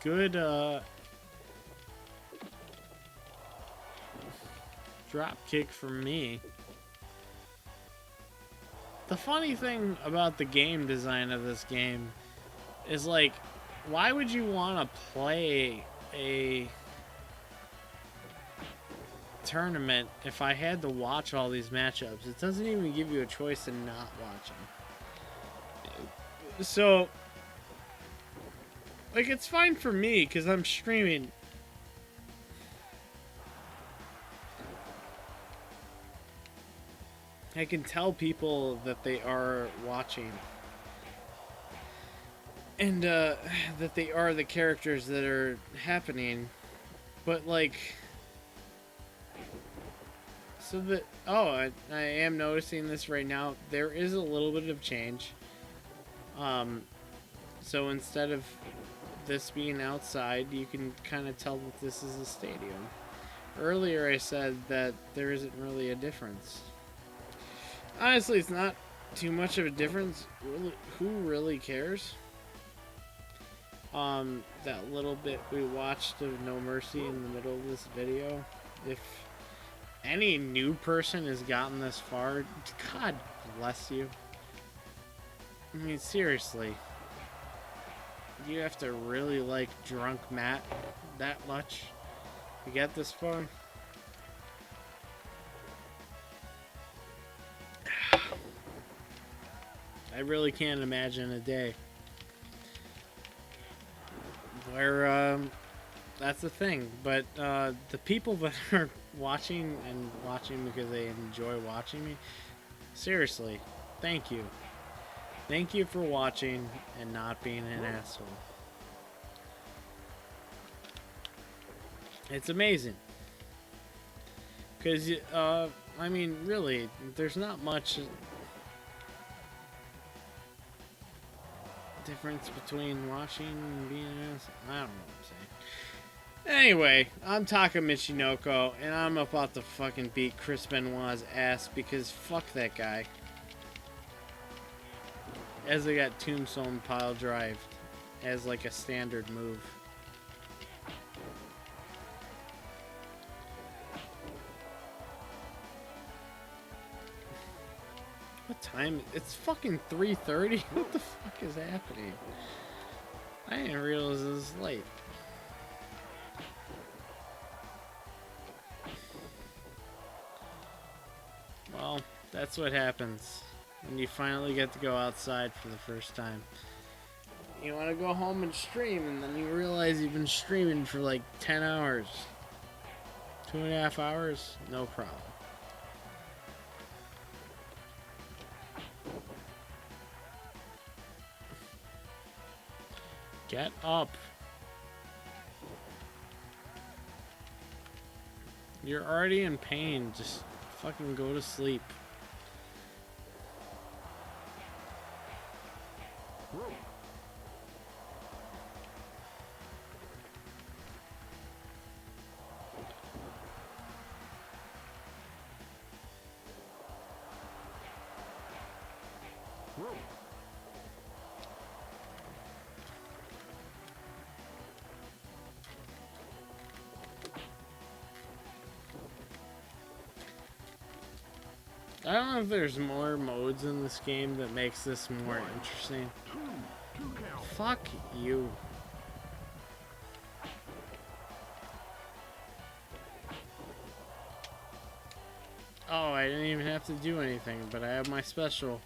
Good drop kick from me. the funny thing about the game design of this game is, like, why would you want to play a tournament if I had to watch all these matchups? It doesn't even give you a choice to not watch them. So, like, it's fine for me because I'm streaming. I can tell people that they are watching. And that they are the characters that are happening. But, like, so that, oh, I am noticing this right now. There is a little bit of change. So instead of this being outside, you can kind of tell that this is a stadium. Earlier I said that there isn't really a difference. Honestly, it's not too much of a difference. Really, who really cares? That little bit we watched of No Mercy in the middle of this video. If any new person has gotten this far, God bless you. I mean, seriously. You have to really like Drunk Matt that much to get this far? I really can't imagine a day where that's the thing. But the people that are watching because they enjoy watching me, seriously, thank you. Thank you for watching and not being an asshole. It's amazing. Because, I mean, really, there's not much difference between watching and being an asshole. I don't know what I'm saying. Anyway, I'm Taka Michinoko, and I'm about to fucking beat Chris Benoit's ass because fuck that guy. As I got Tombstone Pile Drive as like a standard move. What time? It's fucking 3:30? What the fuck is happening? I didn't realize it was late. Well, that's what happens when you finally get to go outside for the first time. You want to go home and stream, and then you realize you've been streaming for like 10 hours. 2.5 hours? No problem. Get up. You're already in pain. Just fucking go to sleep. I don't know if there's more modes in this game that makes this more interesting. Fuck you. Oh, I didn't even have to do anything, but I have my special.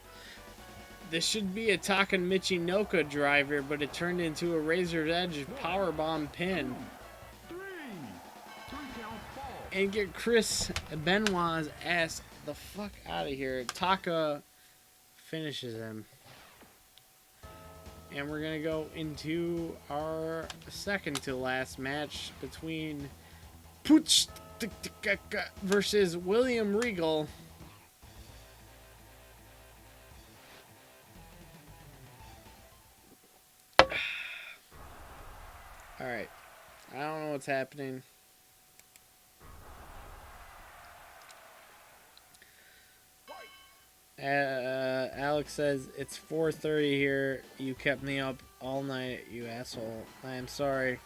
This should be a Taka Michinoko driver, but it turned into a Razor's Edge powerbomb pin. And get Chris Benoit's ass the fuck out of here. Taka finishes him. And we're gonna go into our second to last match between Pooch versus William Regal. Alright. I don't know what's happening. Alex says, it's 4:30 here. You kept me up all night, you asshole. I am sorry.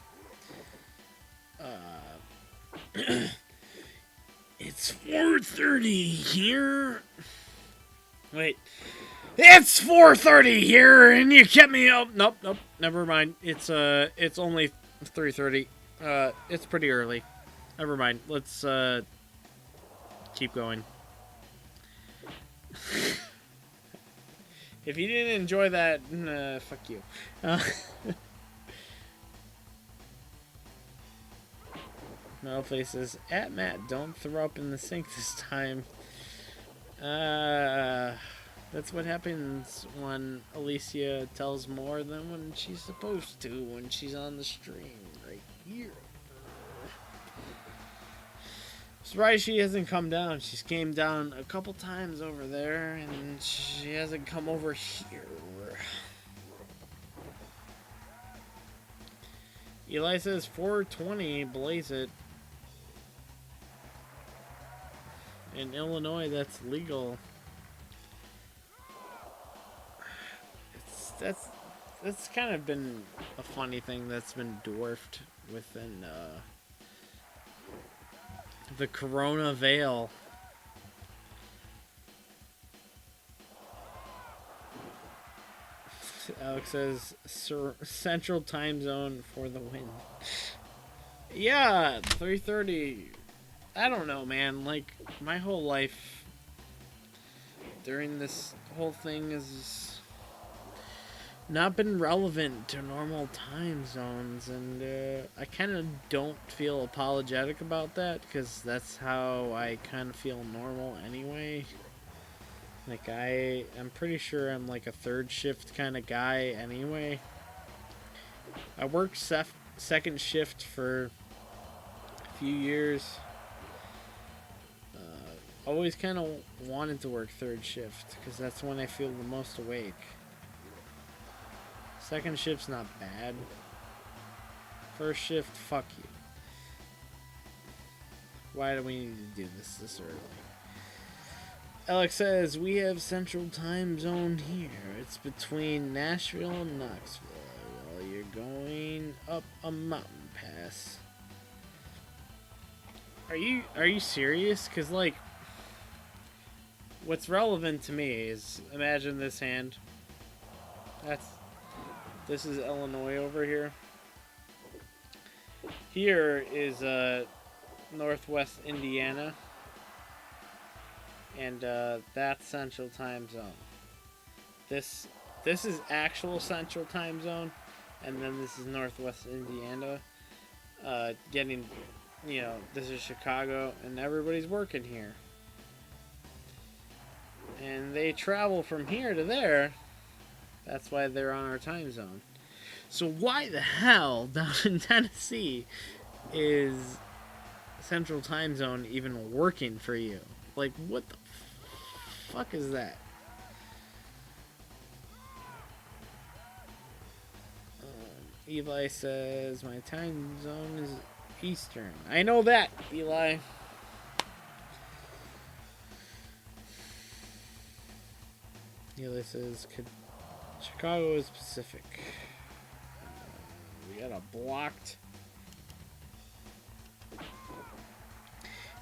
It's 4:30 here. Wait. It's 4:30 here, and you kept me up. Nope, never mind. It's only 3:30. It's pretty early. Never mind. Let's keep going. If you didn't enjoy that, fuck you. Metalface says, "At Matt, don't throw up in the sink this time." That's what happens when Alicia tells more than when she's supposed to when she's on the stream right here. Surprised she hasn't come down. She's came down a couple times over there, and she hasn't come over here. Eli says 420, blaze it. In Illinois, that's legal. That's kind of been a funny thing that's been dwarfed within the Corona veil. Alex says Central Time Zone for the win. Yeah, 3:30. I don't know, man. Like, my whole life during this whole thing is not been relevant to normal time zones, and I kind of don't feel apologetic about that, because that's how I kind of feel normal anyway. Like, I'm pretty sure I'm like a third shift kind of guy anyway. I worked second shift for a few years. Always kind of wanted to work third shift, because that's when I feel the most awake. Second shift's not bad. First shift, fuck you. Why do we need to do this early? Alex says, we have Central Time Zone here. It's between Nashville and Knoxville while you're going up a mountain pass. Are you serious? Because, like, what's relevant to me is, imagine this hand. This is Illinois over here. Here is Northwest Indiana. And that's Central Time Zone. This is actual Central Time Zone, and then this is Northwest Indiana. Getting, this is Chicago, and everybody's working here. And they travel from here to there. That's why they're on our time zone. So why the hell down in Tennessee is Central Time Zone even working for you? Like, what the fuck is that? Eli says, my time zone is Eastern. I know that, Eli. Eli says, Chicago is Pacific. We got a blocked.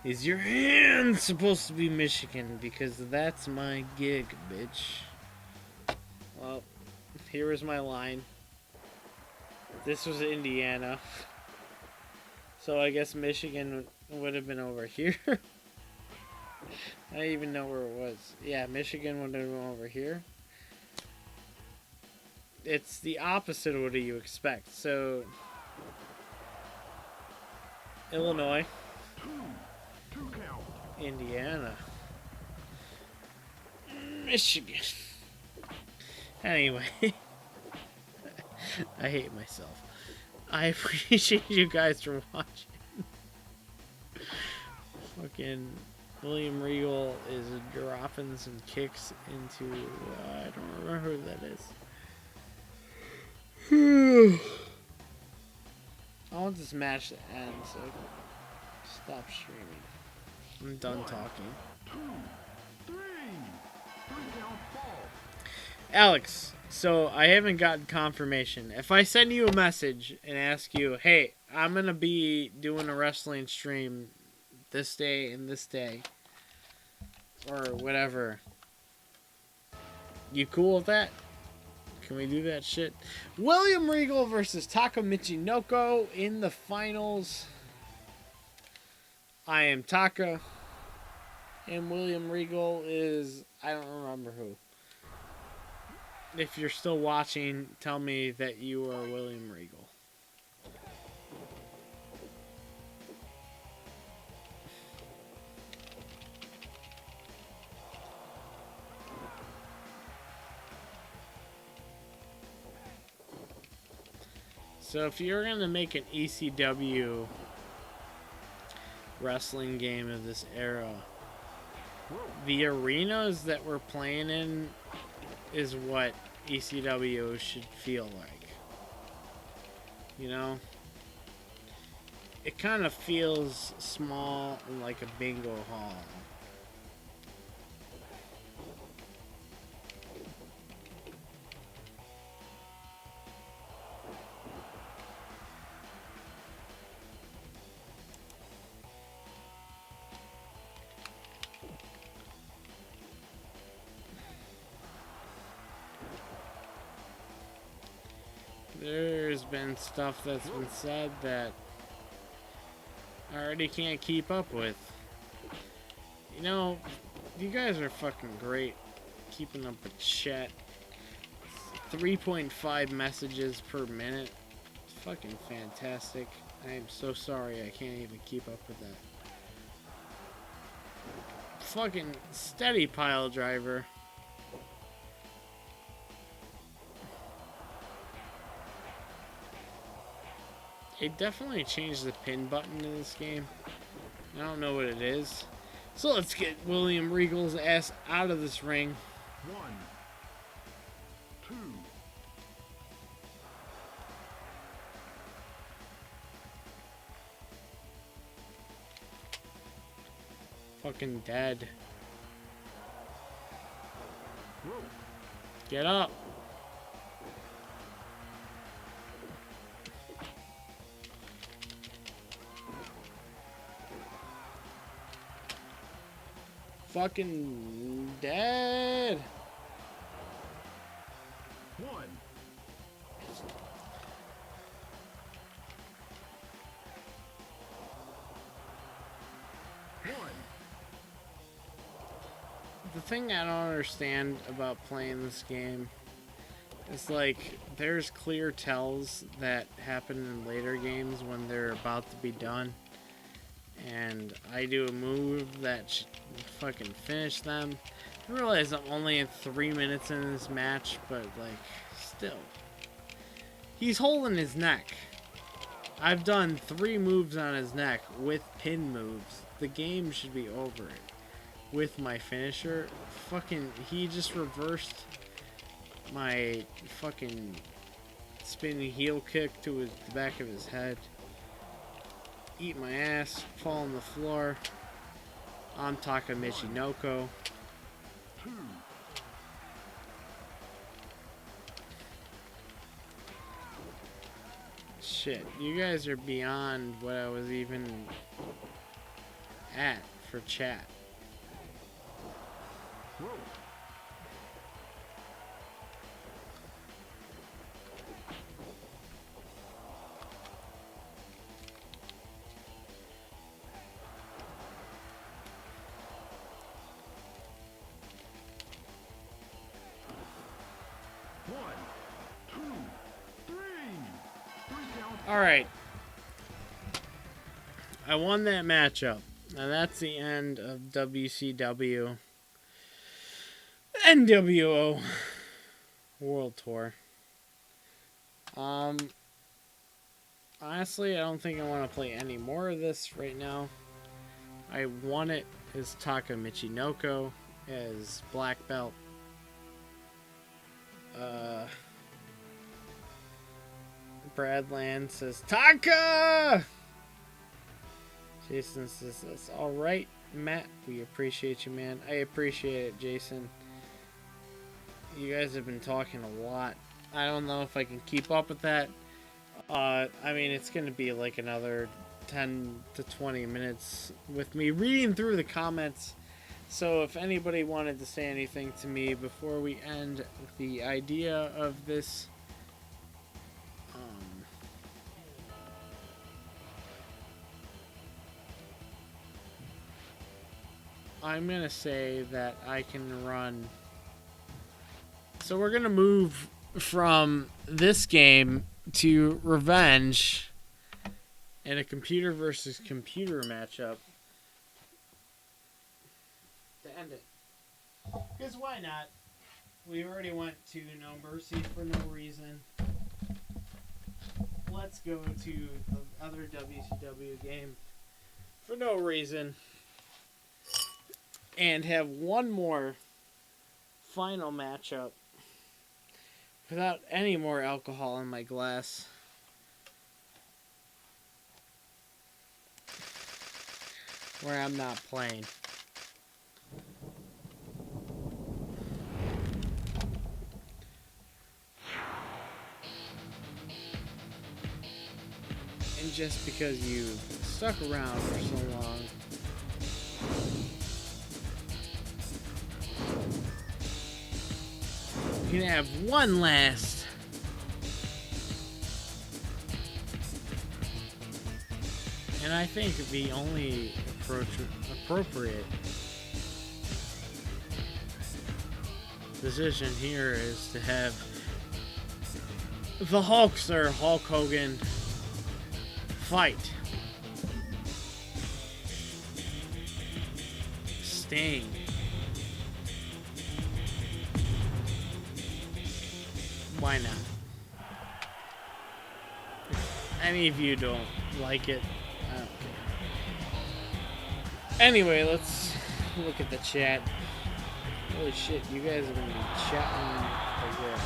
Is your hand supposed to be Michigan? Because that's my gig, bitch. Well, here is my line. This was Indiana. So I guess Michigan would have been over here. I don't even know where it was. Yeah, Michigan would have been over here. It's the opposite of what you expect. So, Illinois. Indiana. Michigan. Anyway. I hate myself. I appreciate you guys for watching. Fucking William Regal is dropping some kicks into... I don't remember who that is. I want this match to end, so stop streaming. I'm done talking. 2, 3. 3 count ball. Alex, so I haven't gotten confirmation. If I send you a message and ask you, hey, I'm going to be doing a wrestling stream this day and this day, or whatever, You cool with that? Can we do that shit? William Regal versus Taka Michinoku in the finals. I am Taka. And William Regal is... I don't remember who. If you're still watching, tell me that you are William Regal. So if you're going to make an ECW wrestling game of this era, the arenas that we're playing in is what ECW should feel like. You know? It kind of feels small and like a bingo hall. There's been stuff that's been said that I already can't keep up with. You know, you guys are fucking great keeping up with chat. 3.5 messages per minute. It's fucking fantastic. I am so sorry I can't even keep up with that. Fucking steady pile driver. It definitely changed the pin button in this game. I don't know what it is. So let's get William Regal's ass out of this ring. 1, 2. Fucking dead. Whoa. Get up. Fucking dead. 1. The thing I don't understand about playing this game is like there's clear tells that happen in later games when they're about to be done, and I do a move that should fucking finish them. I realize I'm only in 3 minutes in this match, but like still, he's holding his neck. I've done 3 moves on his neck with pin moves. The game should be over it. With my finisher, fucking, he just reversed my fucking spinning heel kick to the back of his head. Eat my ass, fall on the floor. I'm Taka Michinoku. 2. Shit, you guys are beyond what I was even at for chat. Whoa. 1, 2, 3. 3 count. All right. I won that matchup. Now that's the end of WCW nWo World Tour. Honestly, I don't think I want to play any more of this right now. I won it as Taka Michinoku as black belt. Brad Land says Taka. Jason says that's all right, Matt. We appreciate you, man. I appreciate it, Jason. You guys have been talking a lot. I don't know if I can keep up with that. I mean, it's going to be like another 10 to 20 minutes with me reading through the comments. So if anybody wanted to say anything to me before we end the idea of this I'm going to say that I can run. So we're going to move from this game to Revenge in a computer versus computer matchup to end it. Because why not? We already went to No Mercy for no reason. Let's go to the other WCW game for no reason. And have one more final matchup without any more alcohol in my glass. Where I'm not playing. And just because you stuck around for so long, you can have one last and I think the only appropriate decision here is to have the Hulkster Hulk Hogan fight Sting. Why not? If any of you don't like it, I don't care. Anyway, let's look at the chat. Holy shit, you guys are gonna be chatting again.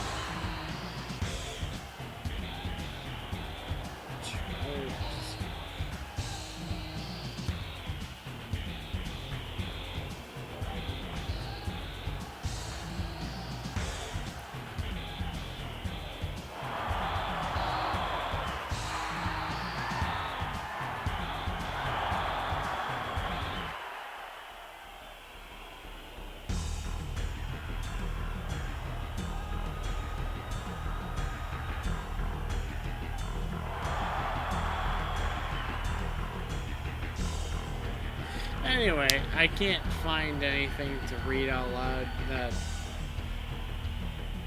Anyway, I can't find anything to read out loud that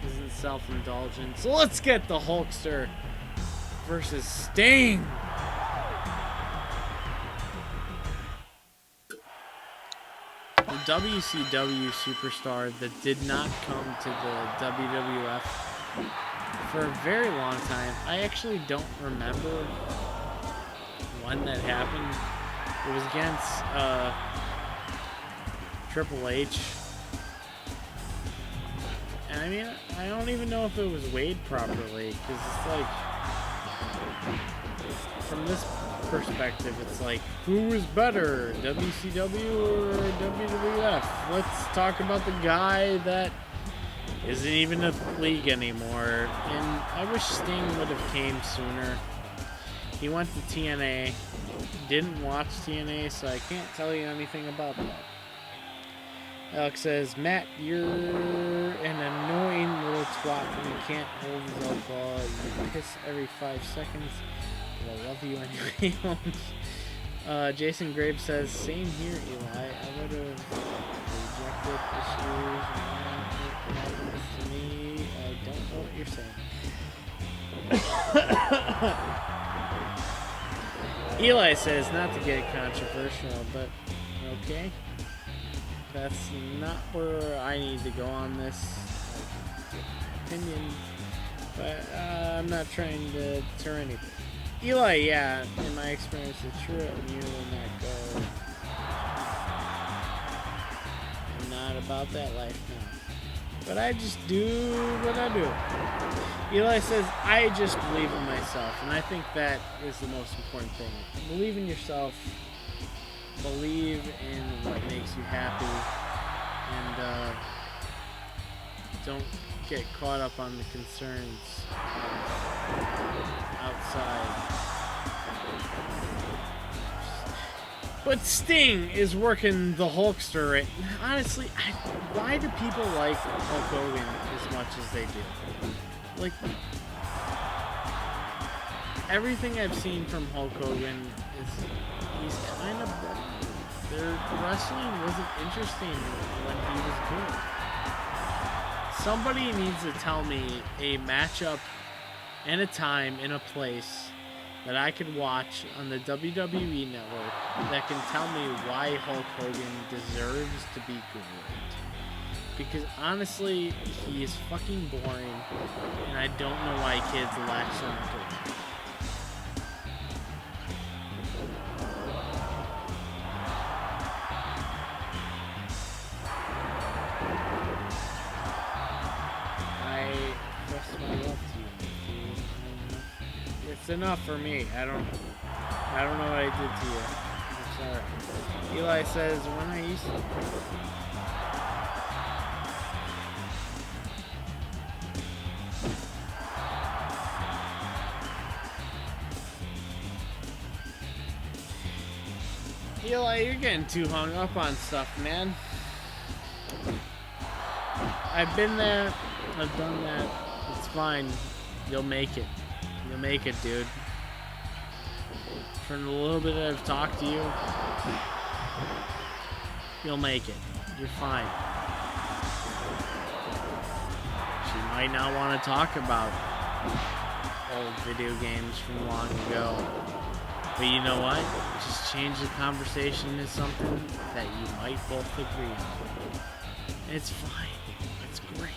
isn't self-indulgent. So let's get the Hulkster versus Sting. The WCW superstar that did not come to the WWF for a very long time. I actually don't remember when that happened. It was against Triple H. And I mean, I don't even know if it was weighed properly, because it's like, from this perspective, it's like, who is better, WCW or WWF? Let's talk about the guy that isn't even in the league anymore. And I wish Sting would have came sooner. He went to TNA. Didn't watch TNA, so I can't tell you anything about that. Alex says, Matt, you're an annoying little twat when you can't hold his alcohol. You piss every 5 seconds. But I love you anyway. Jason Graves says, same here, Eli. I would have rejected issues and happens to me. I don't know what you're saying. Eli says, not to get controversial, but okay. That's not where I need to go on this opinion, but I'm not trying to deter anything. Eli, yeah, in my experience, it's true, and you will not go. I'm not about that life now. But I just do what I do. Eli says, I just believe in myself, and I think that is the most important thing. Believe in yourself, believe in what makes you happy, and don't get caught up on the concerns outside. But Sting is working the Hulkster. Right? Honestly, why do people like Hulk Hogan as much as they do? Like, everything I've seen from Hulk Hogan is he's kind of boring. Their wrestling wasn't interesting when he was good. Somebody needs to tell me a matchup and a time and a place that I could watch on the WWE network that can tell me why Hulk Hogan deserves to be great. Because honestly, he is fucking boring, and I don't know why kids latch on to him. It's enough for me. I don't know what I did to you. I'm sorry. Eli says, when I used to... Eli, you're getting too hung up on stuff, man. I've been there. I've done that. It's fine. You'll make it. You'll make it, dude. From the little bit I've talked to you, you'll make it. You're fine. She might not want to talk about old video games from long ago. But you know what? Just change the conversation to something that you might both agree on. It's fine. It's great.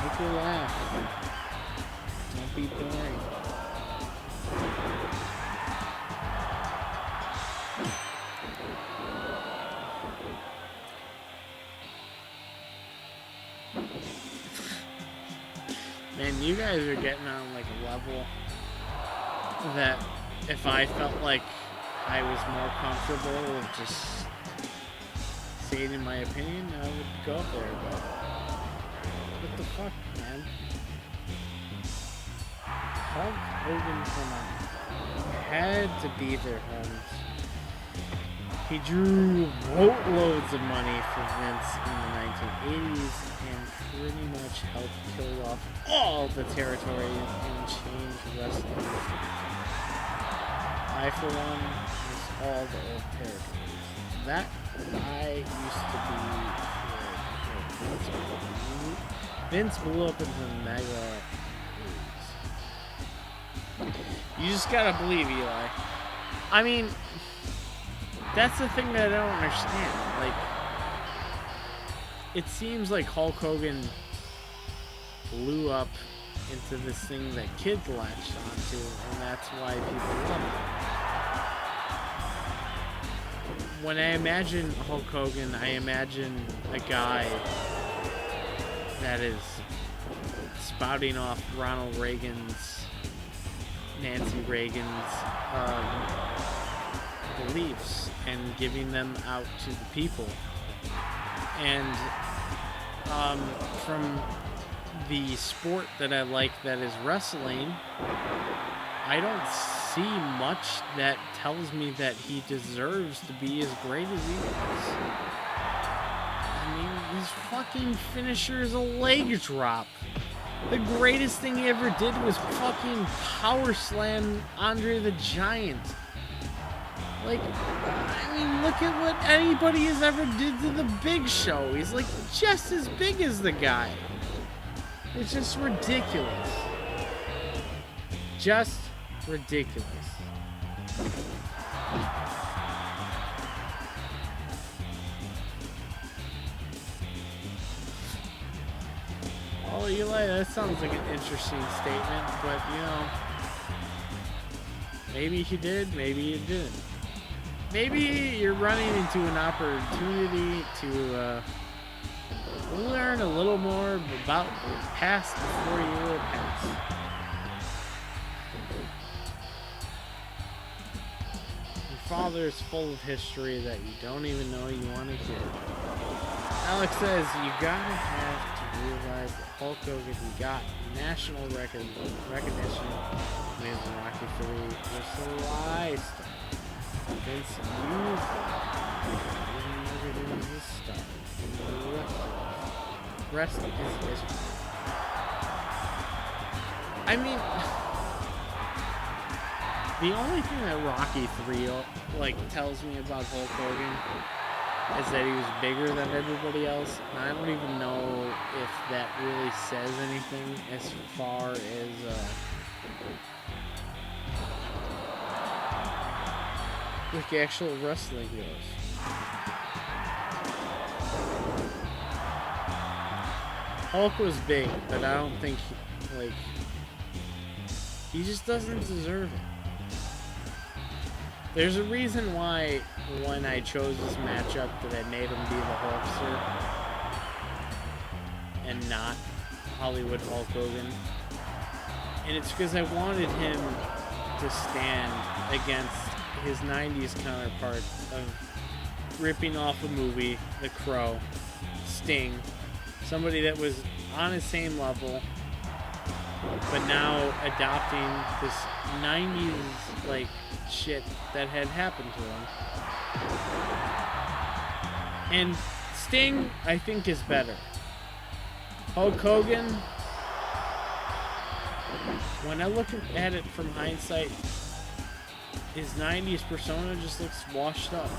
Make her laugh. Don't be boring. Man, you guys are getting on like a level that if I felt like I was more comfortable with just stating my opinion, I would go up there, but what the fuck, man? Hulk Hogan, come on. Had to be their homes. He drew boatloads of money for Vince in the 1980s and pretty much helped kill off all the territories and change wrestling. I, for one, miss all the old territories. That I used to be Vince blew up into the mega leagues. You just gotta believe, Eli. I mean, that's the thing that I don't understand. Like, it seems like Hulk Hogan blew up into this thing that kids latched onto, and that's why people love it. When I imagine Hulk Hogan, I imagine a guy that is spouting off Ronald Reagan's, Nancy Reagan's beliefs and giving them out to the people. And from the sport that I like, that is wrestling, I don't see much that tells me that he deserves to be as great as he was. I mean, his fucking finisher is a leg drop. The greatest thing he ever did was fucking power slam Andre the Giant. Like, I mean, look at what anybody has ever did to the Big Show. He's like just as big as the guy. It's just ridiculous. Just ridiculous. Oh, Eli, that sounds like an interesting statement, but you know, maybe he did, maybe he didn't. Maybe you're running into an opportunity to learn a little more about the past before you were past. Your father is full of history that you don't even know you want to hear. Alex says you gotta have to realized that Hulk Hogan got national recognition with Rocky 3 was the lie star. Vince used it as a star. The rest is history. I mean, the only thing that Rocky 3 tells me about Hulk Hogan is that he was bigger than everybody else. And I don't even know if that really says anything as far as actual wrestling goes. Hulk was big, but I don't think he just doesn't deserve it. There's a reason why when I chose this matchup that I made him be the Hulkster and not Hollywood Hulk Hogan. And it's because I wanted him to stand against his 90s counterpart of ripping off a movie, The Crow, Sting, somebody that was on the same level, but now adopting this 90s shit that had happened to him. And Sting, I think, is better. Hulk Hogan, when I look at it from hindsight, his 90s persona just looks washed up.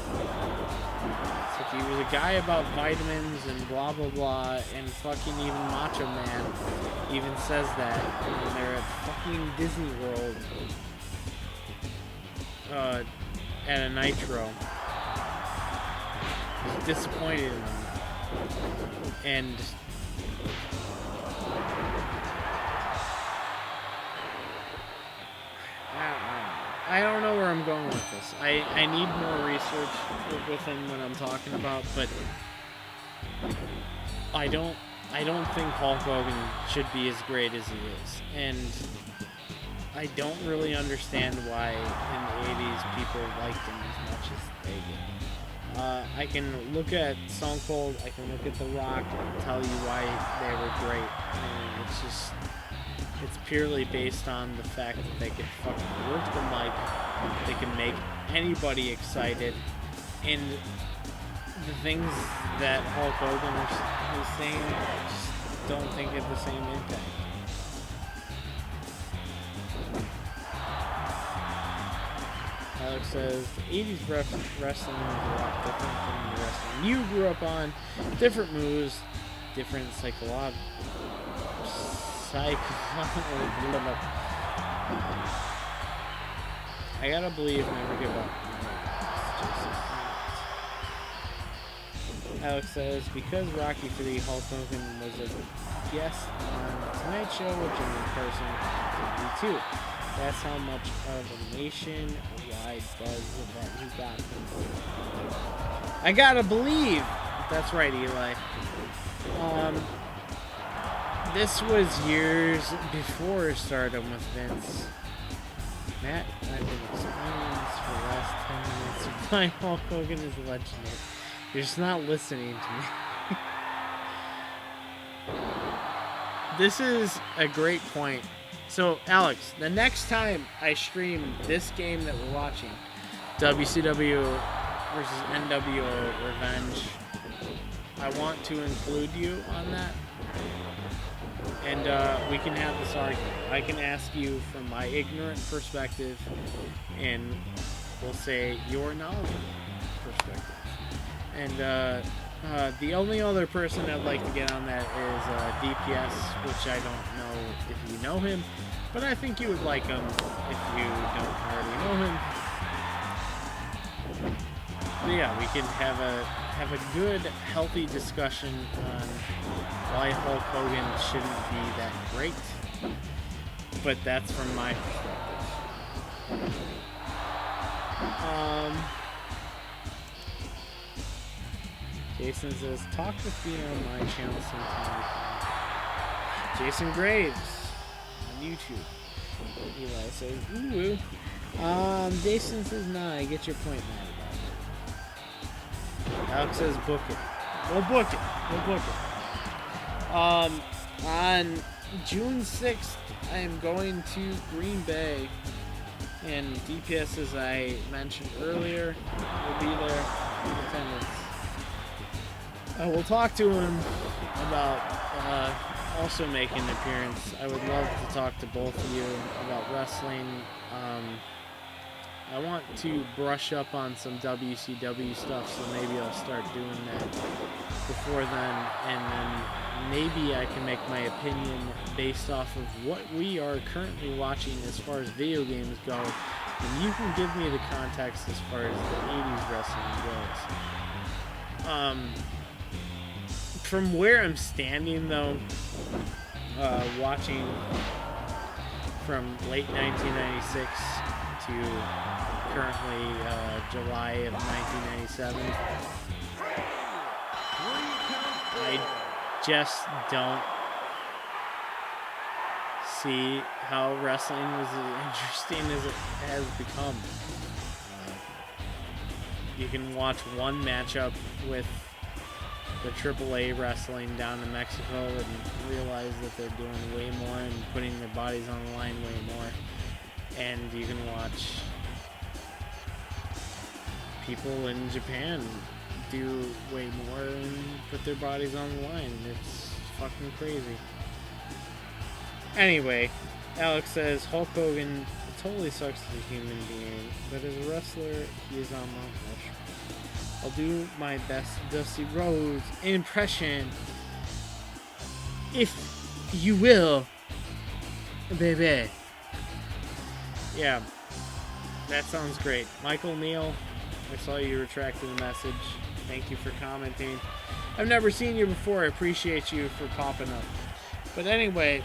It's like he was a guy about vitamins and blah blah blah, and fucking even Macho Man even says that when they're at fucking Disney World at a Nitro. He's disappointed in him. And I don't know where I'm going with this. I need more research with him when I'm talking about, but I don't think Hulk Hogan should be as great as he is. And I don't really understand why in the 80s people liked him as much as they did. I can look at Stone Cold, I can look at The Rock and tell you why they were great. And it's purely based on the fact that they can fucking work the mic, they can make anybody excited, and the things that Hulk Hogan was saying, I just don't think have the same impact. Alex says, the 80s wrestling was a lot different from the wrestling you grew up on. Different moves, different psychological. I gotta believe, never give up. Alex says, because Rocky 3, Hulk Hogan was a guest on The Tonight Show with Jimmy Carson in 1982. That's how much of a nationwide buzz that he got. I gotta believe. That's right, Eli. This was years before stardom with Vince. Matt, I've been explaining this for the last 10 minutes of why Hulk Hogan is legendary. You're just not listening to me. This is a great point. So, Alex, the next time I stream this game that we're watching, WCW versus nWo Revenge, I want to include you on that. And we can have this argument. I can ask you from my ignorant perspective, and we'll say your knowledgeable perspective. And the only other person I'd like to get on that is DPS, which I don't know if you know him, but I think you would like him if you don't already know him. But yeah, we can have a good, healthy discussion on why Hulk Hogan shouldn't be that great. But that's from my perspective. Jason says, talk with me on my channel sometime. Jason Graves on YouTube. Eli says, ooh. Jason says, nah, I get your point, man. Alex says, book it. We'll book it. On June 6th, I am going to Green Bay, and DPS, as I mentioned earlier, will be there in attendance. I will talk to him about also making an appearance. I would love to talk to both of you about wrestling. I want to brush up on some WCW stuff, so maybe I'll start doing that before then, and then maybe I can make my opinion based off of what we are currently watching as far as video games go, and you can give me the context as far as the 80s wrestling goes. From where I'm standing, though, watching from late 1996 to currently July of 1997, I just don't see how wrestling is as interesting as it has become. You can watch one matchup with the AAA wrestling down in Mexico and realize that they're doing way more and putting their bodies on the line way more. And you can watch people in Japan do way more and put their bodies on the line. It's fucking crazy. Anyway, Alex says Hulk Hogan totally sucks as a human being, but as a wrestler, he is on Mount Rushmore. I'll do my best Dusty Rhodes impression, if you will, baby. Yeah, that sounds great. Michael Neal, I saw you retracted the message. Thank you for commenting. I've never seen you before. I appreciate you for popping up. But anyway,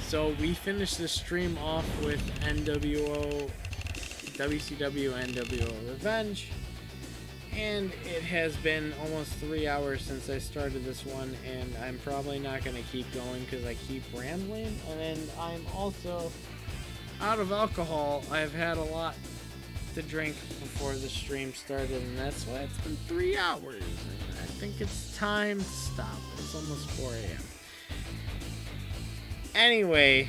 so we finished the stream off with nWo, WCW nWo Revenge, and it has been almost 3 hours since I started this one, and I'm probably not going to keep going because I keep rambling, and I'm also out of alcohol. I've had a lot to drink before the stream started, and that's why it's been 3 hours, and I think it's time to stop. It's almost 4 a.m. Anyway,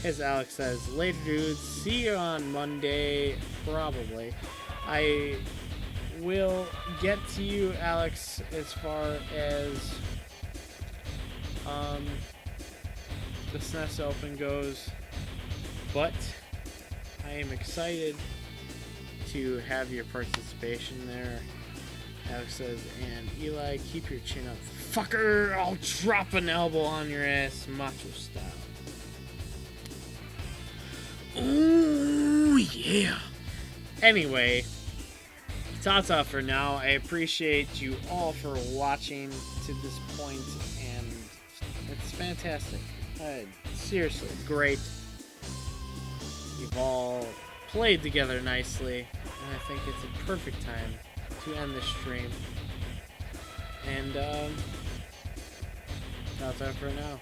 as Alex says, later dudes, see you on Monday, probably. I will get to you, Alex, as far as the SNES Open goes, but I am excited to have your participation there. Alex says, and Eli, keep your chin up. Fucker, I'll drop an elbow on your ass, macho style. Ooh, yeah. Anyway, ta-ta for now. I appreciate you all for watching to this point, and it's fantastic. Seriously, great. You've all played together nicely, and I think it's a perfect time to end the stream. And ta-ta for now.